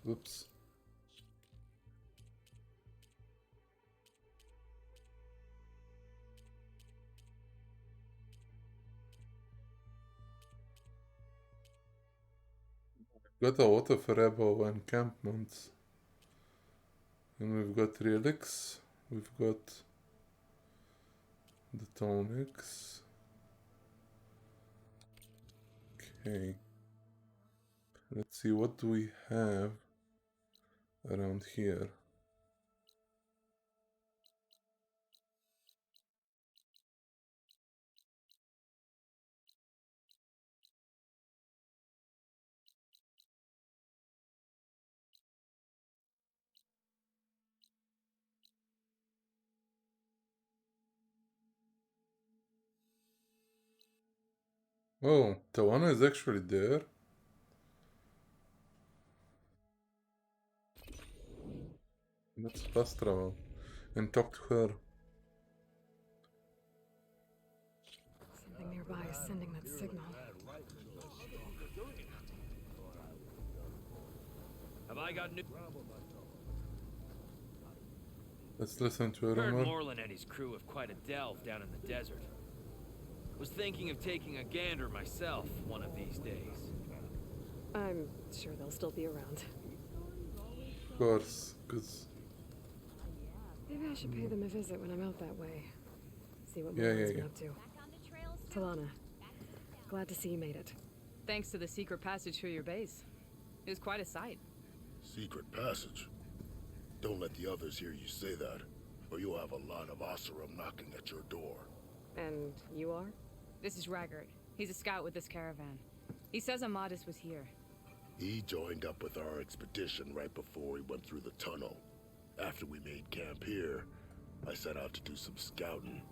Oops. Got a lot of rebel encampments. And we've got relics. We've got the tonics. Okay. Let's see, what do we have around here? Oh, Tawana is actually there. Let's fast travel and talk to her. Something nearby is sending that signal. Have I got new... Let's listen to her. Heard Moreland and his crew have quite a delve down in the desert. Was thinking of taking a gander myself one of these days. I'm sure they'll still be around. Of course, because... Maybe I should pay them a visit when I'm out that way. See what Yeah, Moreland's yeah, been up to. Talana, glad to see you made it. Thanks to the secret passage through your base. It was quite a sight. Secret passage? Don't let the others hear you say that, or you'll have a lot of Oseram knocking at your door. And you are? This is Raggart. He's a scout with this caravan. He says Amadis was here. He joined up with our expedition right before we went through the tunnel. After we made camp here, I set out to do some scouting.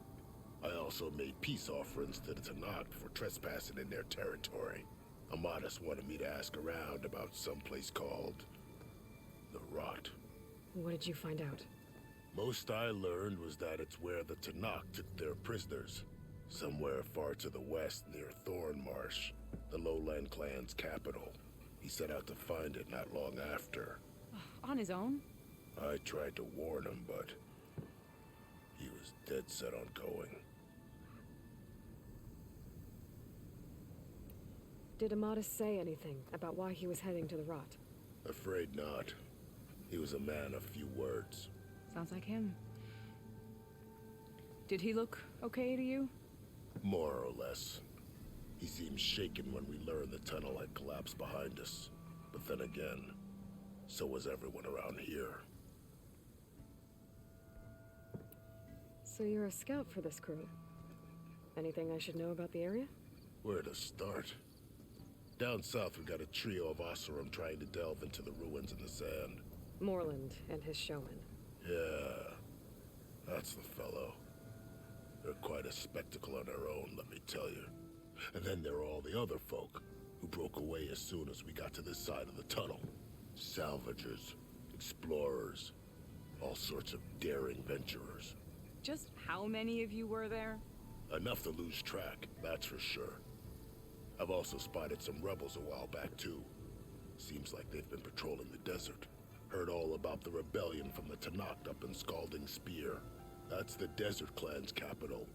I also made peace offerings to the Tanakh for trespassing in their territory. Amadis wanted me to ask around about some place called... the Rot. What did you find out? Most I learned was that it's where the Tanakh took their prisoners. Somewhere far to the west near Thornmarsh, the Lowland clan's capital. He set out to find it not long after. On his own? I tried to warn him, but he was dead set on going. Did Amadis say anything about why he was heading to the rot? Afraid not. He was a man of few words. Sounds like him. Did he look okay to you? More or less. He seemed shaken when we learned the tunnel had collapsed behind us. But then again, so was everyone around here. So you're a scout for this crew. Anything I should know about the area? Where to start? Down south, we got a trio of Oseram trying to delve into the ruins in the sand. Moreland and his showman. Yeah, that's the fellow. They're quite a spectacle on their own, let me tell you. And then there are all the other folk, who broke away as soon as we got to this side of the tunnel. Salvagers, explorers, all sorts of daring venturers. Just how many of you were there? Enough to lose track, that's for sure. I've also spotted some rebels a while back, too. Seems like they've been patrolling the desert. Heard all about the rebellion from the Tanakh up in Scalding Spear. That's the Desert Clan's capital,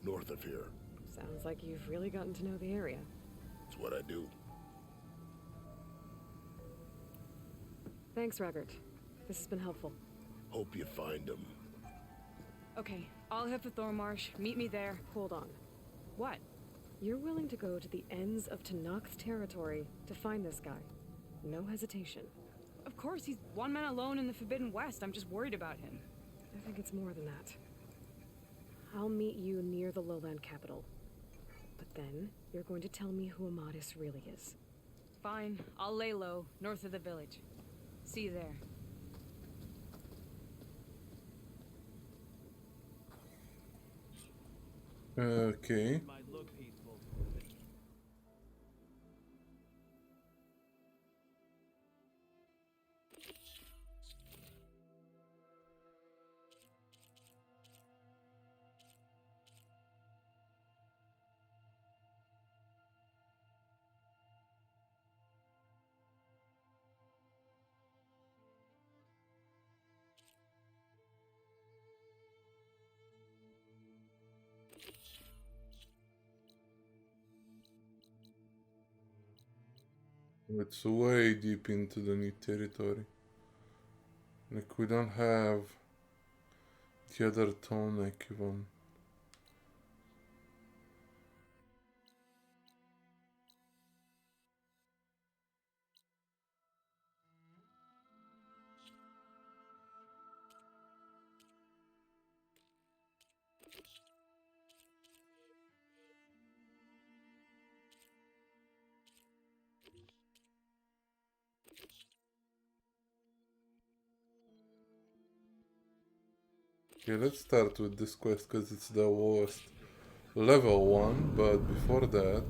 north of here. Sounds like you've really gotten to know the area. It's what I do. Thanks, Raggart. This has been helpful. Hope you find him. Okay, I'll head for Thormarsh. Meet me there. Hold on. What? You're willing to go to the ends of Tanakh's territory to find this guy. No hesitation. Of course, he's one man alone in the Forbidden West. I'm just worried about him. I think it's more than that. I'll meet you near the lowland capital. But then, you're going to tell me who Amadis really is. Fine. I'll lay low, north of the village. See you there. Okay. It's way deep into the new territory. Like, we don't have the other tone like even. Okay, let's start with this quest because it's the worst level one, but before that,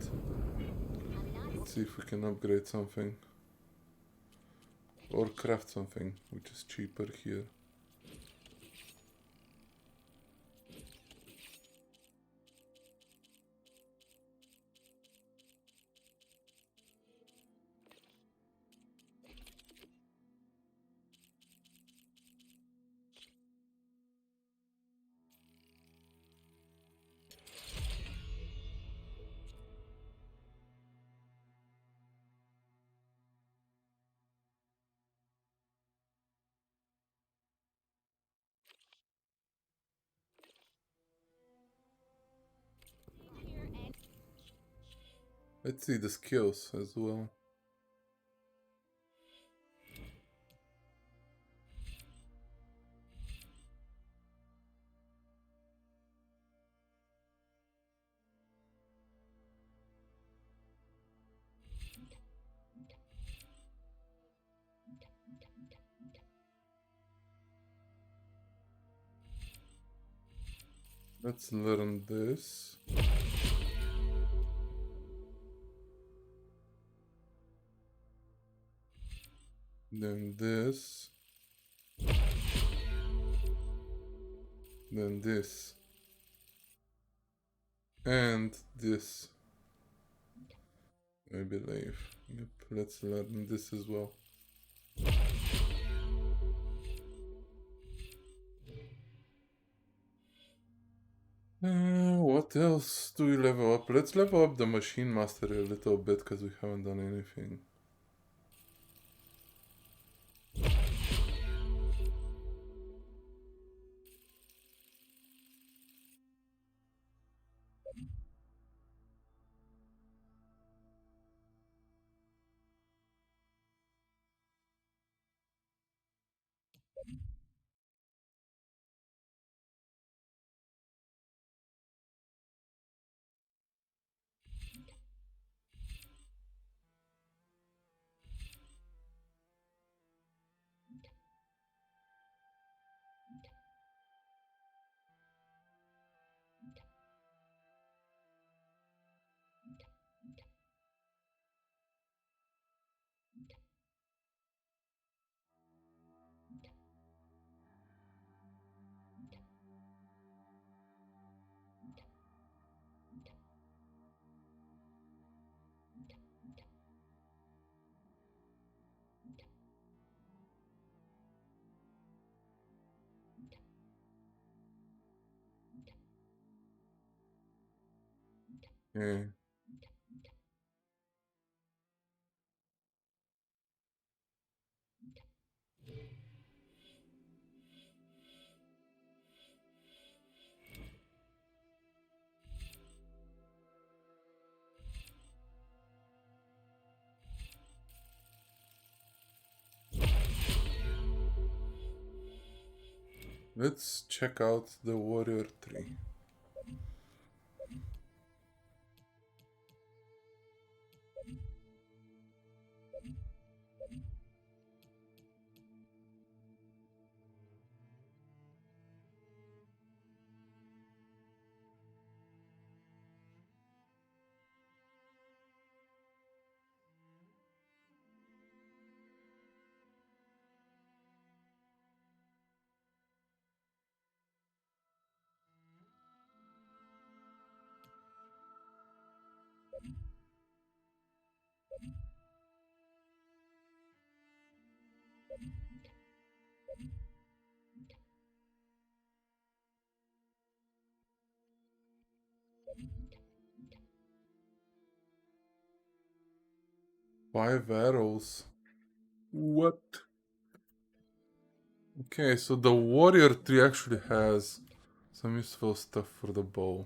let's see if we can upgrade something or craft something which is cheaper here. Let's see the skills as well. Let's learn this. Then this. Then this. And this. I believe. Yep, let's learn this as well. What What else do we level up? Let's level up the machine mastery a little bit because we haven't done anything. Yeah. Let's check out the warrior tree. Five arrows. What? Okay, so the warrior tree actually has some useful stuff for the bow.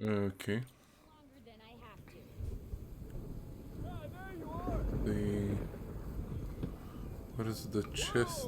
Okay. The... What is the chest?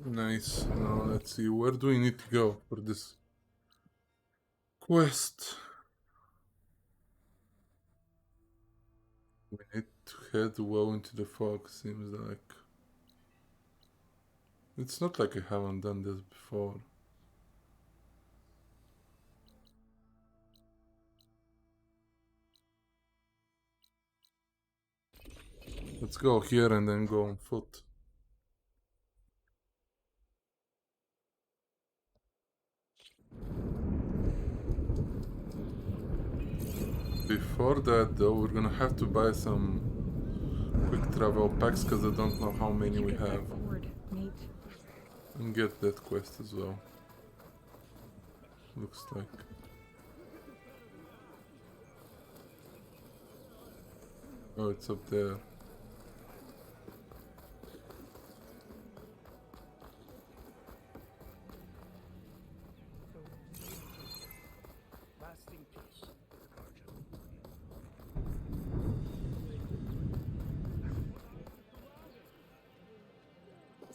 Nice. Now let's see, where do we need to go for this quest? We need to head well into the fog, seems like. It's not like I haven't done this before. Let's go here and then go on foot. Before that though, we're gonna have to buy some quick travel packs because I don't know how many we have. And get that quest as well. Looks like. Oh, it's up there.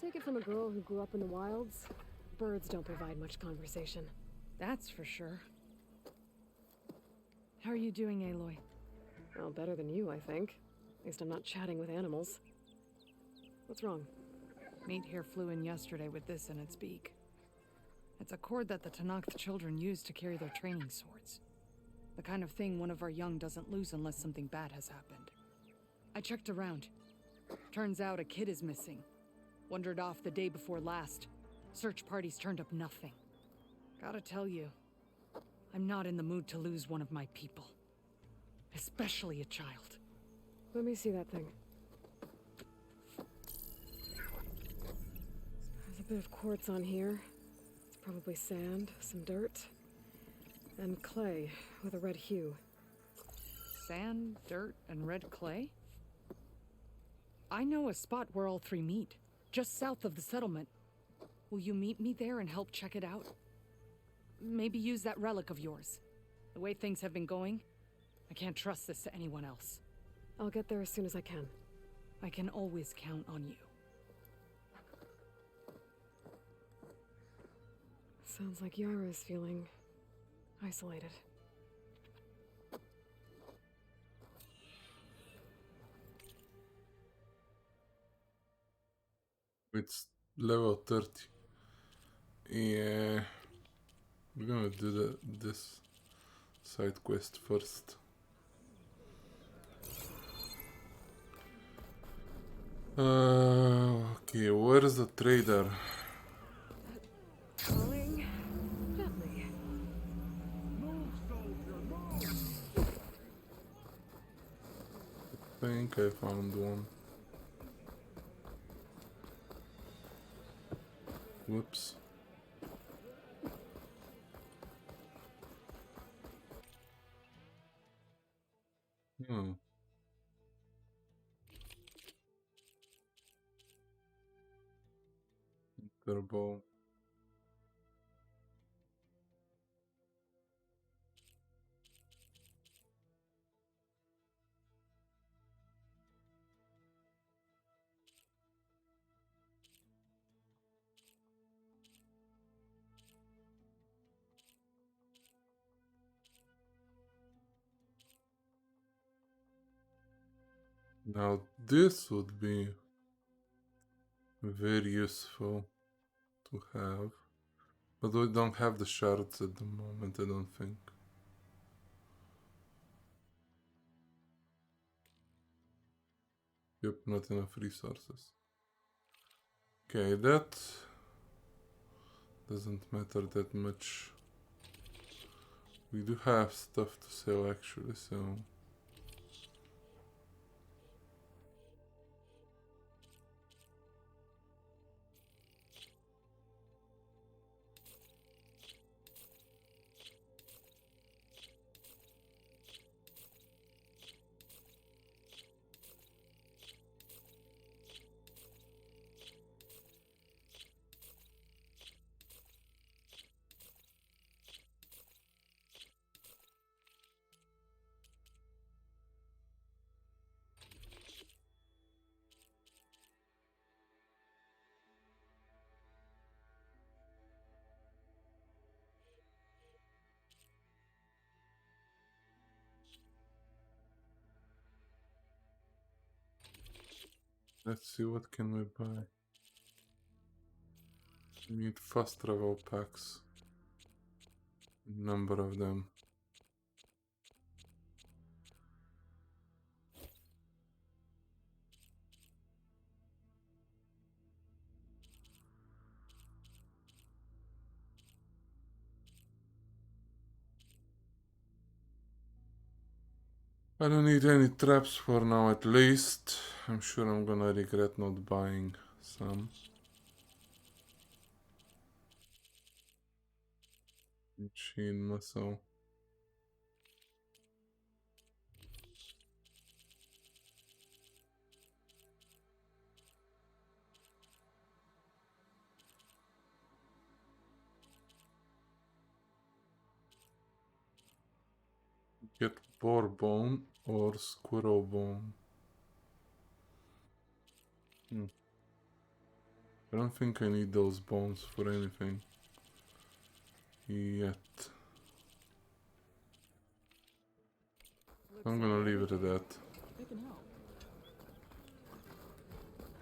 Take it from a girl who grew up in the wilds. Birds don't provide much conversation. That's for sure. How are you doing, Aloy? Well, better than you, I think. At least I'm not chatting with animals. What's wrong? Meat here flew in yesterday with this in its beak. It's a cord that the Tanakh children use to carry their training swords. The kind of thing one of our young doesn't lose unless something bad has happened. I checked around. Turns out a kid is missing. Wandered off the day before last. Search parties turned up nothing. Gotta tell you, I'm not in the mood to lose one of my people. Especially a child. Let me see that thing. There's a bit of quartz on here. It's probably sand, some dirt, and clay with a red hue. Sand, dirt, and red clay? I know a spot where all three meet. Just south of the settlement. Will you meet me there and help check it out? Maybe use that relic of yours. The way things have been going, I can't trust this to anyone else. I'll get there as soon as I can. I can always count on you. Sounds like Yara is feeling isolated. It's level 30. Yeah. We're gonna do this side quest first. Okay, where's the trader? Calling gently. I think I found one. Whoops. Hmm. Turbo. Now this would be very useful to have. But we don't have the shards at the moment, I don't think. Yep, not enough resources. Okay, that doesn't matter that much. We do have stuff to sell actually, so... Let's see, what can we buy? We need fast travel packs. Number of them. I don't need any traps for now at least. I'm sure I'm gonna regret not buying some. Machine muscle. Get boar bone or squirrel bone. I don't think I need those bones for anything yet. I'm gonna leave it at that.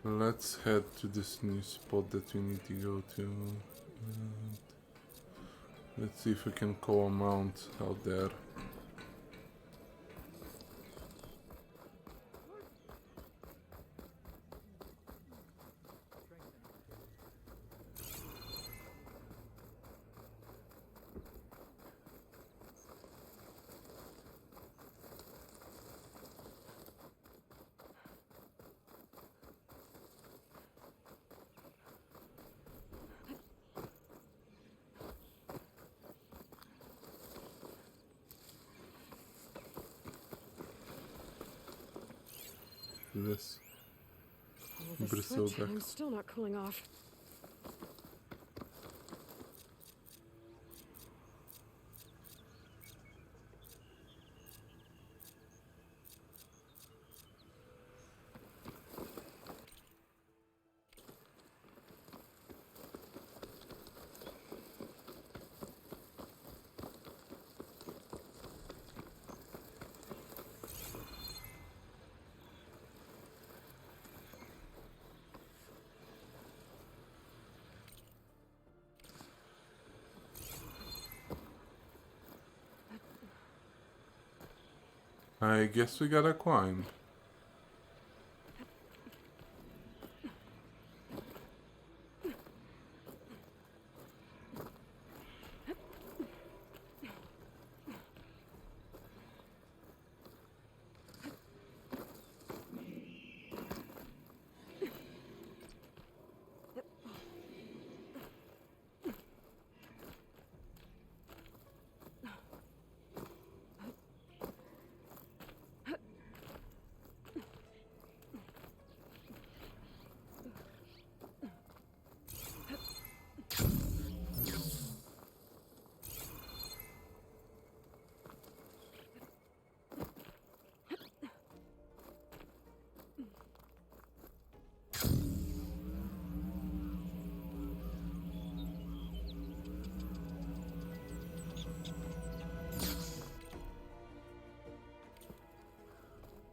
Let's head to this new spot that we need to go to. And let's see if we can call a mount out there. This All this sweat, and I'm still not cooling off. I guess we gotta climb.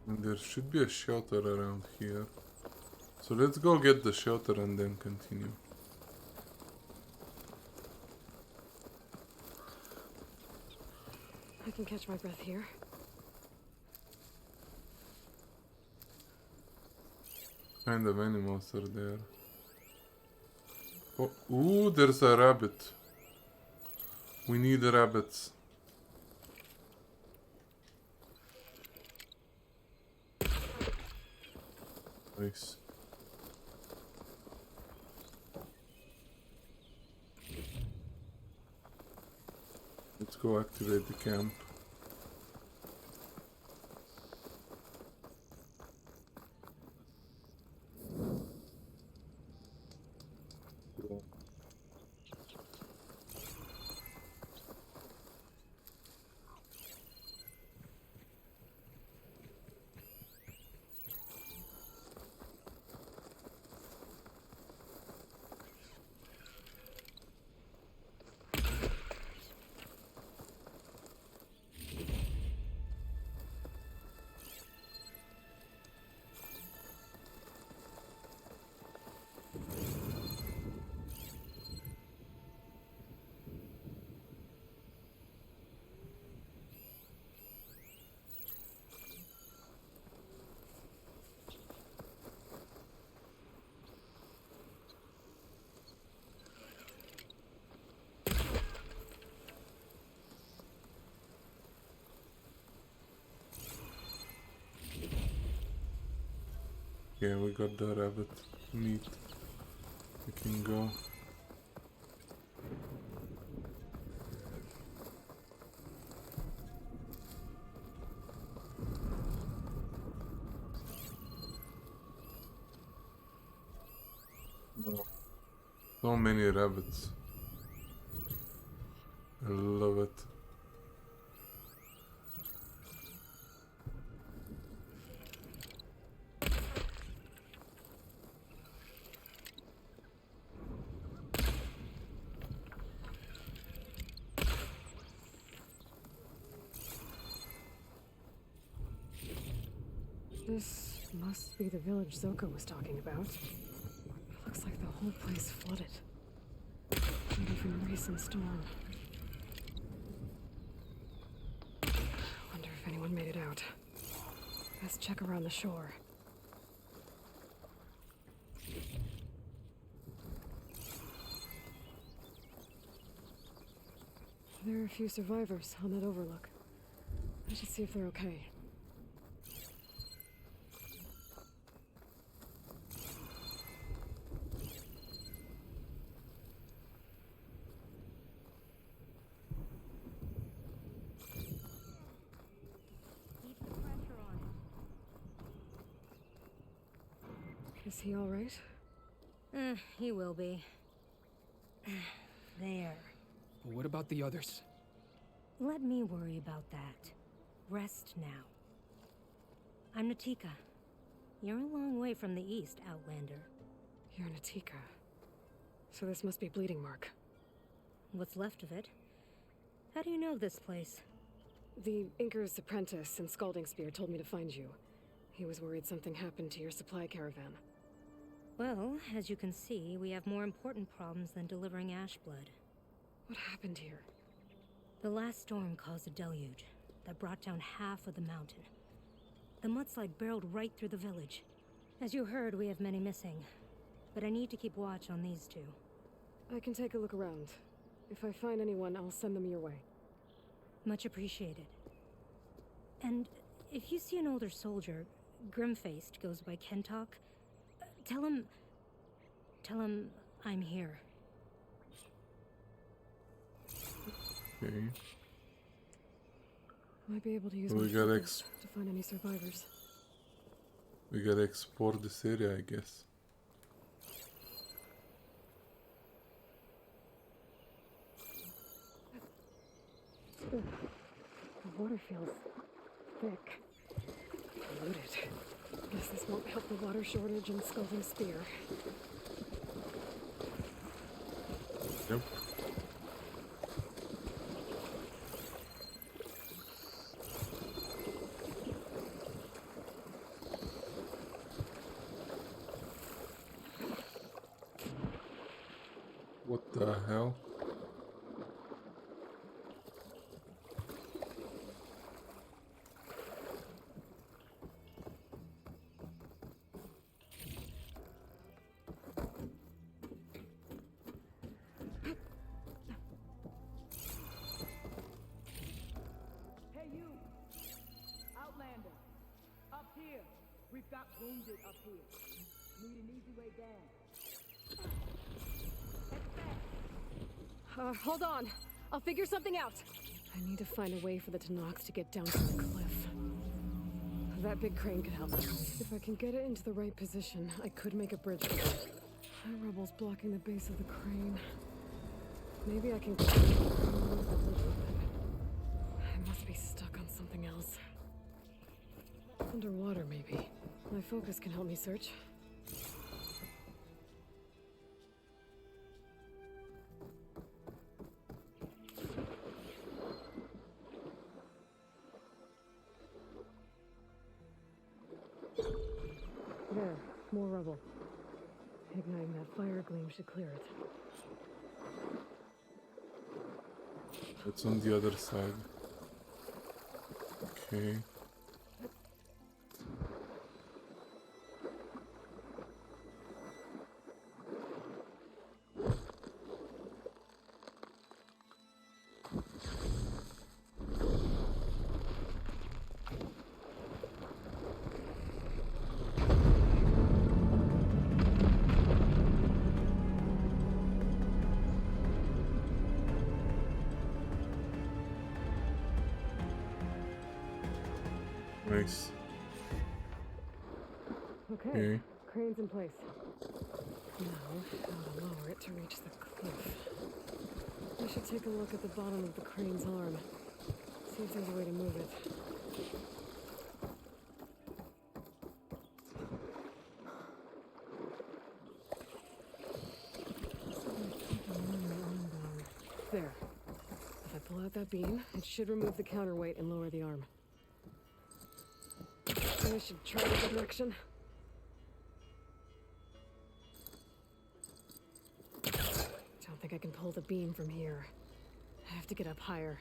And there should be a shelter around here. So let's go get the shelter and then continue. I can catch my breath here. Kind of animals are there. Oh, ooh, there's a rabbit. We need rabbits. Nice. Let's go activate the camp. Cool. Okay, we got the rabbit meat. We can go. Oh, so many rabbits. I love it. This must be the village Zoko was talking about. Looks like the whole place flooded. Maybe from a recent storm. Wonder if anyone made it out. Best check around the shore. There are a few survivors on that overlook. I should see if they're okay. Is he all right? He will be. There. But what about the others? Let me worry about that. Rest now. I'm Natika. You're a long way from the east, Outlander. You're Natika. So this must be Bleeding Mark. What's left of it? How do you know this place? The Inker's apprentice in Scalding Spear told me to find you. He was worried something happened to your supply caravan. Well, as you can see, we have more important problems than delivering Ashblood. What happened here? The last storm caused a deluge that brought down half of the mountain. The mudslide barreled right through the village. As you heard, we have many missing. But I need to keep watch on these two. I can take a look around. If I find anyone, I'll send them your way. Much appreciated. And if you see an older soldier, grim-faced, goes by Kentok, tell him I'm here. Okay. Might be able to use We my gotta focus to find any survivors. We gotta explore this area, I guess. The water feels thick. Polluted. Guess this won't help the water shortage in Scalding Spear. Yep. What the hell? Hey you! Outlander! Up here! We've got wounded up here. Need an easy way down. Hold on. I'll figure something out. I need to find a way for the Tanox to get down to the cliff. That big crane could help. If I can get it into the right position, I could make a bridge for it. High rubble's blocking the base of the crane. Maybe I can move the bridge open. I must be stuck on something else. Underwater, maybe. My focus can help me search. There, more rubble. Igniting that fire gleam should clear it. It's on the other side. Okay. Nice. Okay, crane's in place. Now, how to lower it to reach the cliff. I should take a look at the bottom of the crane's arm. See if there's a way to move it. There. If I pull out that beam, it should remove the counterweight and lower the arm. I should try the other direction. Don't think I can pull the beam from here. I have to get up higher.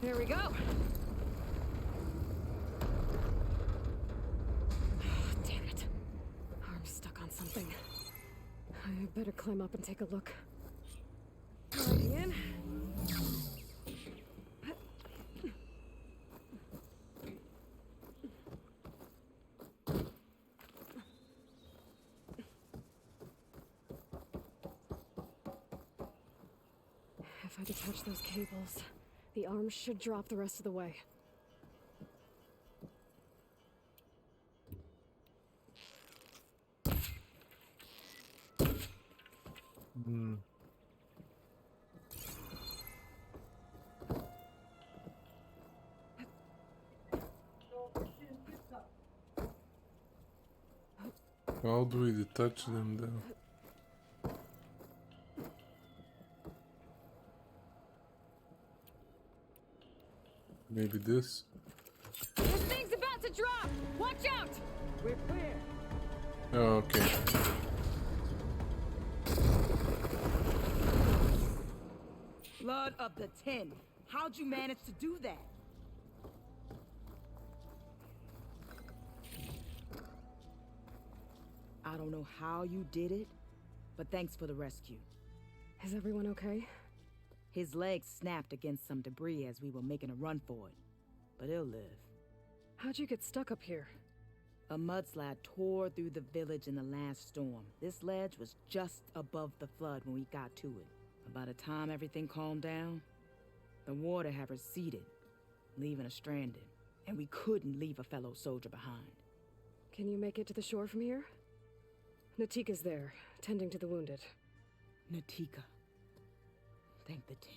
There we go. Damn it. Arm's stuck on something. I better climb up and take a look. Sliding in. If I detach those cables, the arm should drop the rest of the way. How do we detach them then? Maybe this? This thing's about to drop! Watch out! We're clear. Oh, okay. Blood of the 10. How'd you manage to do that? I don't know how you did it, but thanks for the rescue. Is everyone okay? His legs snapped against some debris as we were making a run for it, but he'll live. How'd you get stuck up here? A mudslide tore through the village in the last storm. This ledge was just above the flood when we got to it. But by the time everything calmed down, the water had receded, leaving us stranded, and we couldn't leave a fellow soldier behind. Can you make it to the shore from here? Natika's there, tending to the wounded. Natika. Thank the 10.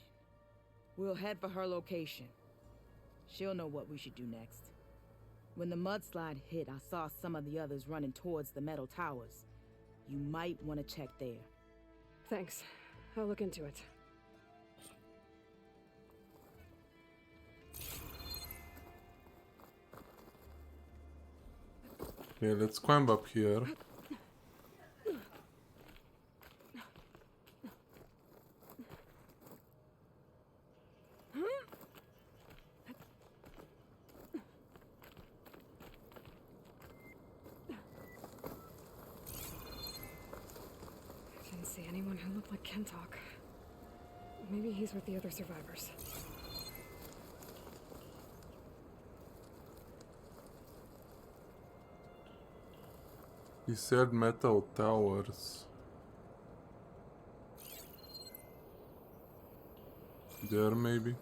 We'll head for her location. She'll know what we should do next. When the mudslide hit, I saw some of the others running towards the metal towers. You might want to check there. Thanks. I'll look into it. Okay, let's climb up here. Didn't see anyone who looked like Kentok. Maybe he's with the other survivors. He said metal towers. There maybe?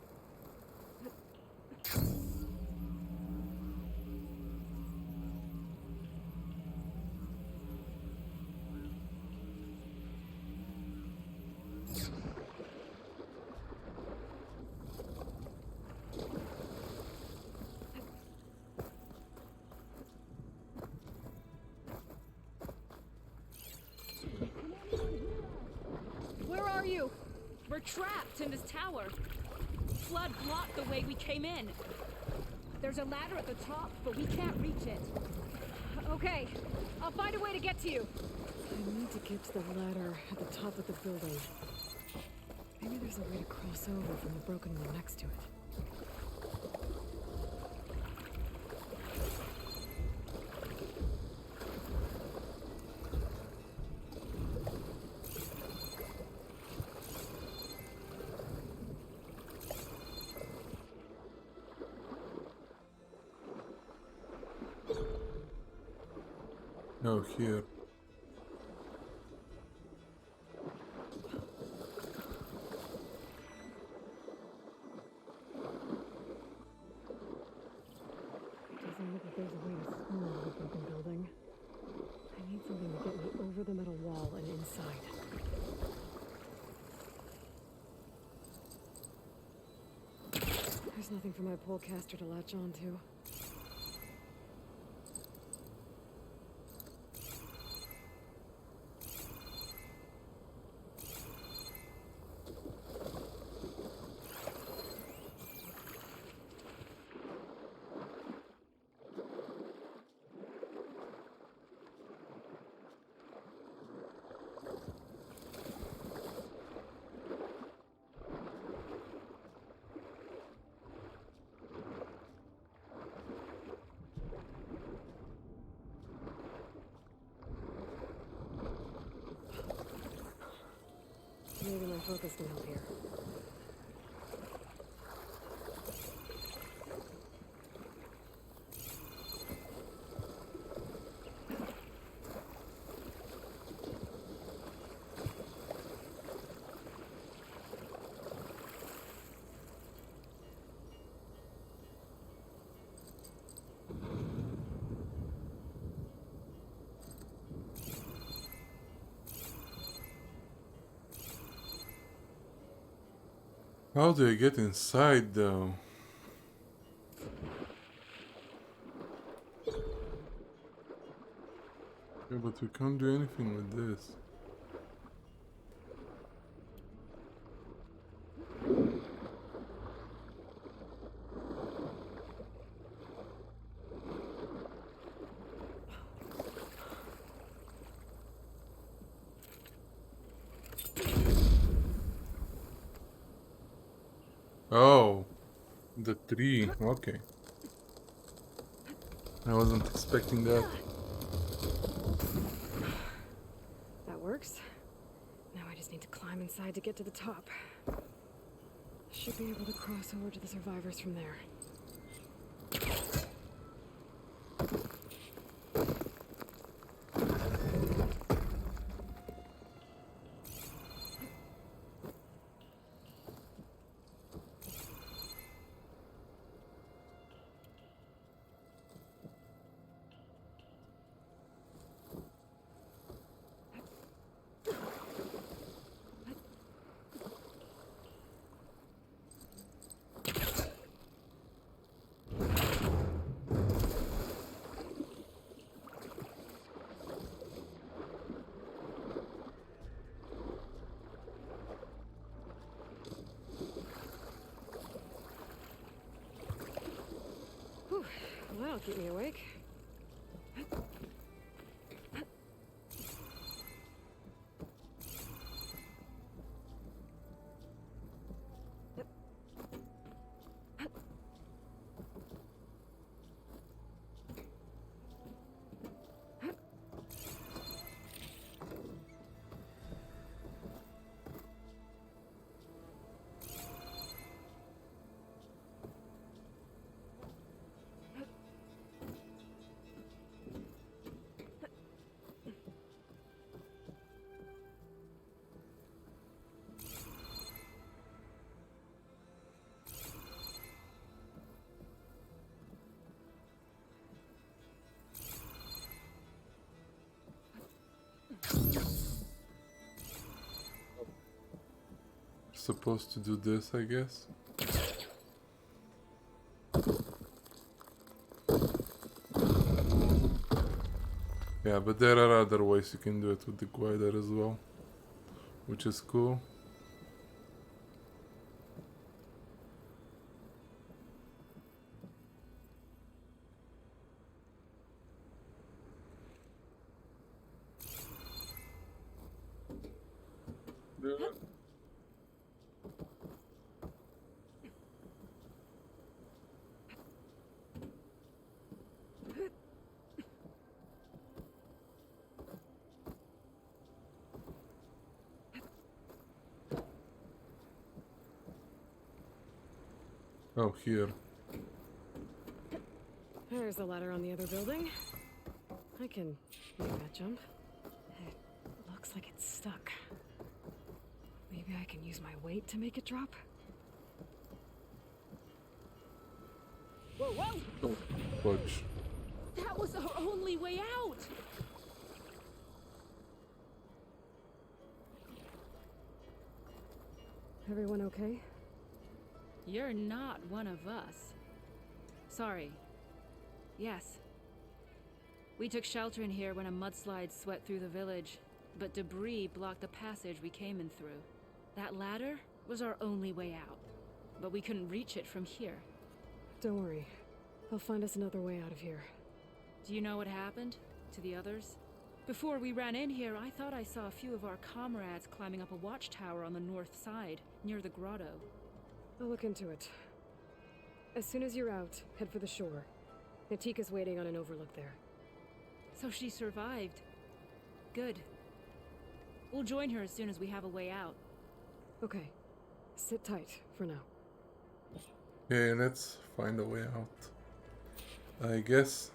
Where are you? We're trapped in this tower. Flood blocked the way we came in. There's a ladder at the top, but we can't reach it. Okay, I'll find a way to get to you. I need to get to the ladder at the top of the building. Maybe there's a way to cross over from the broken one next to it. Oh, here. Doesn't look like there's a way to smooth the broken building. I need something to get me over the metal wall and inside. There's nothing for my polecaster to latch onto. Maybe my focus can help here. How do I get inside though? Yeah, but we can't do anything with this. Oh, the tree. Okay. I wasn't expecting that. That works. Now I just need to climb inside to get to the top. Should be able to cross over to the survivors from there. Whew, well, that'll keep me awake. Supposed to do this, I guess. Yeah, but there are other ways you can do it with the glider as well, which is cool. Oh, here. There's the ladder on the other building. I can make that jump. It looks like it's stuck. Maybe I can use my weight to make it drop? Whoa, whoa! Oh, fudge. That was our only way out! Everyone okay? You're not one of us. Sorry. Yes. We took shelter in here when a mudslide swept through the village, but debris blocked the passage we came in through. That ladder was our only way out, but we couldn't reach it from here. Don't worry. They'll find us another way out of here. Do you know what happened to the others? Before we ran in here, I thought I saw a few of our comrades climbing up a watchtower on the north side, near the grotto. I'll look into it. As soon as you're out, head for the shore. Natika's waiting on an overlook there. So she survived. Good. We'll join her as soon as we have a way out. Okay. Sit tight for now. Okay, let's find a way out. I guess.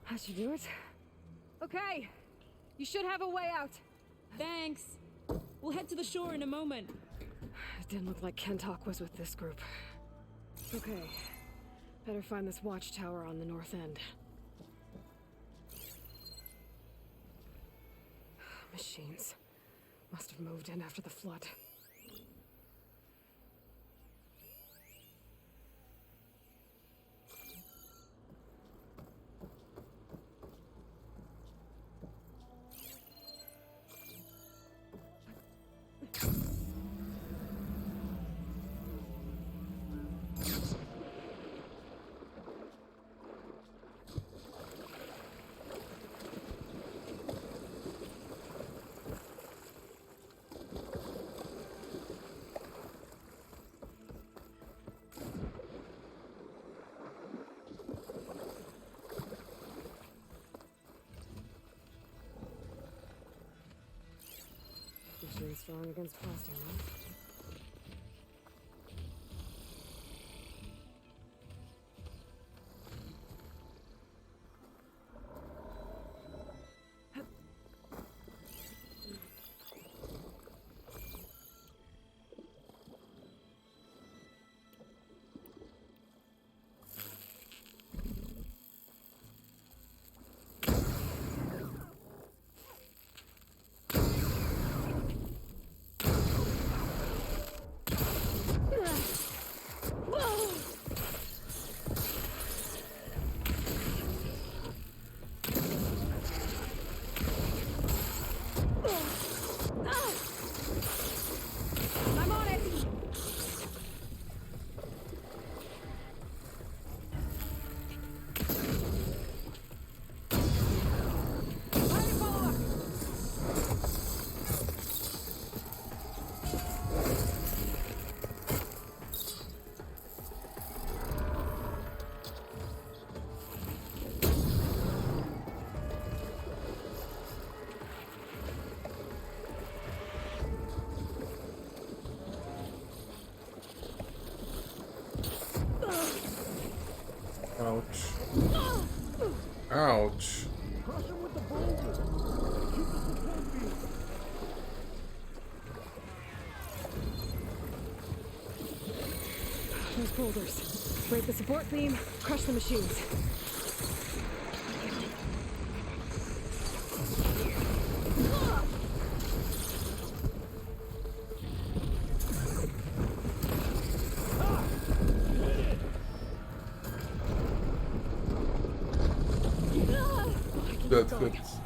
How'd you do it? Okay. You should have a way out. Thanks. We'll head to the shore in a moment. It didn't look like Kentok was with this group. Okay. Better find this watchtower on the north end. Machines. Must have moved in after the flood. Machine's strong against plaster, huh? I'm on it! Ouch. Ouch. Crush him with the boulder. Keep the support beam. Those boulders. Break the support beam, crush the machines. bad hits.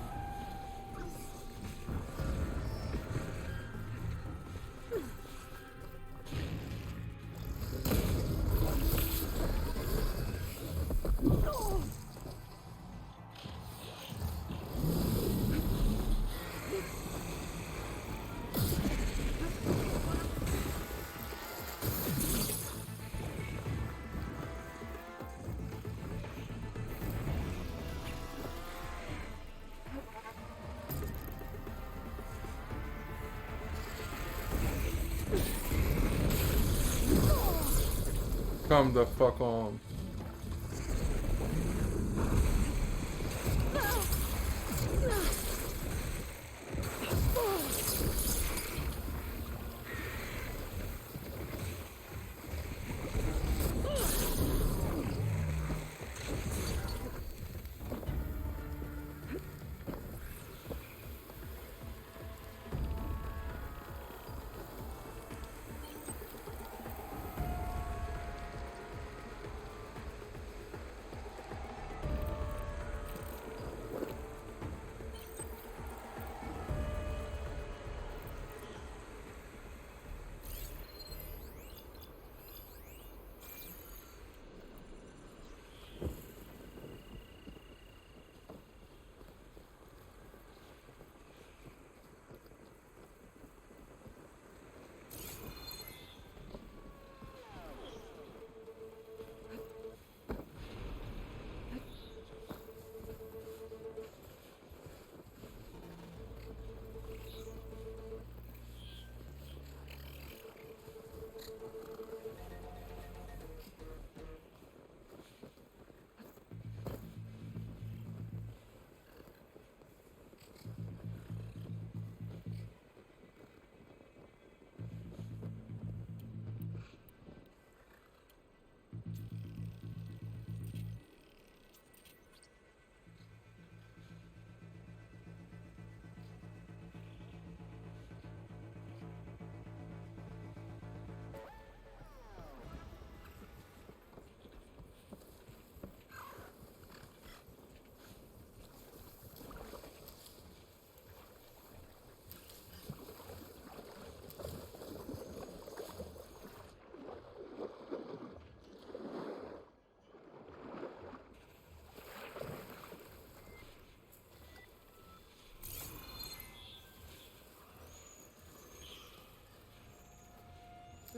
Come the fuck on.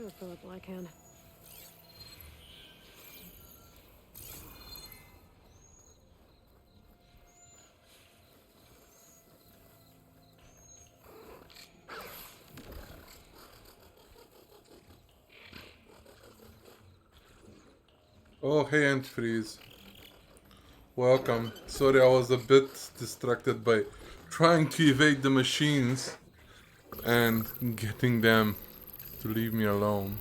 I'll fill up while I can. Oh, hey, Antifreeze. Welcome. Sorry, I was a bit distracted by trying to evade the machines and getting them to leave me alone.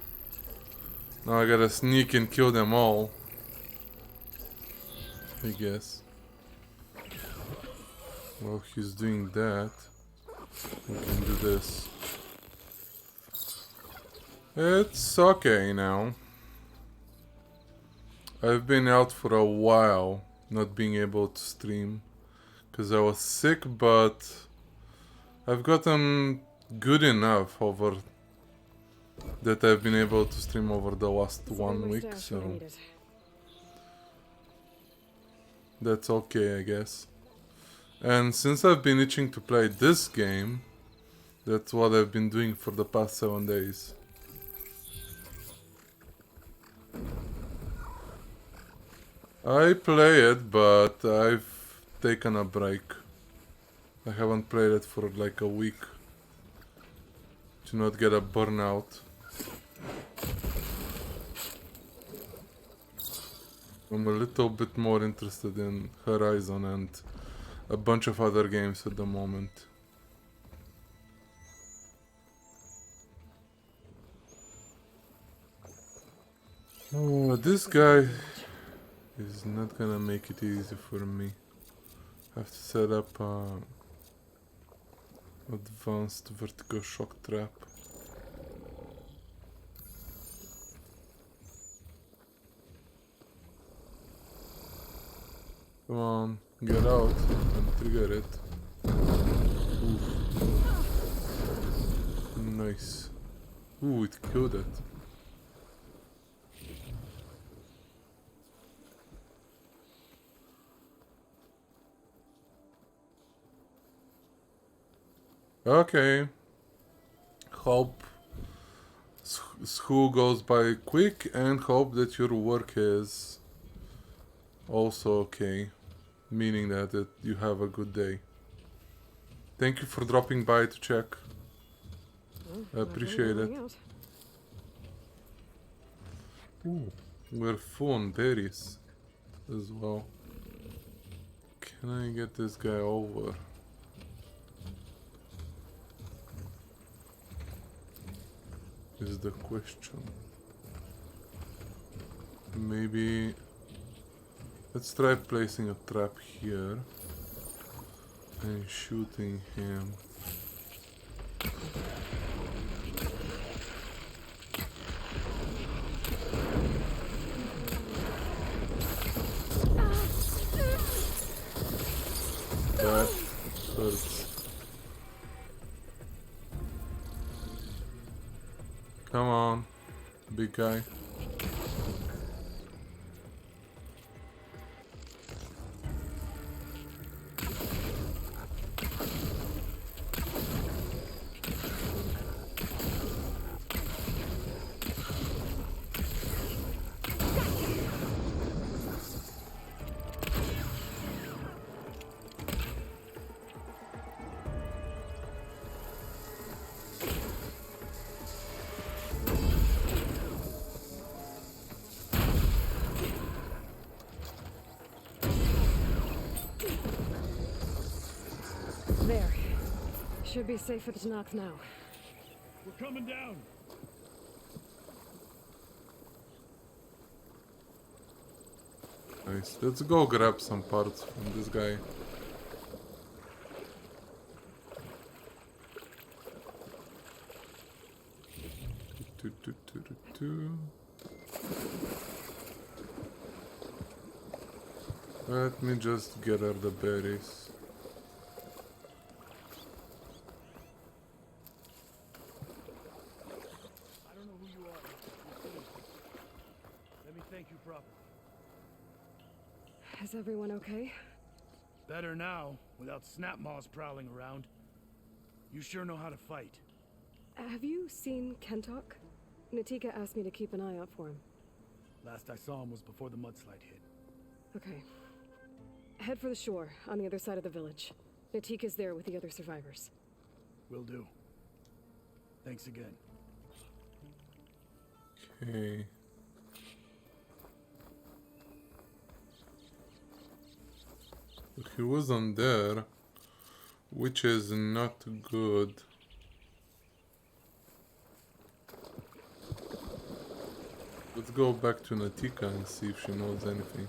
Now I gotta sneak and kill them all, I guess. While he's doing that, we can do this. It's okay now. I've been out for a while, not being able to stream, because I was sick, but I've gotten good enough over that I've been able to stream over the last 1 week, so that's okay, I guess. And since I've been itching to play this game, that's what I've been doing for the past 7 days. I play it, but I've taken a break. I haven't played it for like a week to not get a burnout. I'm a little bit more interested in Horizon and a bunch of other games at the moment. Oh, this guy is not gonna make it easy for me. I have to set up a advanced vertigo shock trap. Come on, get out and trigger it. Oof. Nice. Ooh, it killed it. Okay. Hope school goes by quick and hope that your work is also okay. Meaning that you have a good day. Thank you for dropping by to check. I appreciate it. Ooh, we're full on berries as well. Can I get this guy over? Is the question. Maybe let's try placing a trap here and shooting him. That hurts. Come on, big guy. There. Should be safe for the Tanakh now. We're coming down. Nice. Let's go grab some parts from this guy. Let me just gather the berries. I don't know who you are. Let me thank you properly. Is everyone okay? Better now, without snapmaws prowling around. You sure know how to fight. Have you seen Kentok? Natika asked me to keep an eye out for him. Last I saw him was before the mudslide hit. Okay. Head for the shore, on the other side of the village. Natika's there with the other survivors. Will do. Thanks again. Okay. He wasn't there, which is not good. Let's go back to Natika and see if she knows anything.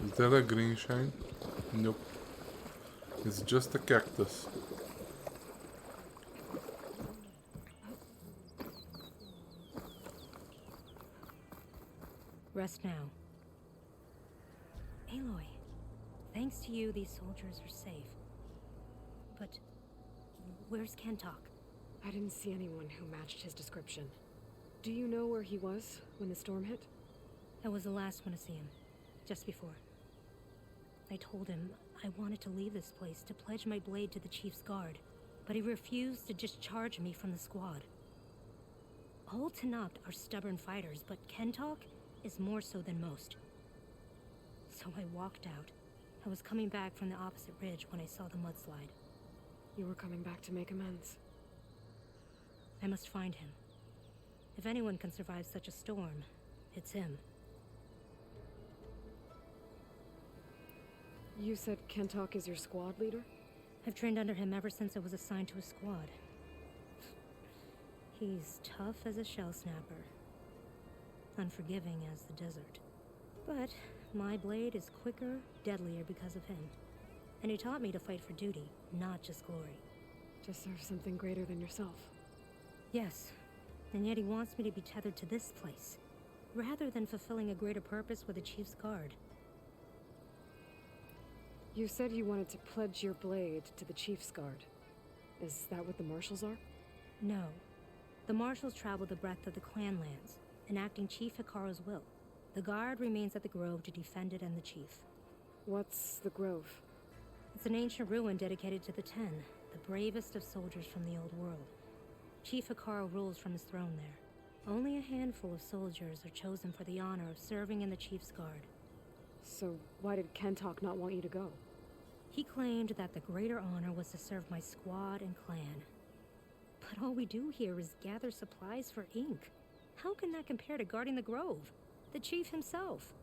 Is that a green shine? Nope. It's just a cactus. Rest now. Aloy, thanks to you, these soldiers are safe. But where's Kentok? I didn't see anyone who matched his description. Do you know where he was when the storm hit? I was the last one to see him, just before. I told him I wanted to leave this place to pledge my blade to the Chief's guard, but he refused to discharge me from the squad. All Tanakh are stubborn fighters, but Kentok is more so than most. So I walked out. I was coming back from the opposite ridge when I saw the mudslide. You were coming back to make amends. I must find him. If anyone can survive such a storm, it's him. You said Kentok is your squad leader? I've trained under him ever since I was assigned to a squad. He's tough as a shell snapper, unforgiving as the desert. But my blade is quicker, deadlier because of him. And he taught me to fight for duty, not just glory. To serve something greater than yourself. Yes, and yet he wants me to be tethered to this place, rather than fulfilling a greater purpose with the Chief's Guard. You said you wanted to pledge your blade to the Chief's Guard. Is that what the Marshals are? No. The Marshals travel the breadth of the clan lands, enacting Chief Hikaru's will. The Guard remains at the Grove to defend it and the Chief. What's the Grove? It's an ancient ruin dedicated to the Ten, the bravest of soldiers from the old world. Chief Hikaru rules from his throne there. Only a handful of soldiers are chosen for the honor of serving in the Chief's Guard. So why did Kentok not want you to go? He claimed that the greater honor was to serve my squad and clan. But all we do here is gather supplies for ink. How can that compare to guarding the Grove? The Chief himself.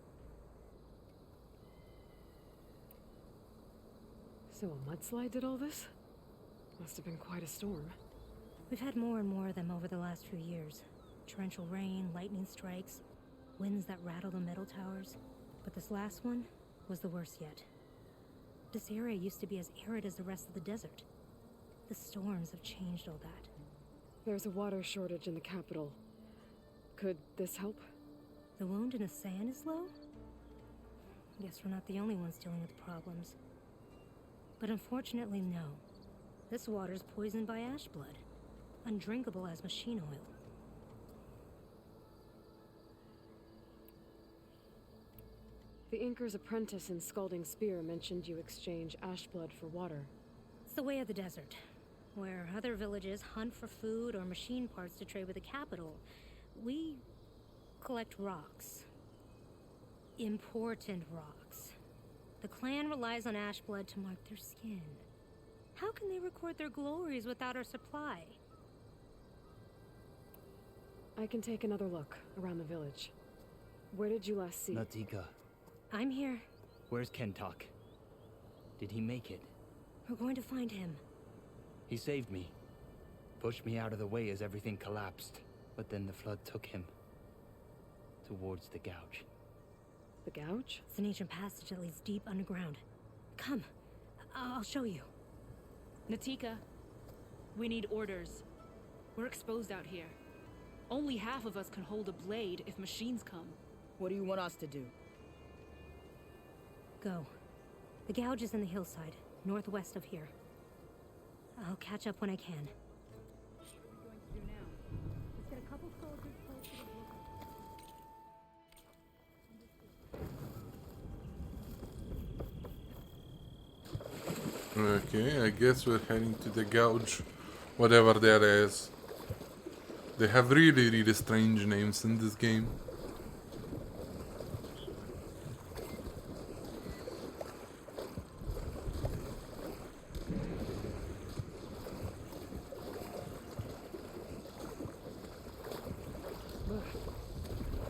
So a mudslide did all this? Must have been quite a storm. We've had more and more of them over the last few years. Torrential rain, lightning strikes, winds that rattle the metal towers. But this last one was the worst yet. This area used to be as arid as the rest of the desert. The storms have changed all that. There's a water shortage in the capital. Could this help? The wound in the sand is low? Guess we're not the only ones dealing with problems. But unfortunately, no. This water's poisoned by ash blood. Undrinkable as machine oil. The Inker's apprentice in Scalding Spear mentioned you exchange ash blood for water. It's the way of the desert, where other villages hunt for food or machine parts to trade with the capital. We collect rocks. Important rocks. The clan relies on ash blood to mark their skin. How can they record their glories without our supply? I can take another look around the village. Where did you last see? Natika, I'm here. where's Kentok? Did he make it? We're going to find him. He saved me. Pushed me out of the way as everything collapsed. But then the flood took him. Towards the gouge. The gouge? It's an ancient passage that leads deep underground. Come. I'll show you. Natika, we need orders. We're exposed out here. Only half of us can hold a blade if machines come. What do you want us to do? Go. The gouge is in the hillside, northwest of here. I'll catch up when I can. What are we going to do now? Let's get a couple soldiers close to the vehicle. Okay, I guess we're heading to the gouge, whatever that is. They have really, really strange names in this game.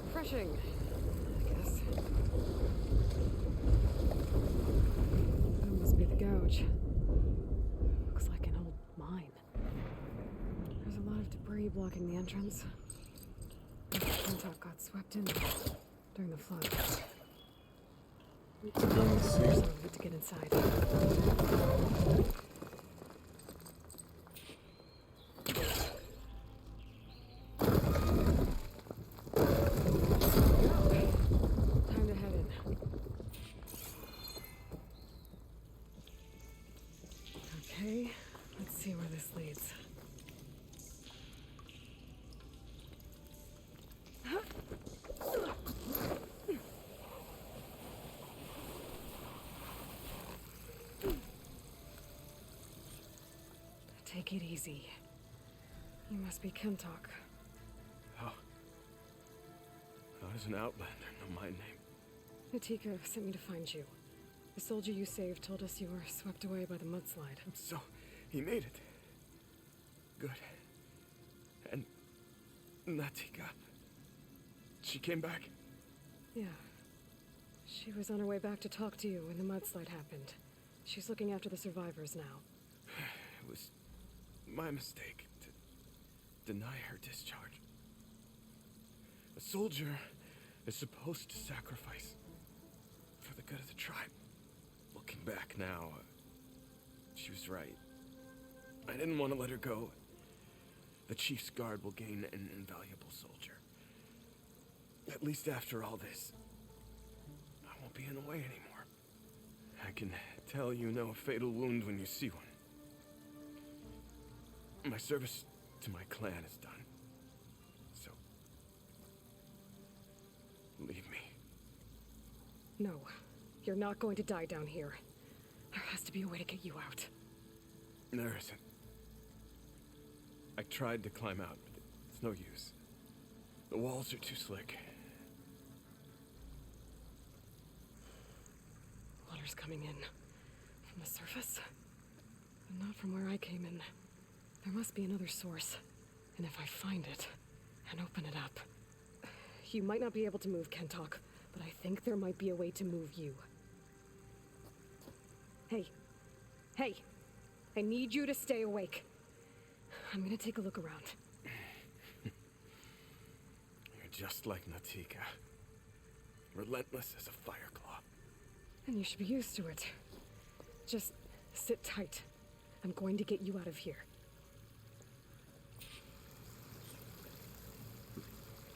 Refreshing, I guess. That must be the gouge. Looks like an old mine. There's a lot of debris blocking the entrance. Kentok got swept in during the flood. Let's go and see. There's no way to get inside. Time to head in. Okay, let's see where this leads. Take it easy. You must be Kentok. How? Not as an outlander, no my name. Natika sent me to find you. The soldier you saved told us you were swept away by the mudslide. So, he made it. Good. And Natika, she came back? Yeah. She was on her way back to talk to you when the mudslide happened. She's looking after the survivors now. It was my mistake to deny her discharge. A soldier is supposed to sacrifice for the good of the tribe. Looking back now, she was right. I didn't want to let her go. The chief's guard will gain an invaluable soldier. At least after all this, I won't be in the way anymore. I can tell you know a fatal wound when you see one. My service to my clan is done. So, leave me. No, you're not going to die down here. There has to be a way to get you out. There isn't. I tried to climb out, but it's no use. The walls are too slick. Water's coming in. From the surface? But not from where I came in. There must be another source. And if I find it, and open it up... You might not be able to move Kentok, but I think there might be a way to move you. Hey. Hey! I need you to stay awake. I'm gonna take a look around. You're just like Natika. Relentless as a fireclaw. And you should be used to it. Just sit tight. I'm going to get you out of here.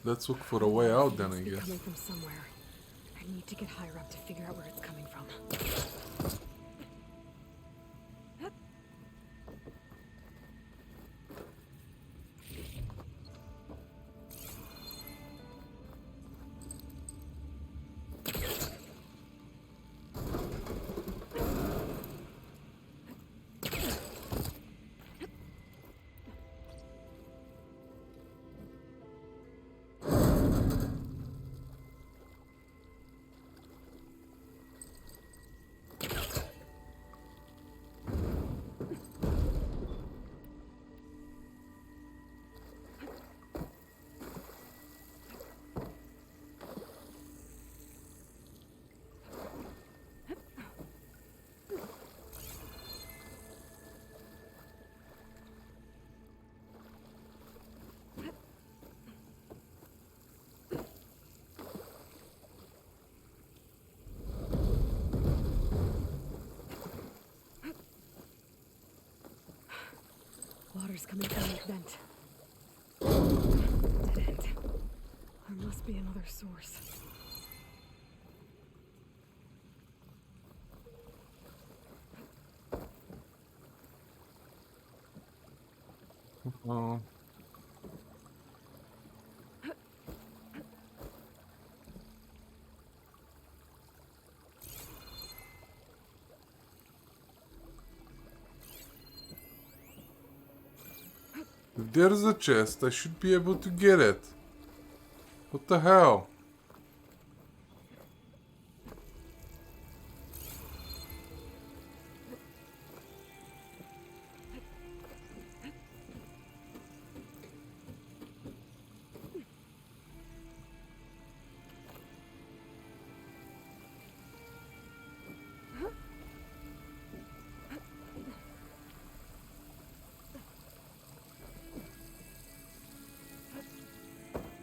Let's look for a way out then, I It's guess. coming from somewhere. I need to get higher up to figure out where it's coming from. Water's coming from that vent. Dead end. There must be another source. Oh. If there's a chest, I should be able to get it. What the hell?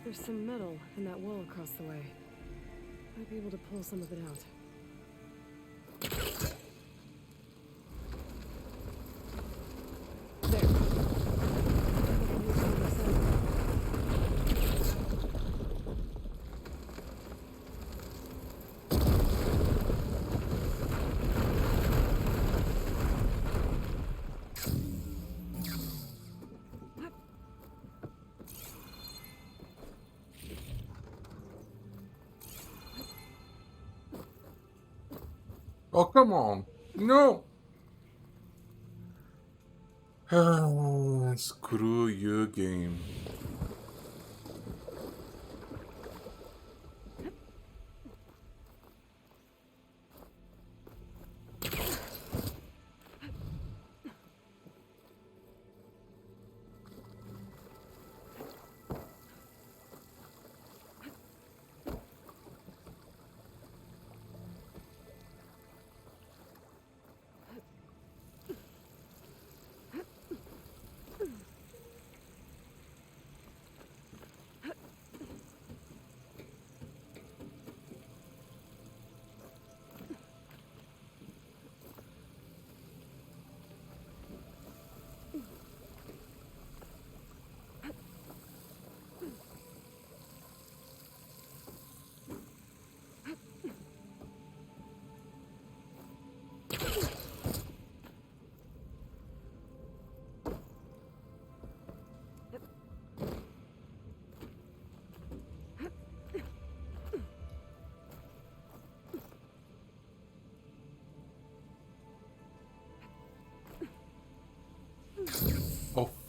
There's some metal in that wall across the way. Might be able to pull some of it out. Oh, come on. No! Screw you, game.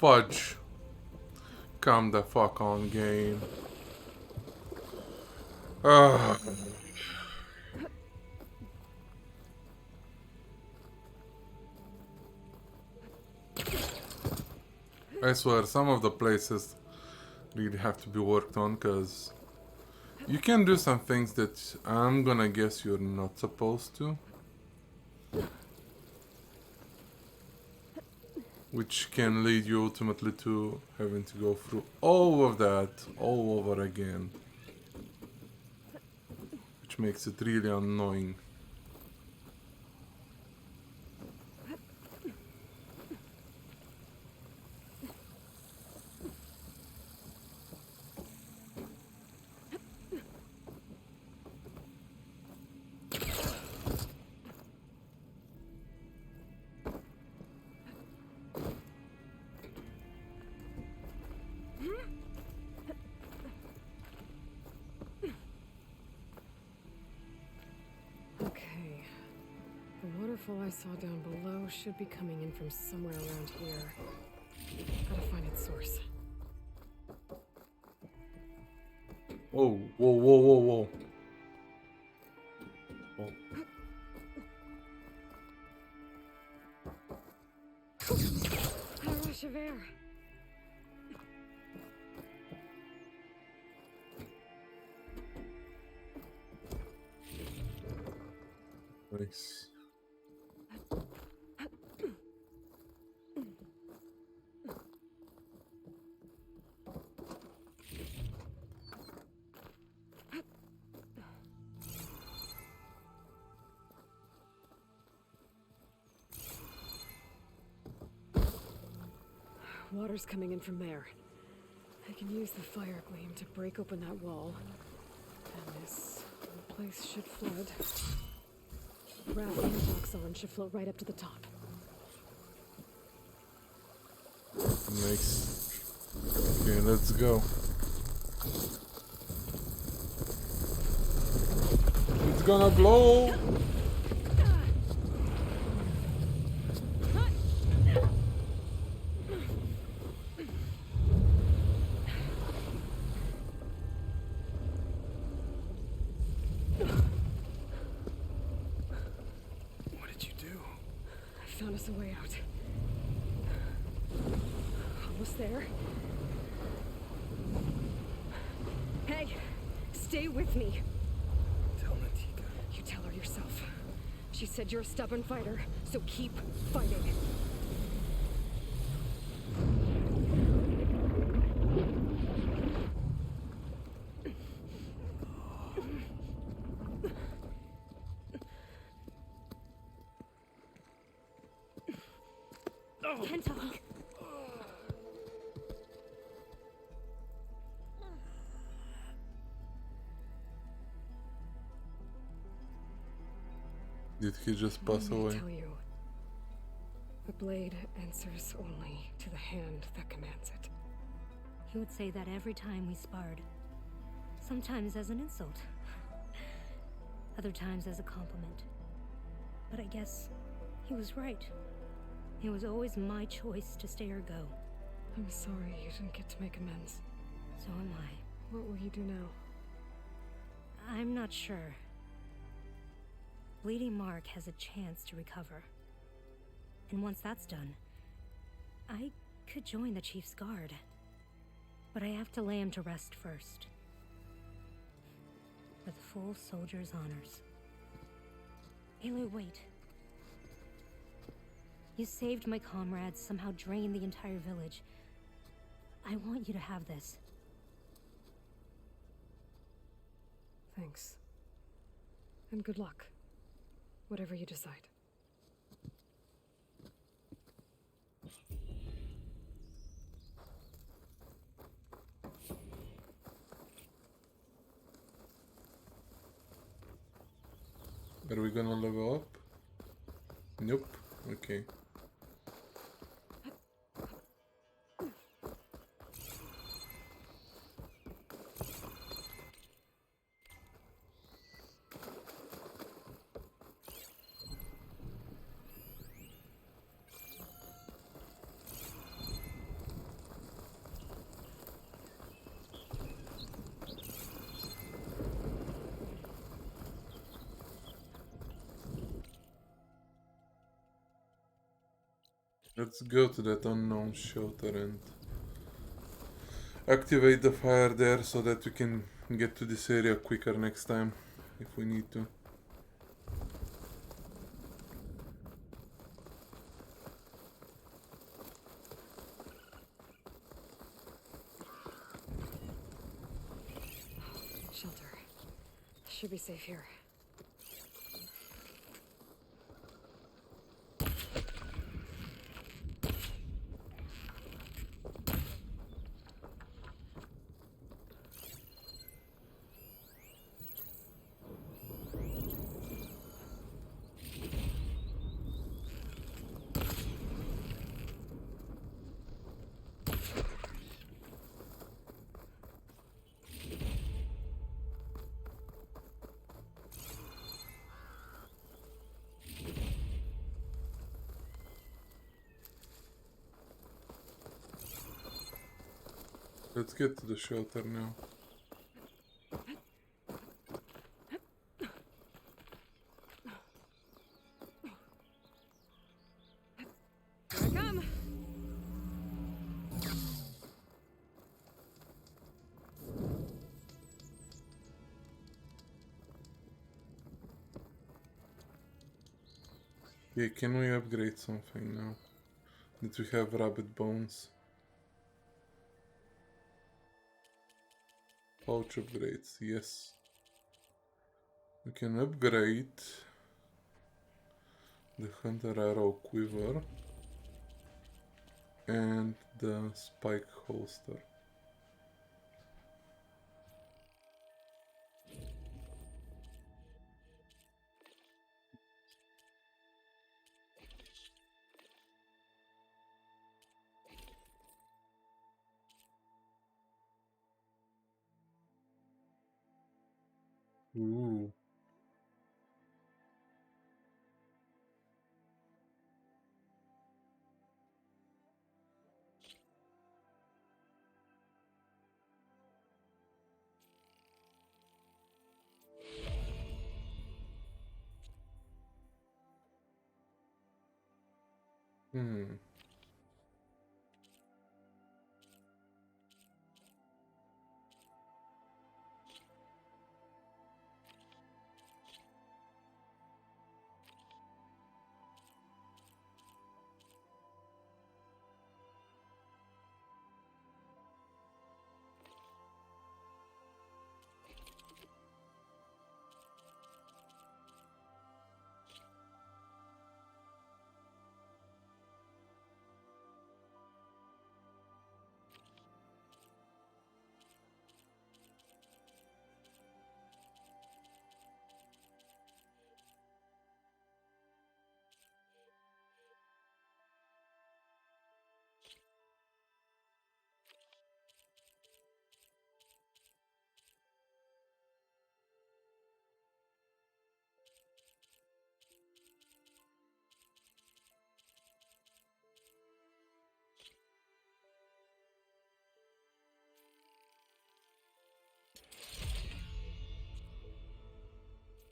Fudge. Come the fuck on, game. Ugh. I swear, some of the places really have to be worked on, because you can do some things that I'm gonna guess you're not supposed to. Which can lead you ultimately to having to go through all of that all over again. Which makes it really annoying. Okay. The waterfall I saw down below should be coming in from somewhere around here. Gotta find its source. Whoa, whoa, whoa, whoa, whoa. A rush of air. Nice. Water's coming in from there. I can use the fire gleam to break open that wall. And this place should flood. Raft and Oxon should float right up to the top. Nice. Okay, let's go. It's gonna blow! Found us a way out. Almost there. Hey, stay with me. Tell Natika. You tell her yourself. She said you're a stubborn fighter, so keep fighting. Can't talk. Did he just pass Let me away? tell you, the blade answers only to the hand that commands it. He would say that every time we sparred. Sometimes as an insult. Other times as a compliment. But I guess he was right. It was always my choice to stay or go. I'm sorry you didn't get to make amends. So am I. What will you do now? I'm not sure. Bleeding Mark has a chance to recover. And once that's done, I could join the Chief's Guard. But I have to lay him to rest first. With full soldier's honors. Aloy, wait. You saved my comrades, somehow drained the entire village. I want you to have this. Thanks. And good luck. Whatever you decide. Are we gonna level up? Nope. Okay. Let's go to that unknown shelter and activate the fire there so that we can get to this area quicker next time if we need to. Shelter. Should be safe here. Let's get to the shelter now. Here I come. Yeah, can we upgrade something now? That we have rabbit bones. Pouch upgrades, yes. We can upgrade the hunter arrow quiver and the spike holster. Ooh. Hmm.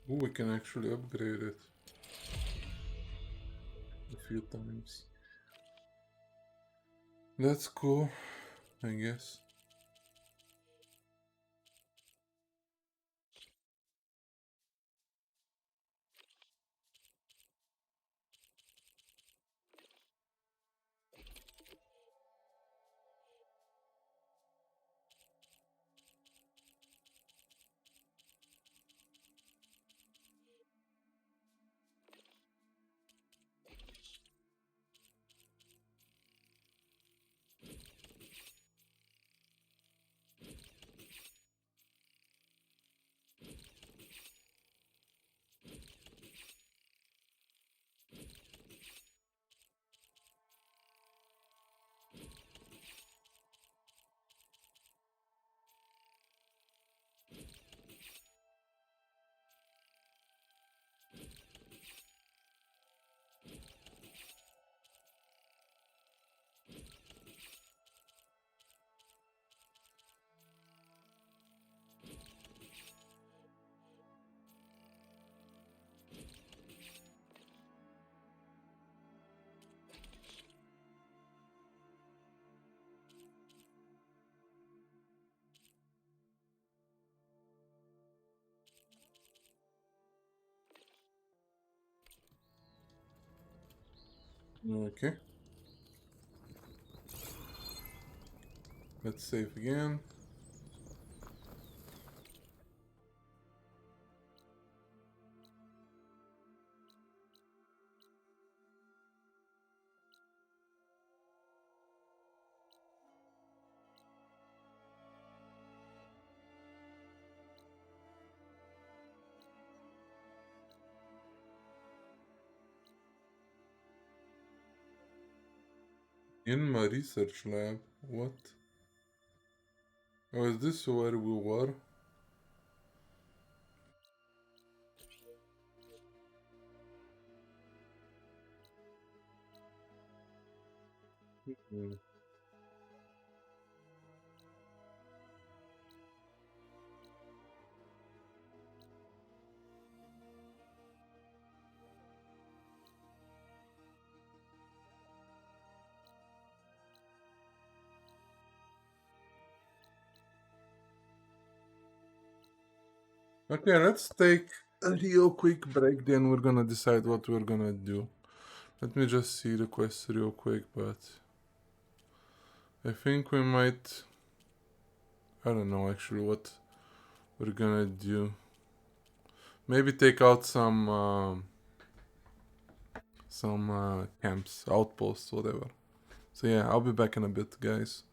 Ooh, we can actually upgrade it a few times. That's cool, I guess. Okay. Let's save again. In my research lab? What? Oh, is this where we were? Hmm. Okay, let's take a real quick break, then we're gonna decide what we're gonna do. Let me just see the quest real quick, but I think we might... I don't know actually what we're gonna do. Maybe take out some camps, outposts, whatever. So yeah, I'll be back in a bit, guys.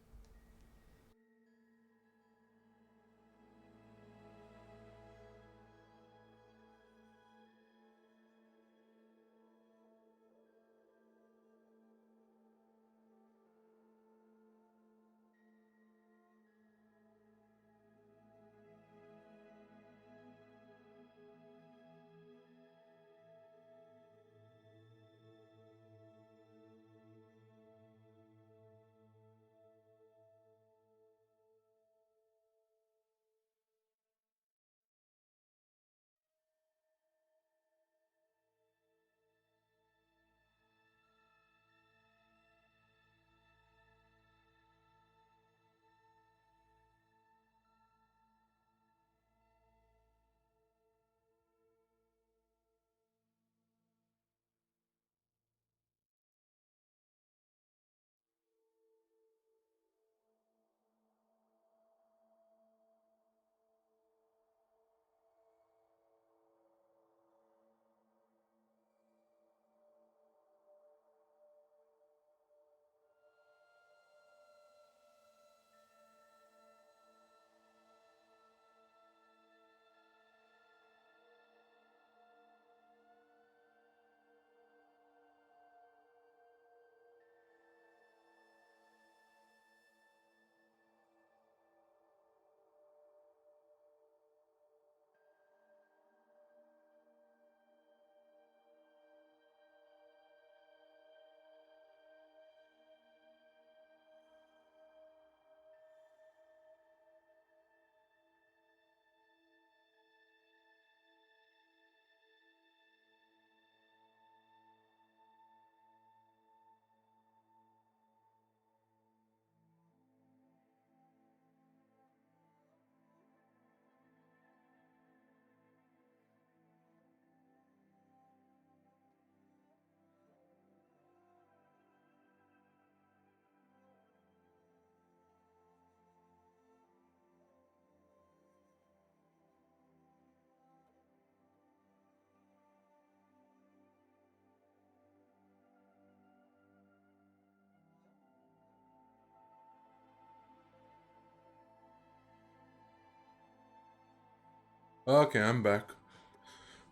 Okay, I'm back.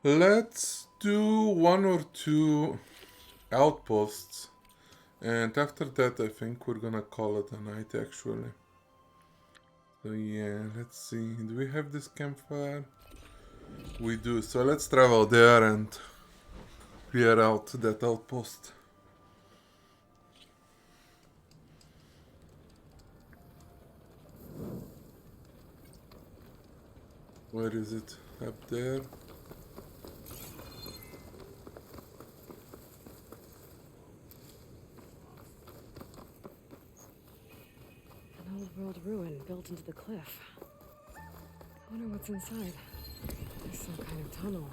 Let's do one or two outposts, and after that I think we're gonna call it a night actually. So yeah, let's see, do we have this campfire? We do, so let's travel there and clear out that outpost. Where is it? Up there? An old world ruin built into the cliff. I wonder what's inside. There's some kind of tunnel.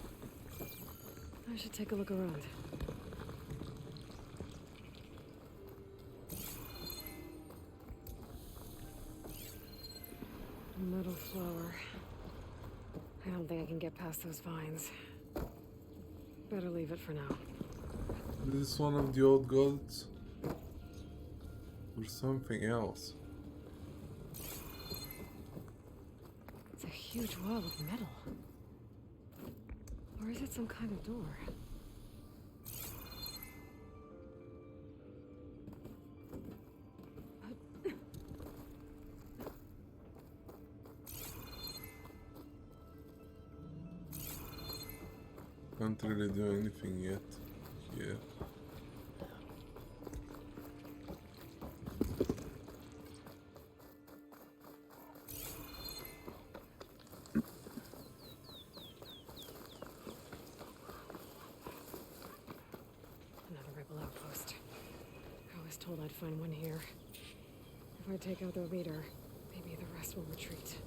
I should take a look around. Metal flower. I don't think I can get past those vines. Better leave it for now. Is this one of the old gods? Or something else? It's a huge wall of metal. Or is it some kind of door? Can't really do anything yet. Yeah. Another rebel outpost. I was told I'd find one here. If I take out their leader, maybe the rest will retreat.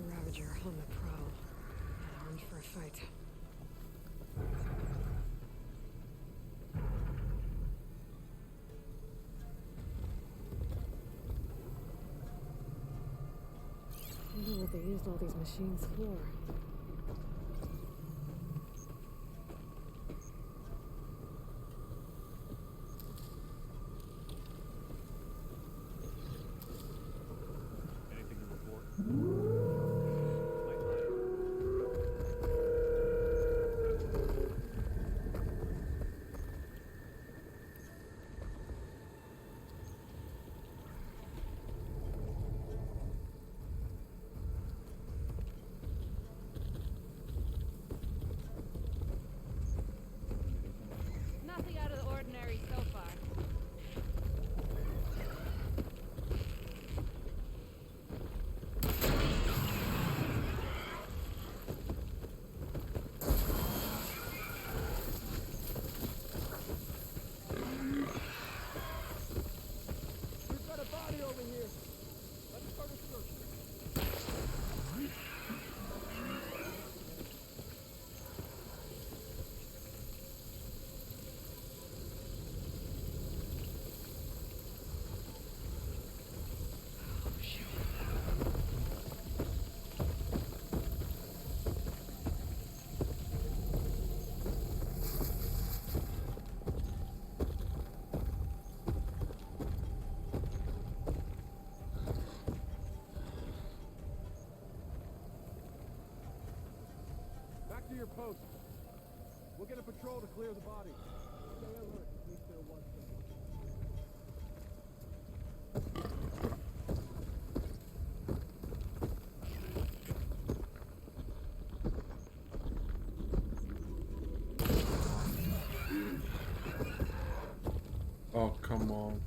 Ravager on the prowl. And armed for a fight. I wonder what they used all these machines for. Anything to report? Nothing out of the ordinary so far. We've got a body over here. Let's start a search. Back to your post. We'll get a patrol to clear the body. Stay alert in case there was someone. Oh, come on.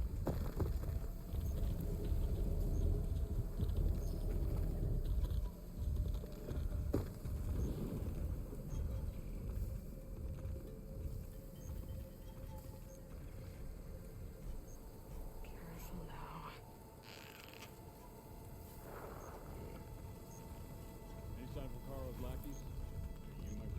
Careful now. Any sign from Carl's lackeys? You might.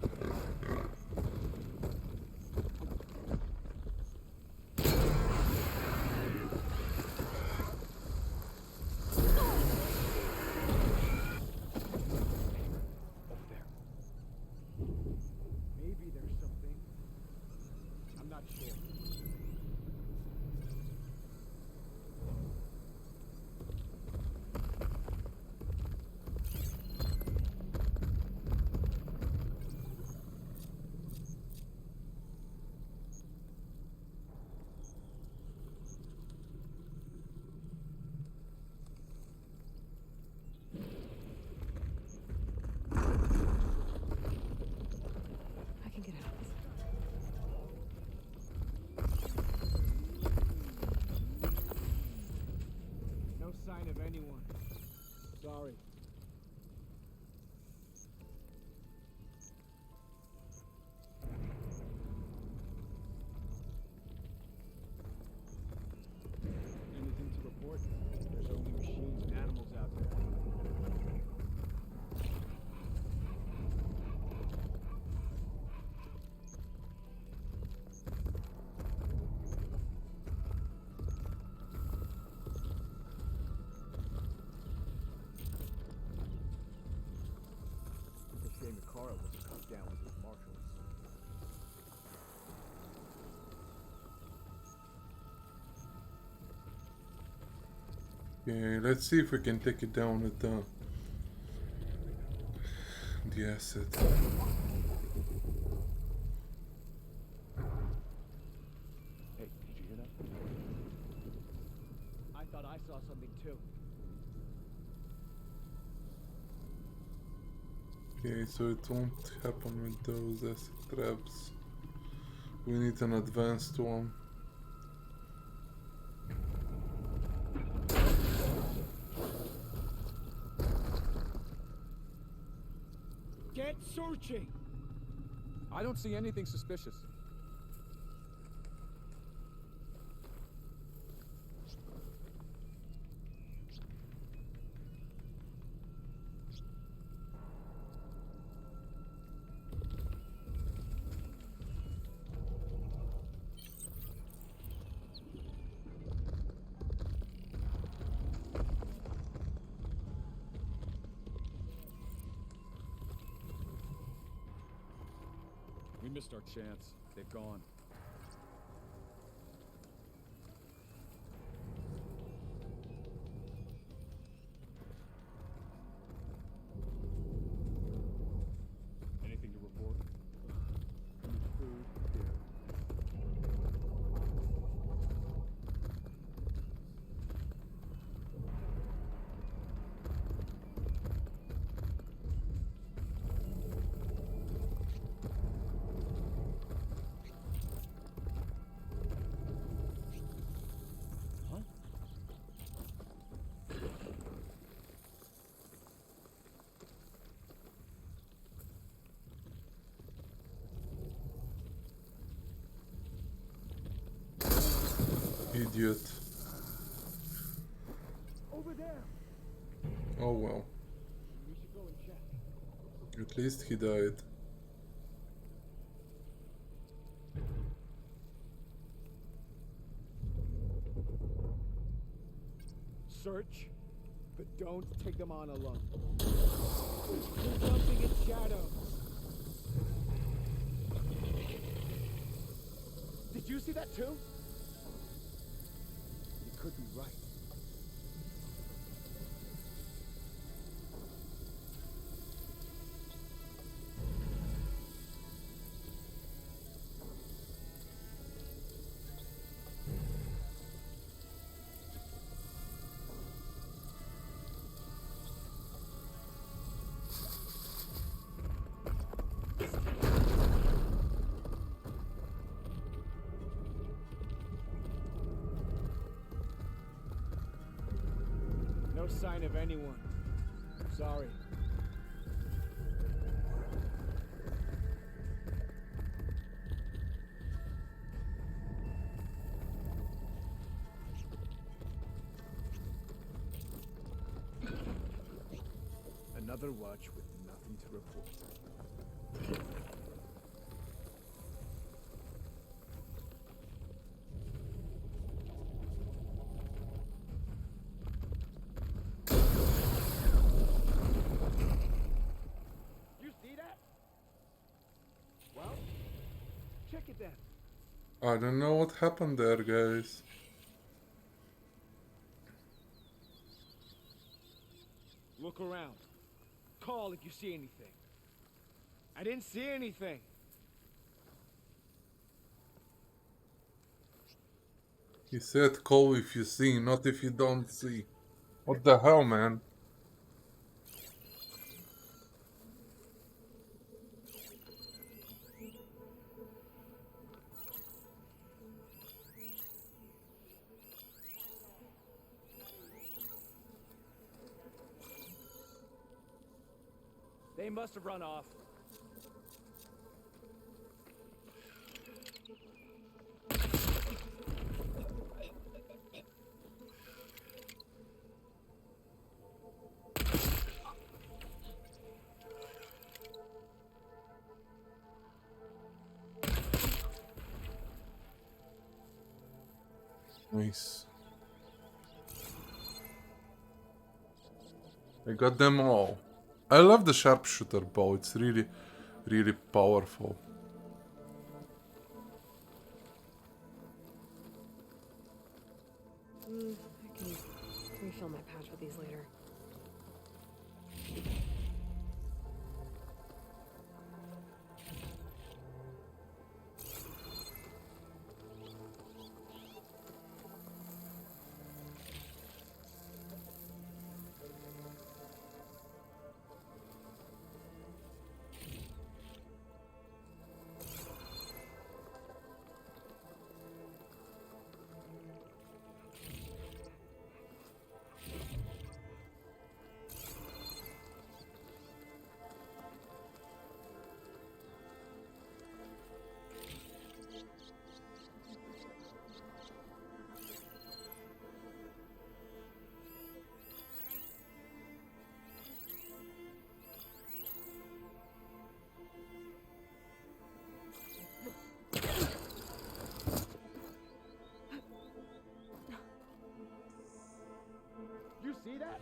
Okay, let's see if we can take it down with the acid. Hey, did you hear that? I thought I saw something too. Okay, so it won't happen with those acid traps. We need an advanced one. Get searching! I don't see anything suspicious. We missed our chance. They've gone. Anything to report? Food here. Idiot. Over there. Oh well. We should go and check. At least he died. Search, but don't take them on alone. There's something in shadows. Did you see that too? You could be right. No sign of anyone. Sorry. Another watch with nothing to report. You see that? Well, check it then. I don't know what happened there, guys. Look around. Call if you see anything. I didn't see anything. He said call if you see, not if you don't see. What the hell, man? They must have run off. Nice. I got them all. I love the sharpshooter bow, it's really, really powerful. I can refill my patch with these later. You see that?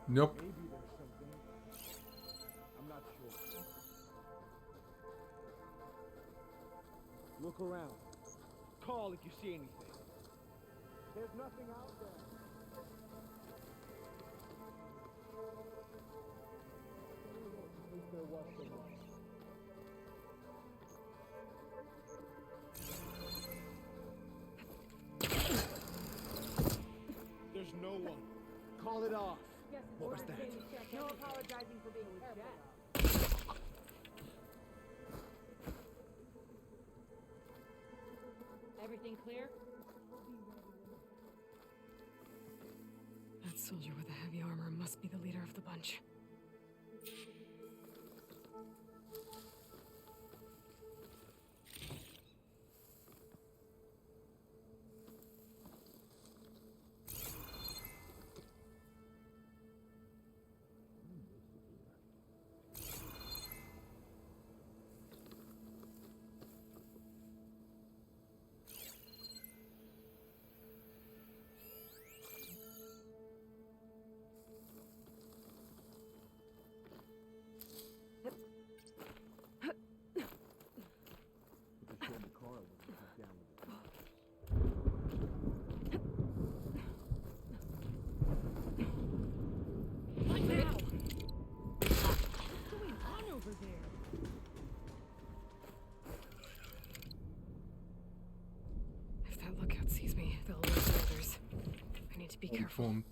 Nope. Maybe there's something. I'm not sure. Look around. Call if you see anything. There's nothing out there. At least there was someone. There's no one. Call it off. Yes, What was that? No apologizing for being careful. Everything clear? That soldier with the heavy armor must be the leader of the bunch. What now? What's going on over there? If that lookout sees me, they'll alert the others. I need to be careful. Won't.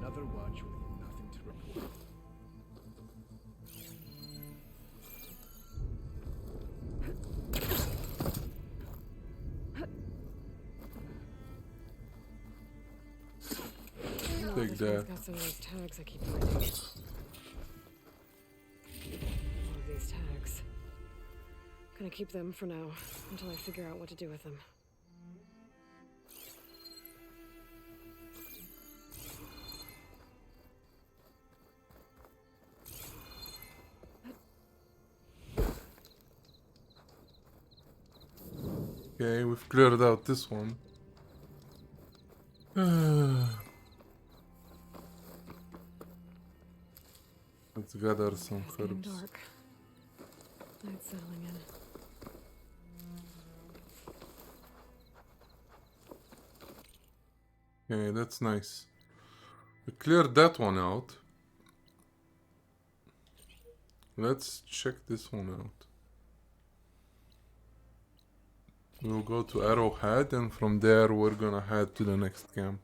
Another watch with nothing to report. Take that. Got some of those tags I keep finding. All of these tags. Gonna keep them for now, until I figure out what to do with them. Okay, we've cleared out this one. Let's gather some It's getting herbs. dark. Night's settling in. Okay, that's nice. We cleared that one out. Let's check this one out. We'll go to Arrowhead, and from there we're gonna head to the next camp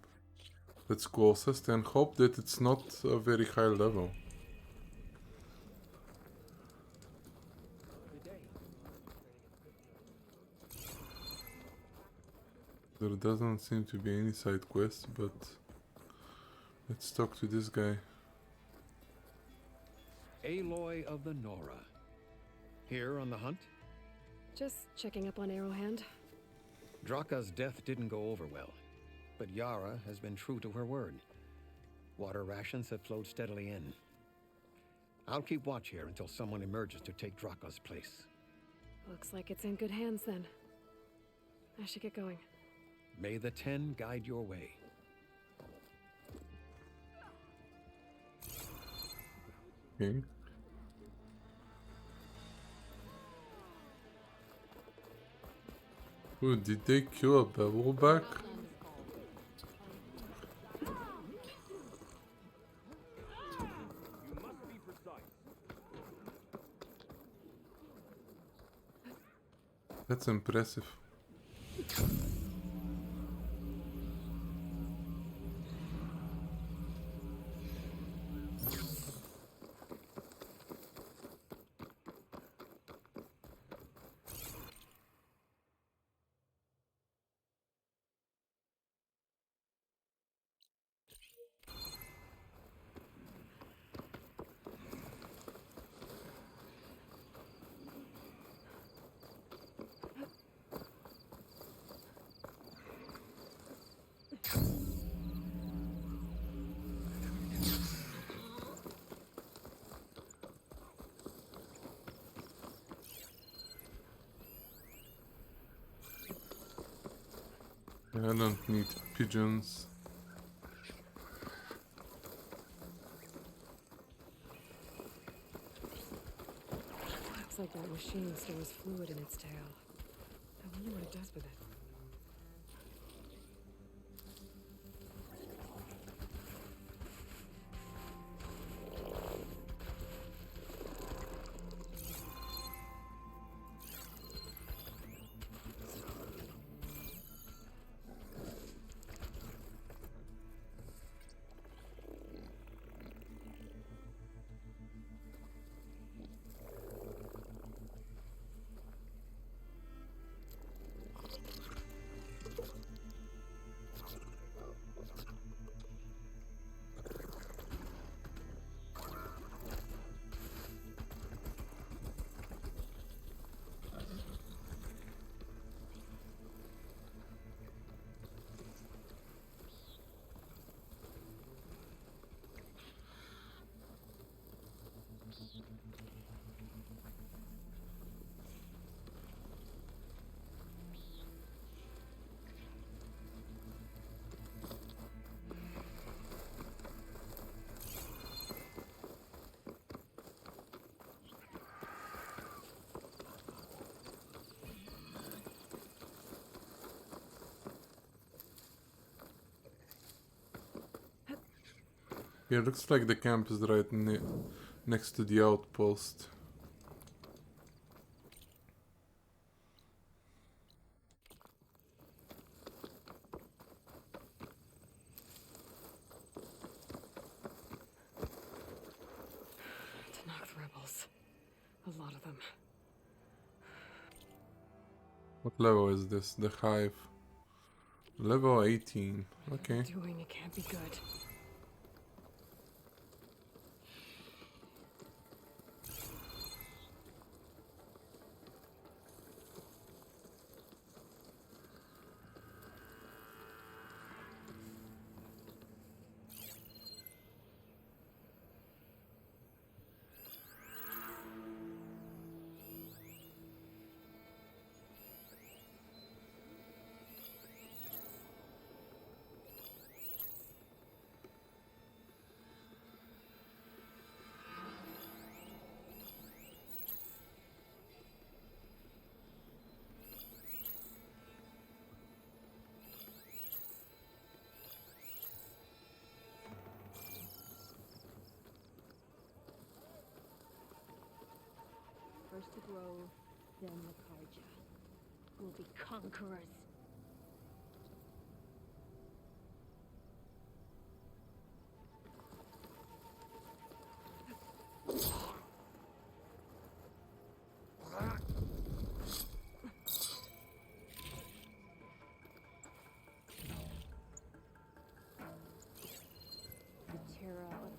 that's closest and hope that it's not a very high level. There doesn't seem to be any side quests, but let's talk to this guy. Aloy of the Nora. Here on the hunt? Just checking up on Arrowhand. Draka's death didn't go over well, but Yara has been true to her word. Water rations have flowed steadily in. I'll keep watch here until someone emerges to take Draka's place. Looks like it's in good hands then. I should get going. May the 10 guide your way. Okay. Ooh, did they kill a bevelback? That's impressive. I don't need pigeons. Looks like that machine stores fluid in its tail. I wonder what it does with it. Yeah, looks like the camp is right next to the outpost. Tanakh rebels. A lot of them. What level is this? The hive. Level 18. Okay. What they're doing, it can't be good. First the Grove, then the Karja. We'll be conquerors. The terror of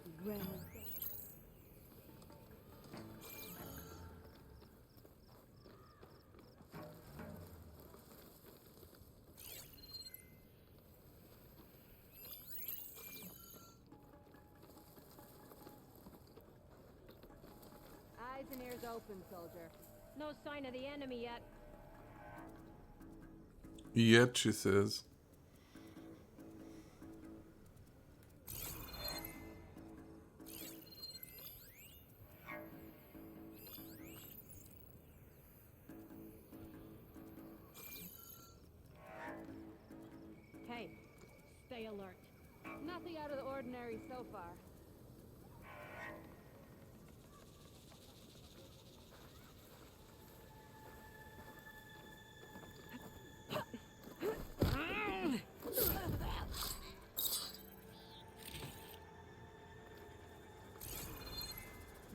the realm of death. and ears open, soldier. No sign of the enemy yet. Yet, she says. Hey, stay alert. Nothing out of the ordinary so far.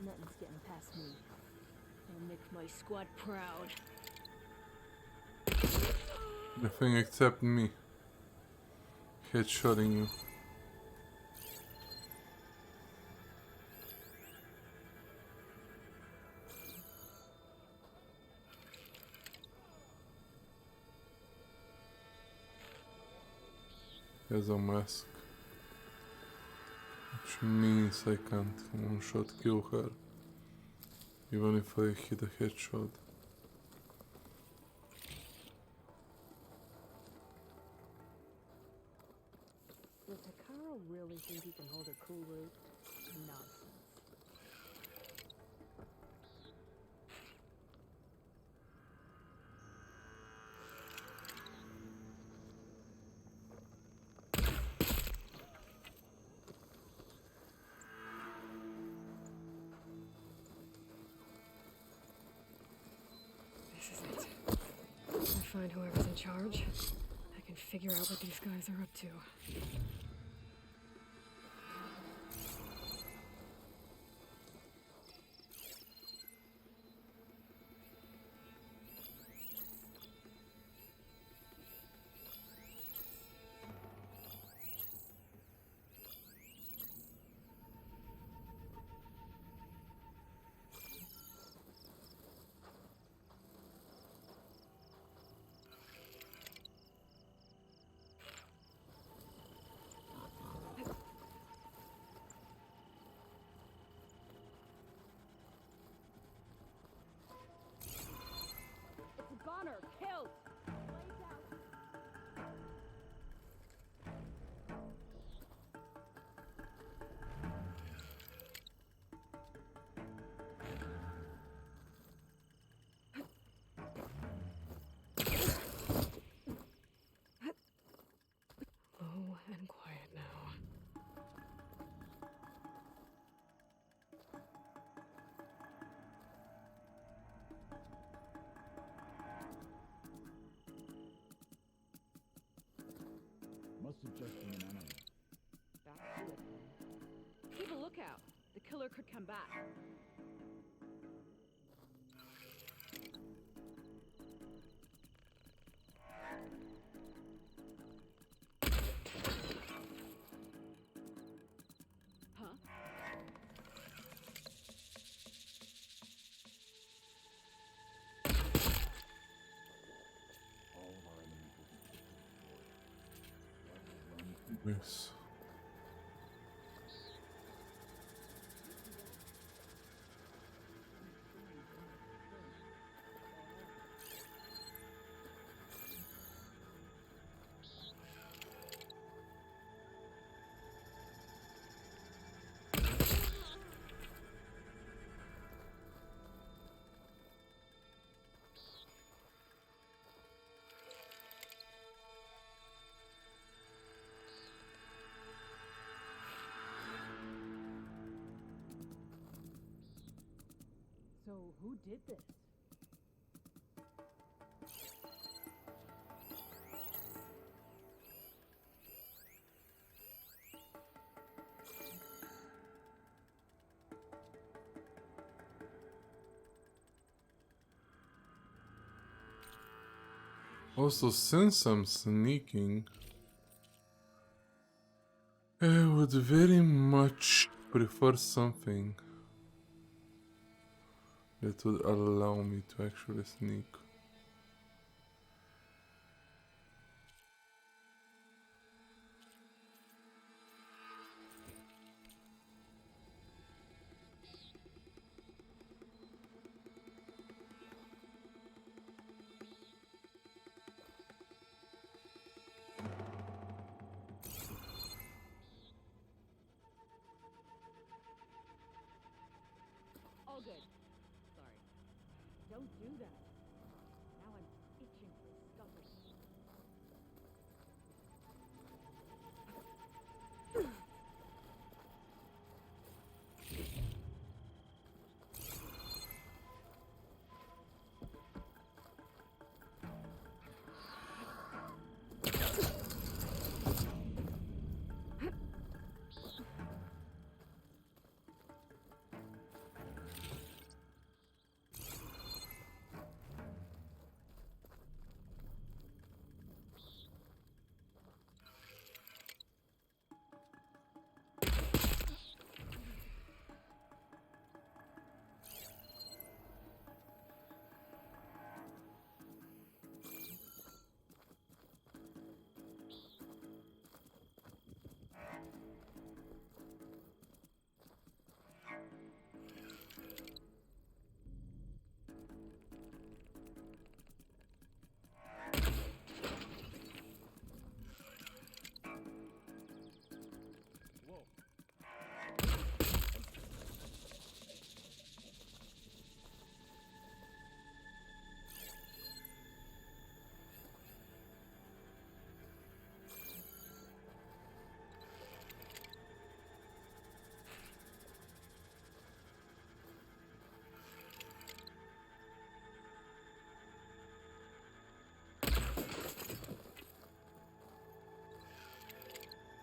Nothing's getting past me. I'll make my squad proud. Nothing except me. Headshotting you. Has a mask. Which means I can't one-shot kill her. Even if I hit a headshot. Does Hikaru really think he can hold a cool route? Nonsense. This is it. I find whoever's in charge. I can figure out what these guys are up to. It's Bonner, killed! Blaze out! Low and quiet now. Must have just been an enemy. That's good then. Keep a lookout. The killer could come back. Huh? Yes. So, who did this? Also, since I'm sneaking, I would very much prefer something that would allow me to actually sneak. Don't do that. Now I'm itching for scuffle.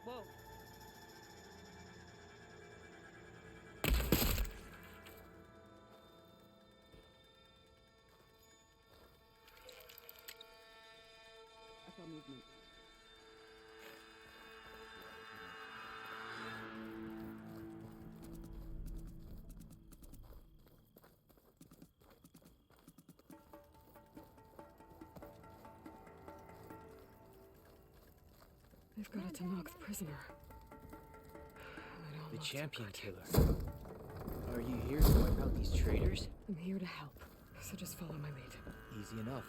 Whoa. I saw movement. They've got a Tanakh prisoner. The champion killer. Are you here to wipe out these traitors? I'm here to help, so just follow my lead. Easy enough.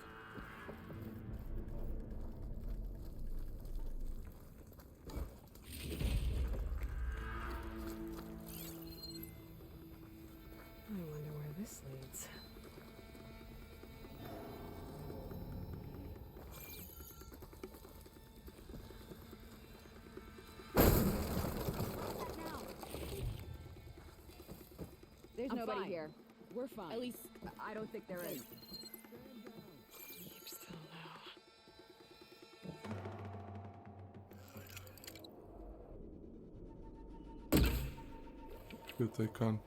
I wonder where this leads. There's I'm nobody fine. here. We're fine. At least, I don't think there is. Keep still now. Shit, I can't.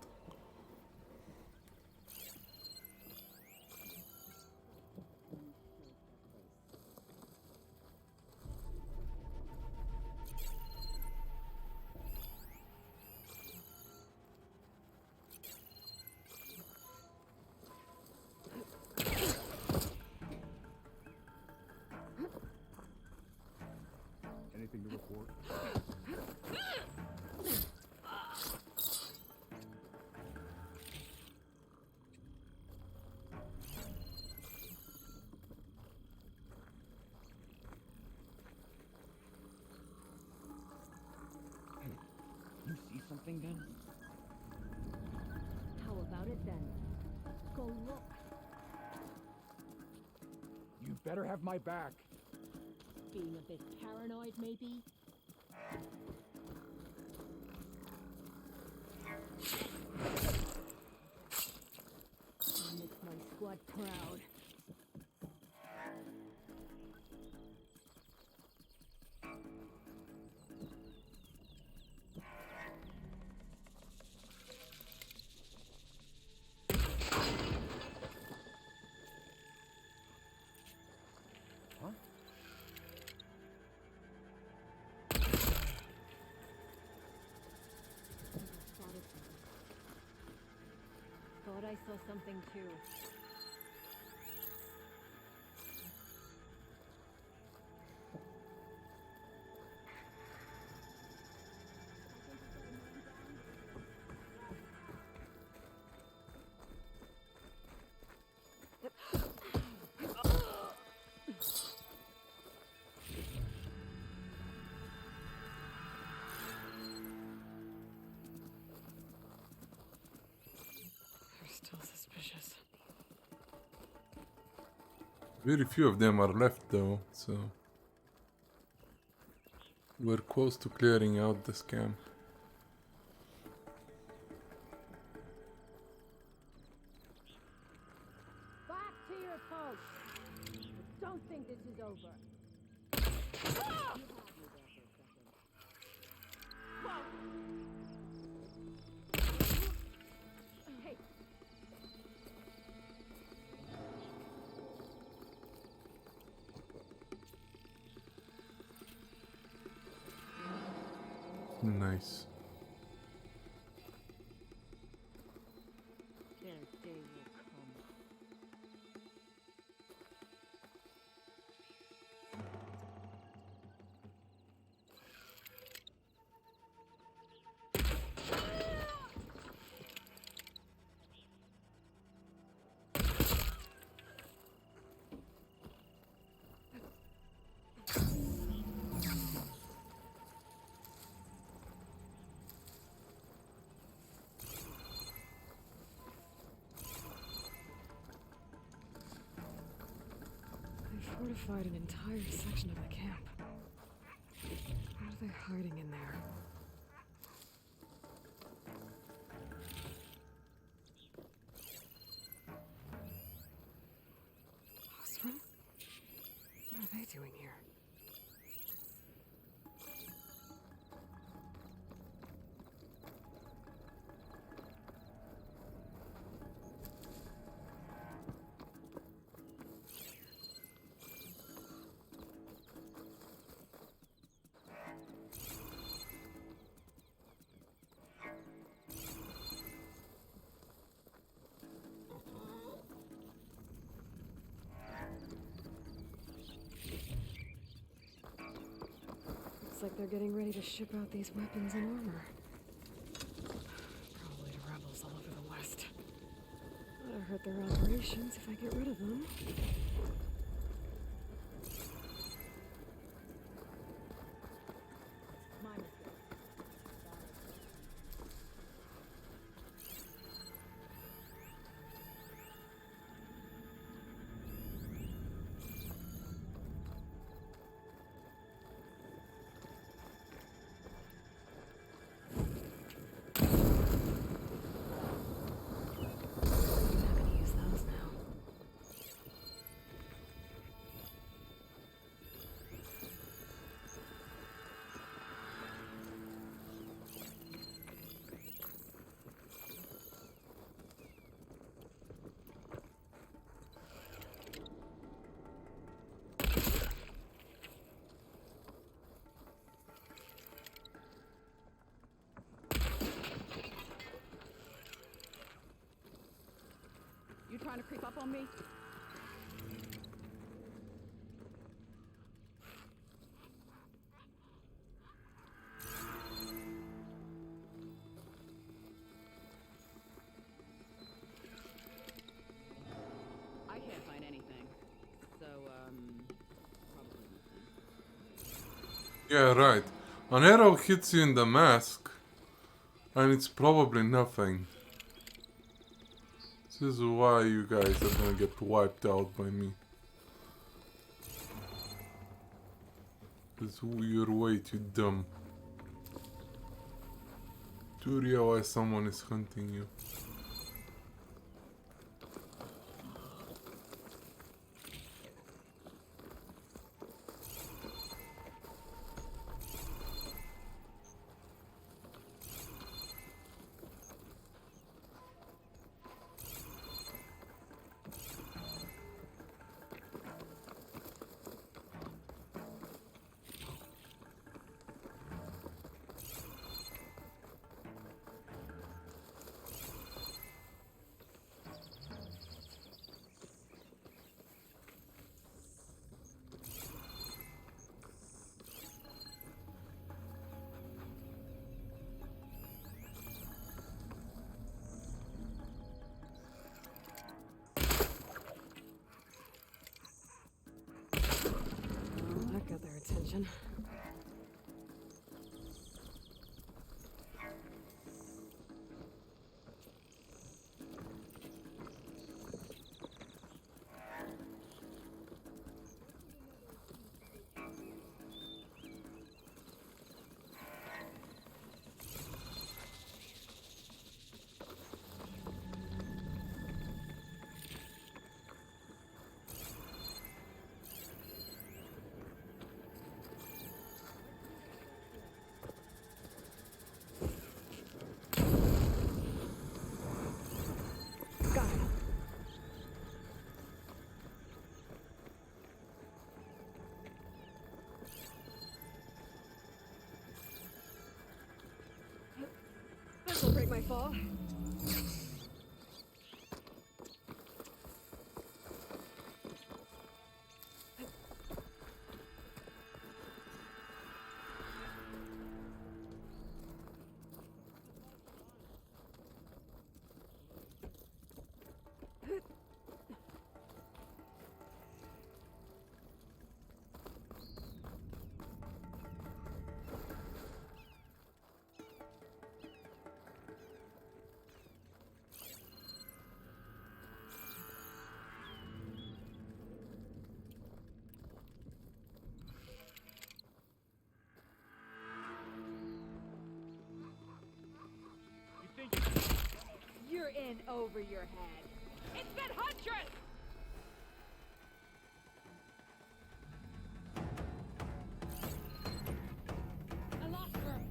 Anything to report? You see something then? How about it then? Go look. You better have my back. Being a bit paranoid, maybe? Makes my squad proud. Huh? Thought I saw something too. They're still suspicious. Very few of them are left though, so we're close to clearing out this camp. Back to your post. Don't think this is over. Hey. Nice. Their day will come. They fortified an entire section of the camp. What are they hiding in there? Osram? What are they doing here? Looks like they're getting ready to ship out these weapons and armor. Probably to rebels all over the West. That'll hurt their operations if I get rid of them. My mistake. You trying to creep up on me? I can't find anything. So, probably nothing. Yeah, right. An arrow hits you in the mask, and it's probably nothing. This is why you guys are gonna get wiped out by me. You're way too dumb to realize someone is hunting you. Got their attention. appreciate my fall. You're in over your head. It's that Huntress! I lost her.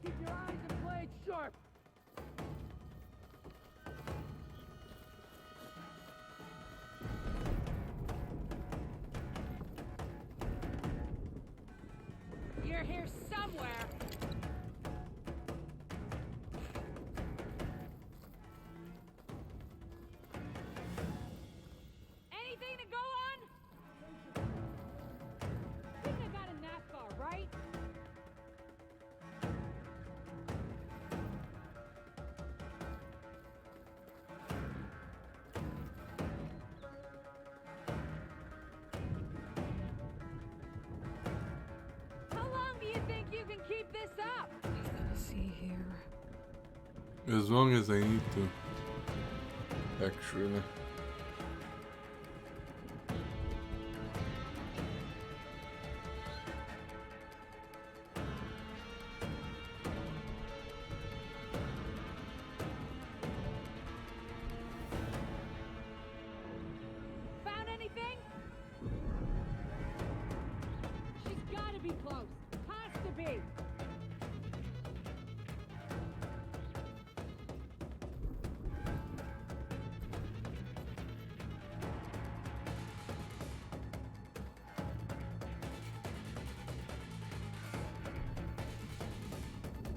Keep your eyes and blades sharp. You're here somewhere. Anything to go on? Couldn't have got a NASCAR, right? How long do you think you can keep this up? Let's see here. As long as I need to. Actually. Found anything? She's gotta be close. Has to be.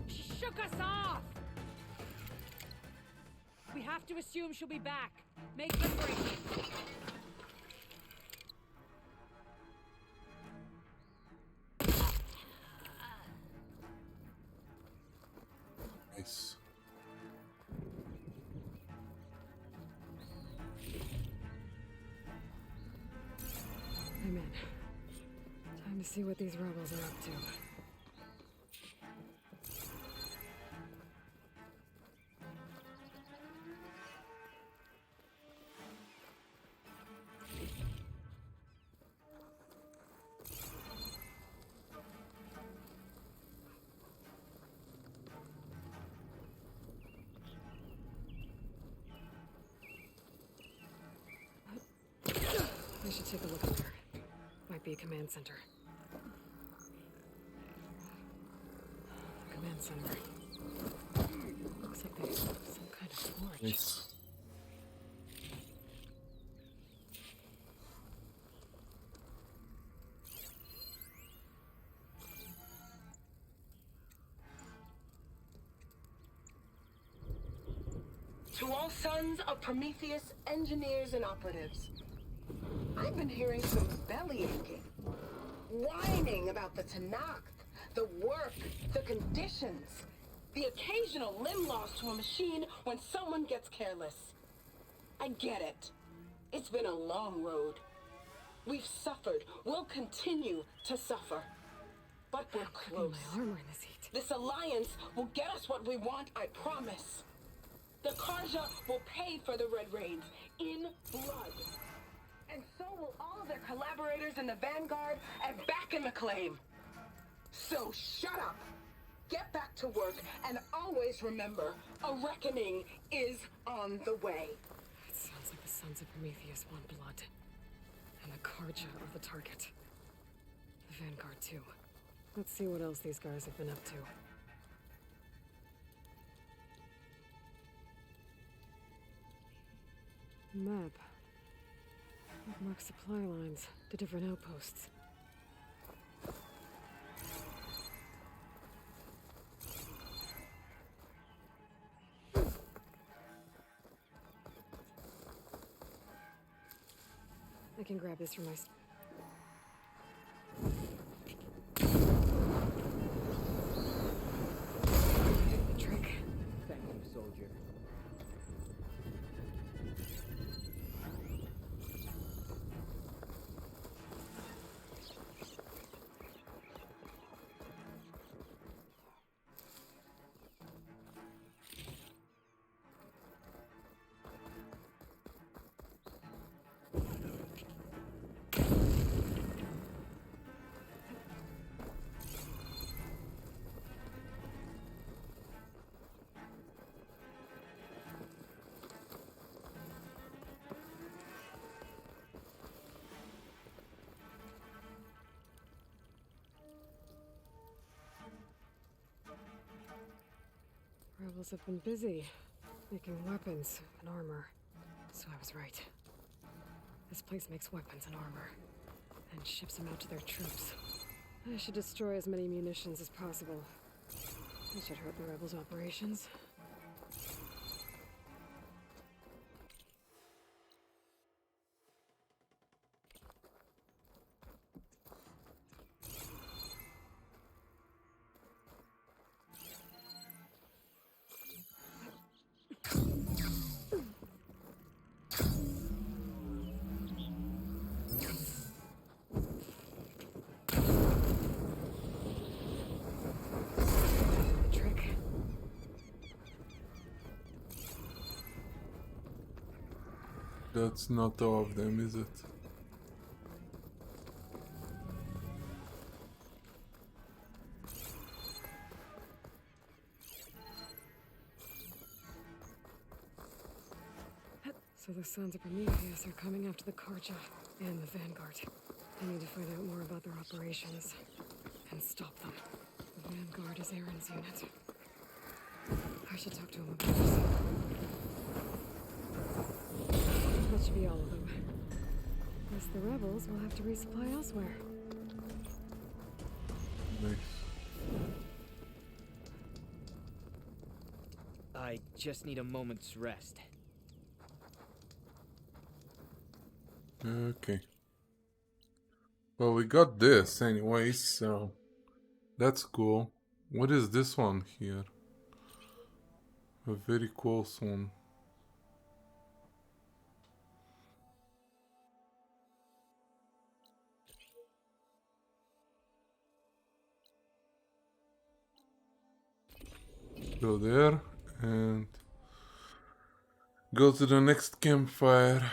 She shook us off. We have to assume she'll be back. Make preparations. Nice. I'm in. Time to see what these rebels are up to. I should take a look at there. Might be a command center. Command center. Looks like they have some kind of forge. Nice. To all sons of Prometheus, engineers and operatives, I've been hearing some belly aching, whining about the Tanakh, the work, the conditions, the occasional limb loss to a machine when someone gets careless. I get it. It's been a long road. We've suffered. We'll continue to suffer. But we're close. My armor in this heat. This alliance will get us what we want, I promise. The Karja will pay for the Red Raids in blood. And so will all of their collaborators in the Vanguard and back in the claim. So shut up. Get back to work and always remember, a reckoning is on the way. It sounds like the Sons of Prometheus want blood. And the Karja are the target. The Vanguard too. Let's see what else these guys have been up to. Map. It marks supply lines to different outposts. I can grab this from my... The trick. Thank you, soldier. Rebels have been busy making weapons and armor. So I was right. This place makes weapons and armor and ships them out to their troops. I should destroy as many munitions as possible. That should hurt the rebels' operations. That's not all of them, is it? So the Sons of Prometheus are coming after the Karja and the Vanguard. I need to find out more about their operations and stop them. The Vanguard is Aaron's unit. I should talk to him about this. That should be all of them. Guess the rebels will have to resupply elsewhere. Nice. I just need a moment's rest. Okay. Well, we got this anyway, so that's cool. What is this one here? A very close one. Go there and go to the next campfire.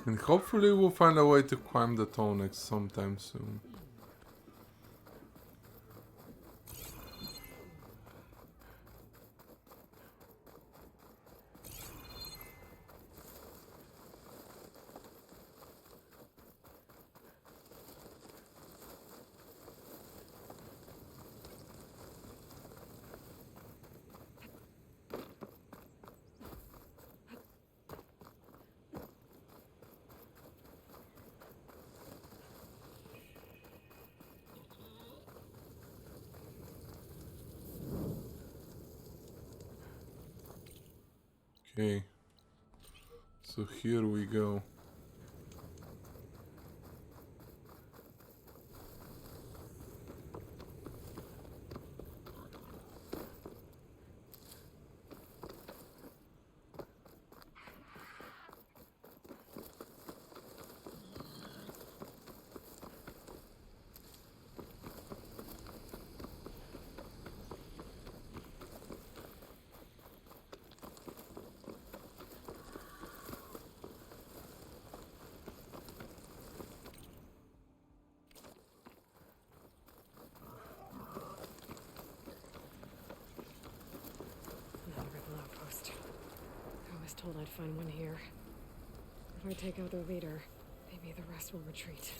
And hopefully we'll find a way to climb the Tonex sometime soon. Okay, so here we go. Told I'd find one here. If I take out their leader, maybe the rest will retreat.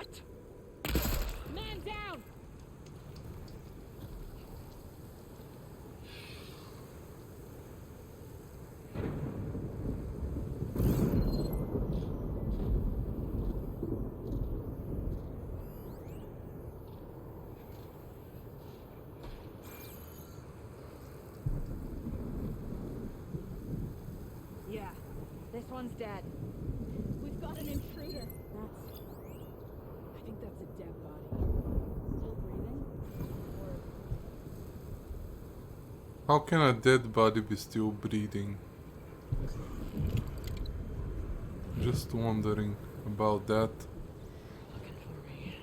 What? Man down! Yeah, this one's dead. We've got an intruder. I think that's a dead body. Still breathing? Or How can a dead body be still breathing? Just wondering about that. Looking for me.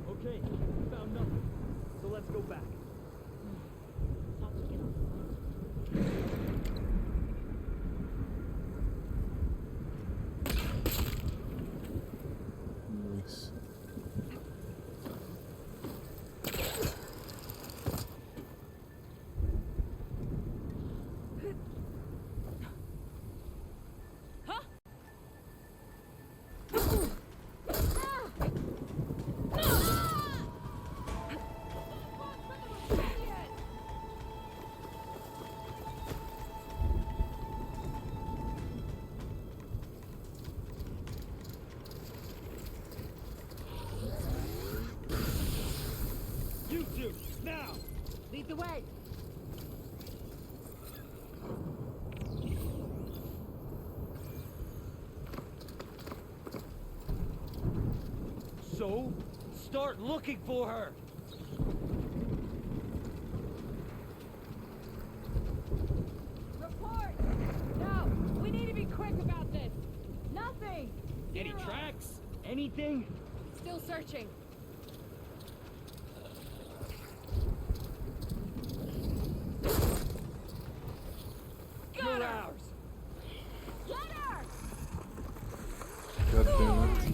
Okay, we found nothing. So let's go back. thought we'd get on foot. Nice. You two, now! Lead the way! So, start looking for her! Report! No! We need to be quick about this! Nothing! Any Zero. tracks? Anything? Still searching. Got You're her! ours! Get her! God damn it.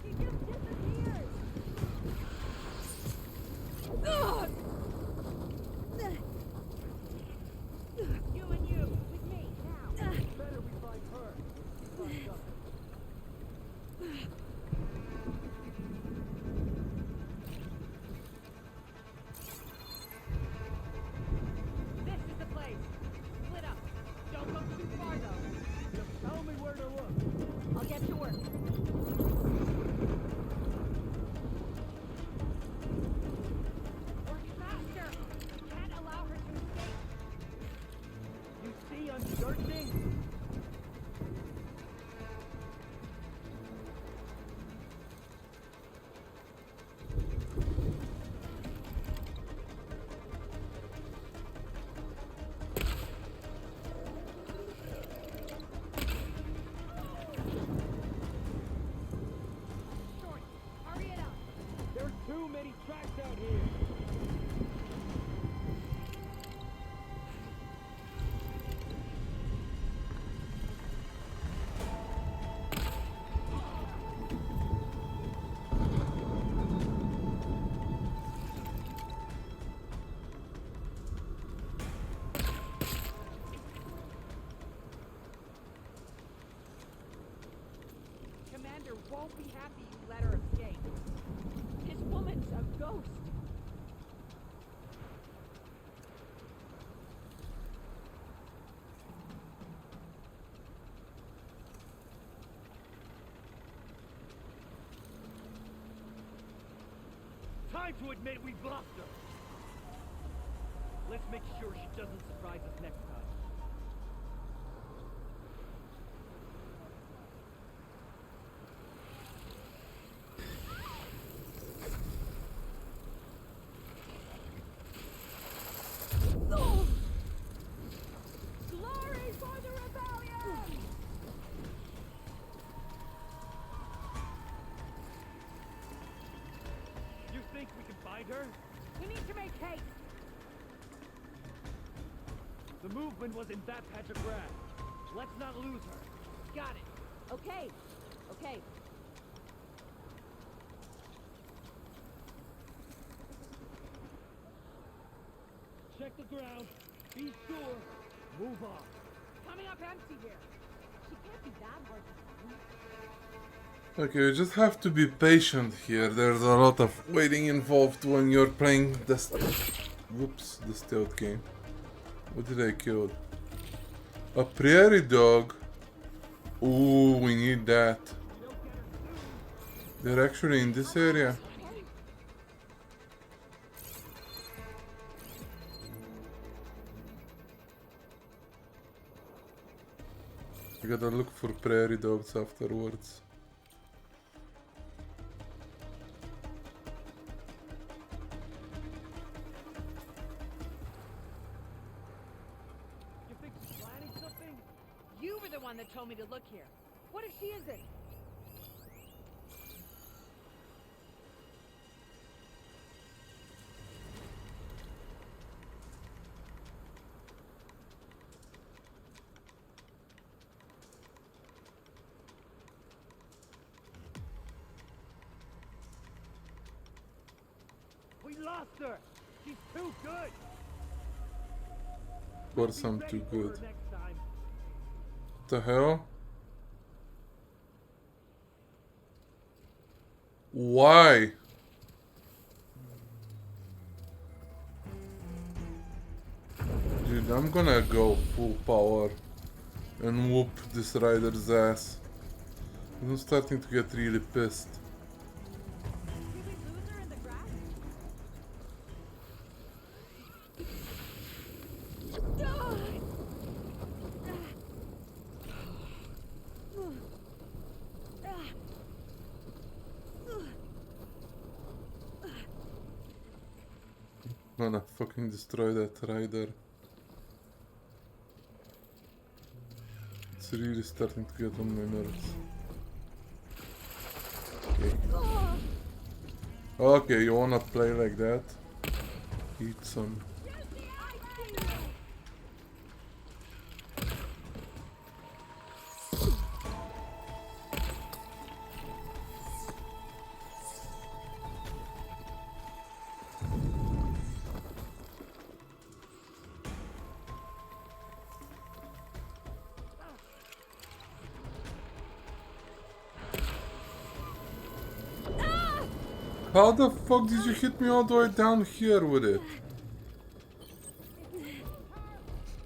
He just disappeared! You and you, with me, now! Better we find her. Find us. This is the place! Split up! Don't go too far, though! Just tell me where to look. I'll get to work. Work faster! Can't allow her to escape! You see I'm searching? Short, hurry it up! There's too many tracks out here. Commander won't be happy you let her escape. This woman's a ghost. Time to admit we've lost her. Let's make sure she doesn't surprise us next time. Glory for the rebellion! You think we can find her? We need to make haste. The movement was in that patch of grass. Let's not lose her. Got it. Okay. Okay. Check the ground. Be sure. Move on. Coming up empty here. She can't be that hard to find. Okay, you just have to be patient here. There's a lot of waiting involved when you're playing this. Whoops, the stealth game. What did I kill? A prairie dog. Ooh, we need that. They're actually in this area. I gotta look for prairie dogs afterwards. You think she's planning something? You were the one that told me to look here. What if she isn't? We lost her. She's too good. Of course I'm too good. Next time. What the hell? Why? Dude, I'm gonna go full power and whoop this rider's ass. I'm starting to get really pissed. I'm gonna fucking destroy that rider. It's really starting to get on my nerves. Okay. Okay, you wanna play like that? Eat some. How the fuck did you hit me all the way down here with it?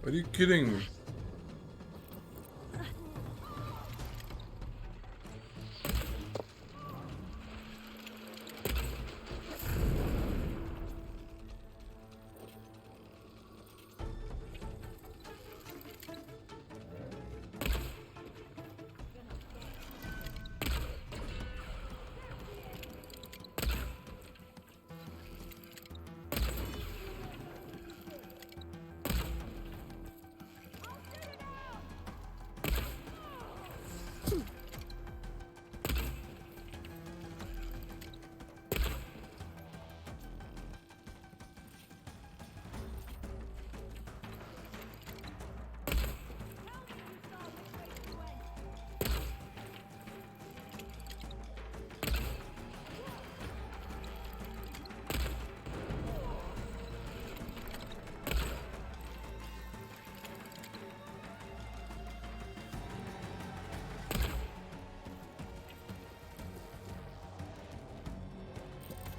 Are you kidding me?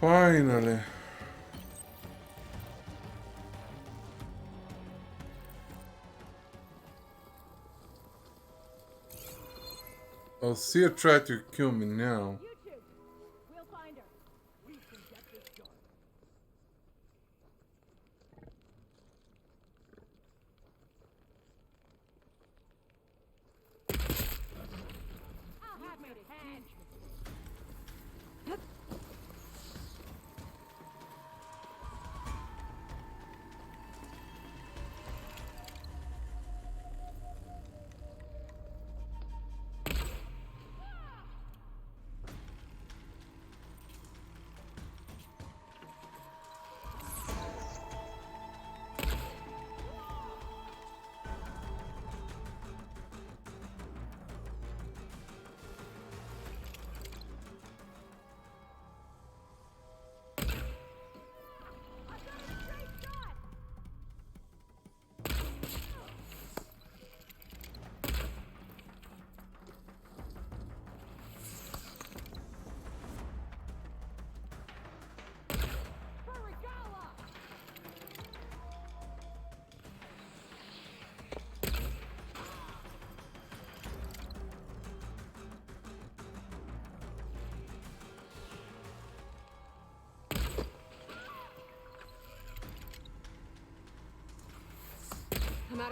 Finally. I'll see her try to kill me now. We'll find her. We can get this done. I'll have it hand.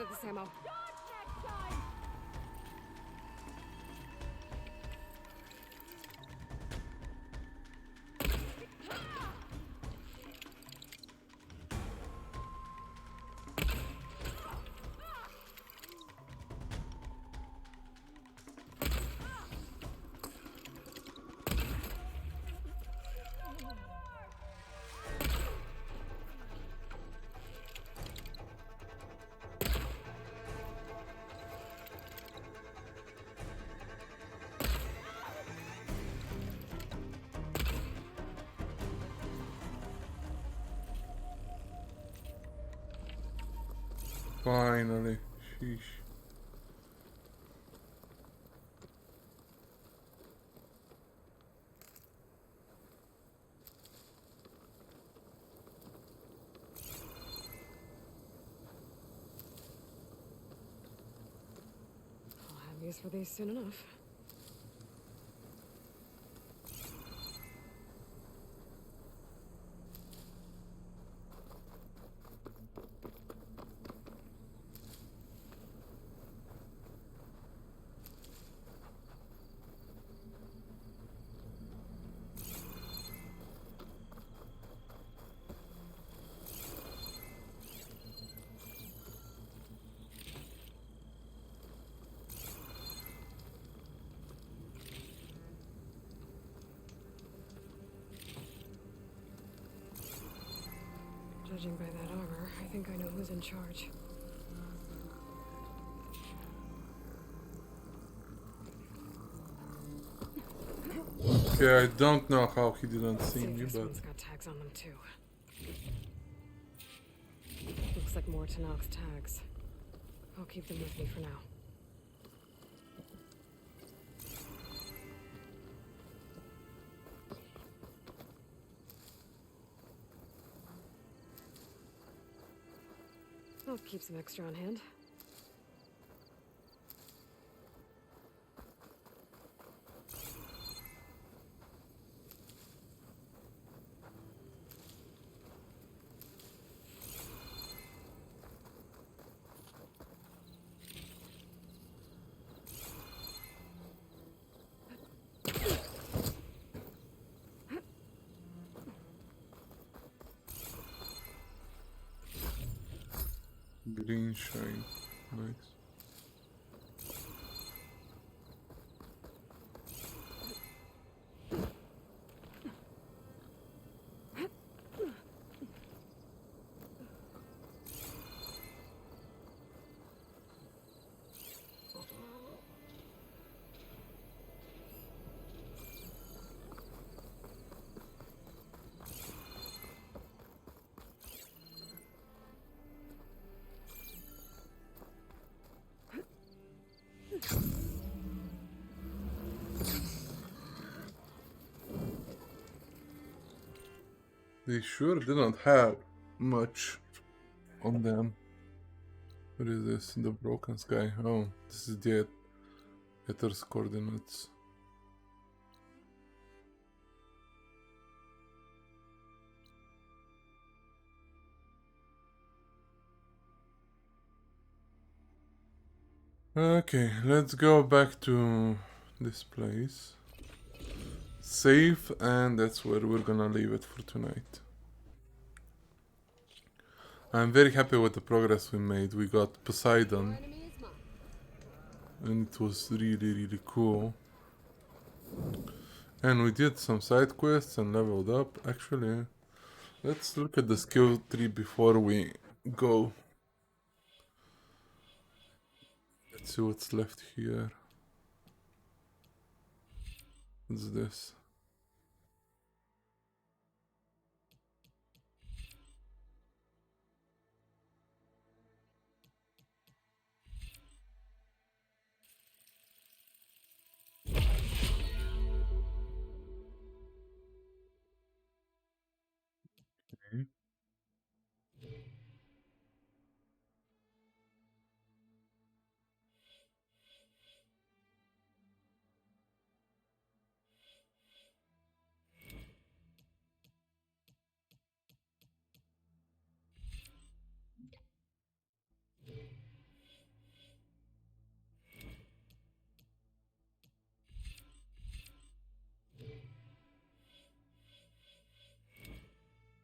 out of this ammo. Finally. Sheesh. I'll have use for these soon enough. Judging by that armor, I think I know who's in charge. Yeah, I don't know how he didn't see me, This but one's got tags on them too. Looks like more Tanoch's tags. I'll keep them with me for now. I'll keep some extra on hand. green shine. Nice. They sure didn't have much on them. What is this? The broken sky. Oh, this is the Ether's coordinates. Okay, let's go back to this place. Save, and that's where we're gonna leave it for tonight. I'm very happy with the progress we made. We got Poseidon, and it was really cool. And we did some side quests and leveled up. Actually, let's look at the skill tree before we go. Let's see what's left here. What's this? Okay.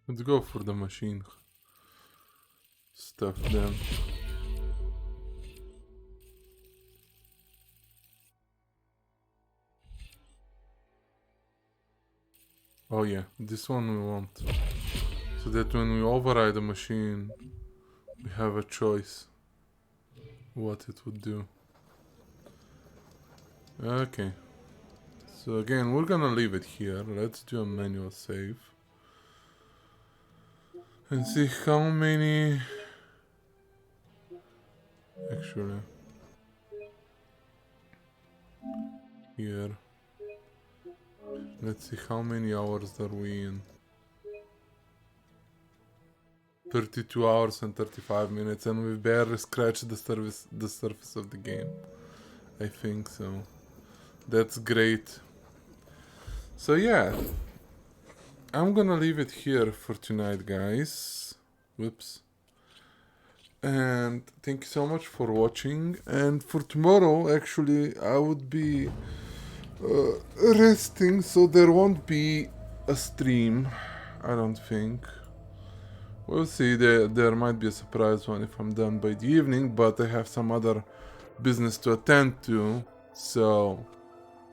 Let's go for the machine stuff then. Oh yeah, this one we want. So that when we override the machine, we have a choice what it would do. Okay. So again, we're gonna leave it here. Let's do a manual save. And see how many... Actually... Here. Let's see how many hours are we in. 32 hours and 35 minutes, and we've barely scratched the surface of the game. I think so. That's great. So yeah, I'm gonna leave it here for tonight, guys. Whoops. And thank you so much for watching. And for tomorrow, actually, I would be resting, so there won't be a stream, I don't think. We'll see. There might be a surprise one if I'm done by the evening, but I have some other business to attend to, so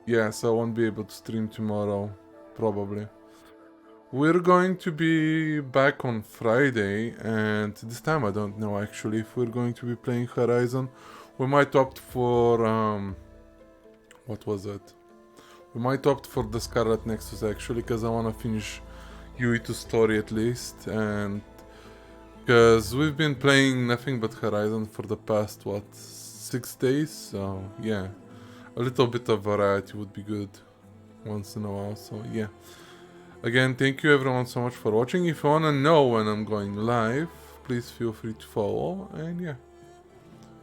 yes, I won't be able to stream tomorrow, probably. We're going to be back on Friday, and this time I don't know actually if we're going to be playing Horizon. We might opt for what was it? We might opt for the Scarlet Nexus actually, because I want to finish UE2 story at least, and because we've been playing nothing but Horizon for the past, what, 6 days? So, yeah. A little bit of variety would be good once in a while, so yeah. Again, thank you everyone so much for watching. If you wanna know when I'm going live, please feel free to follow, and yeah.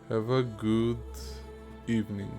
Have a good evening.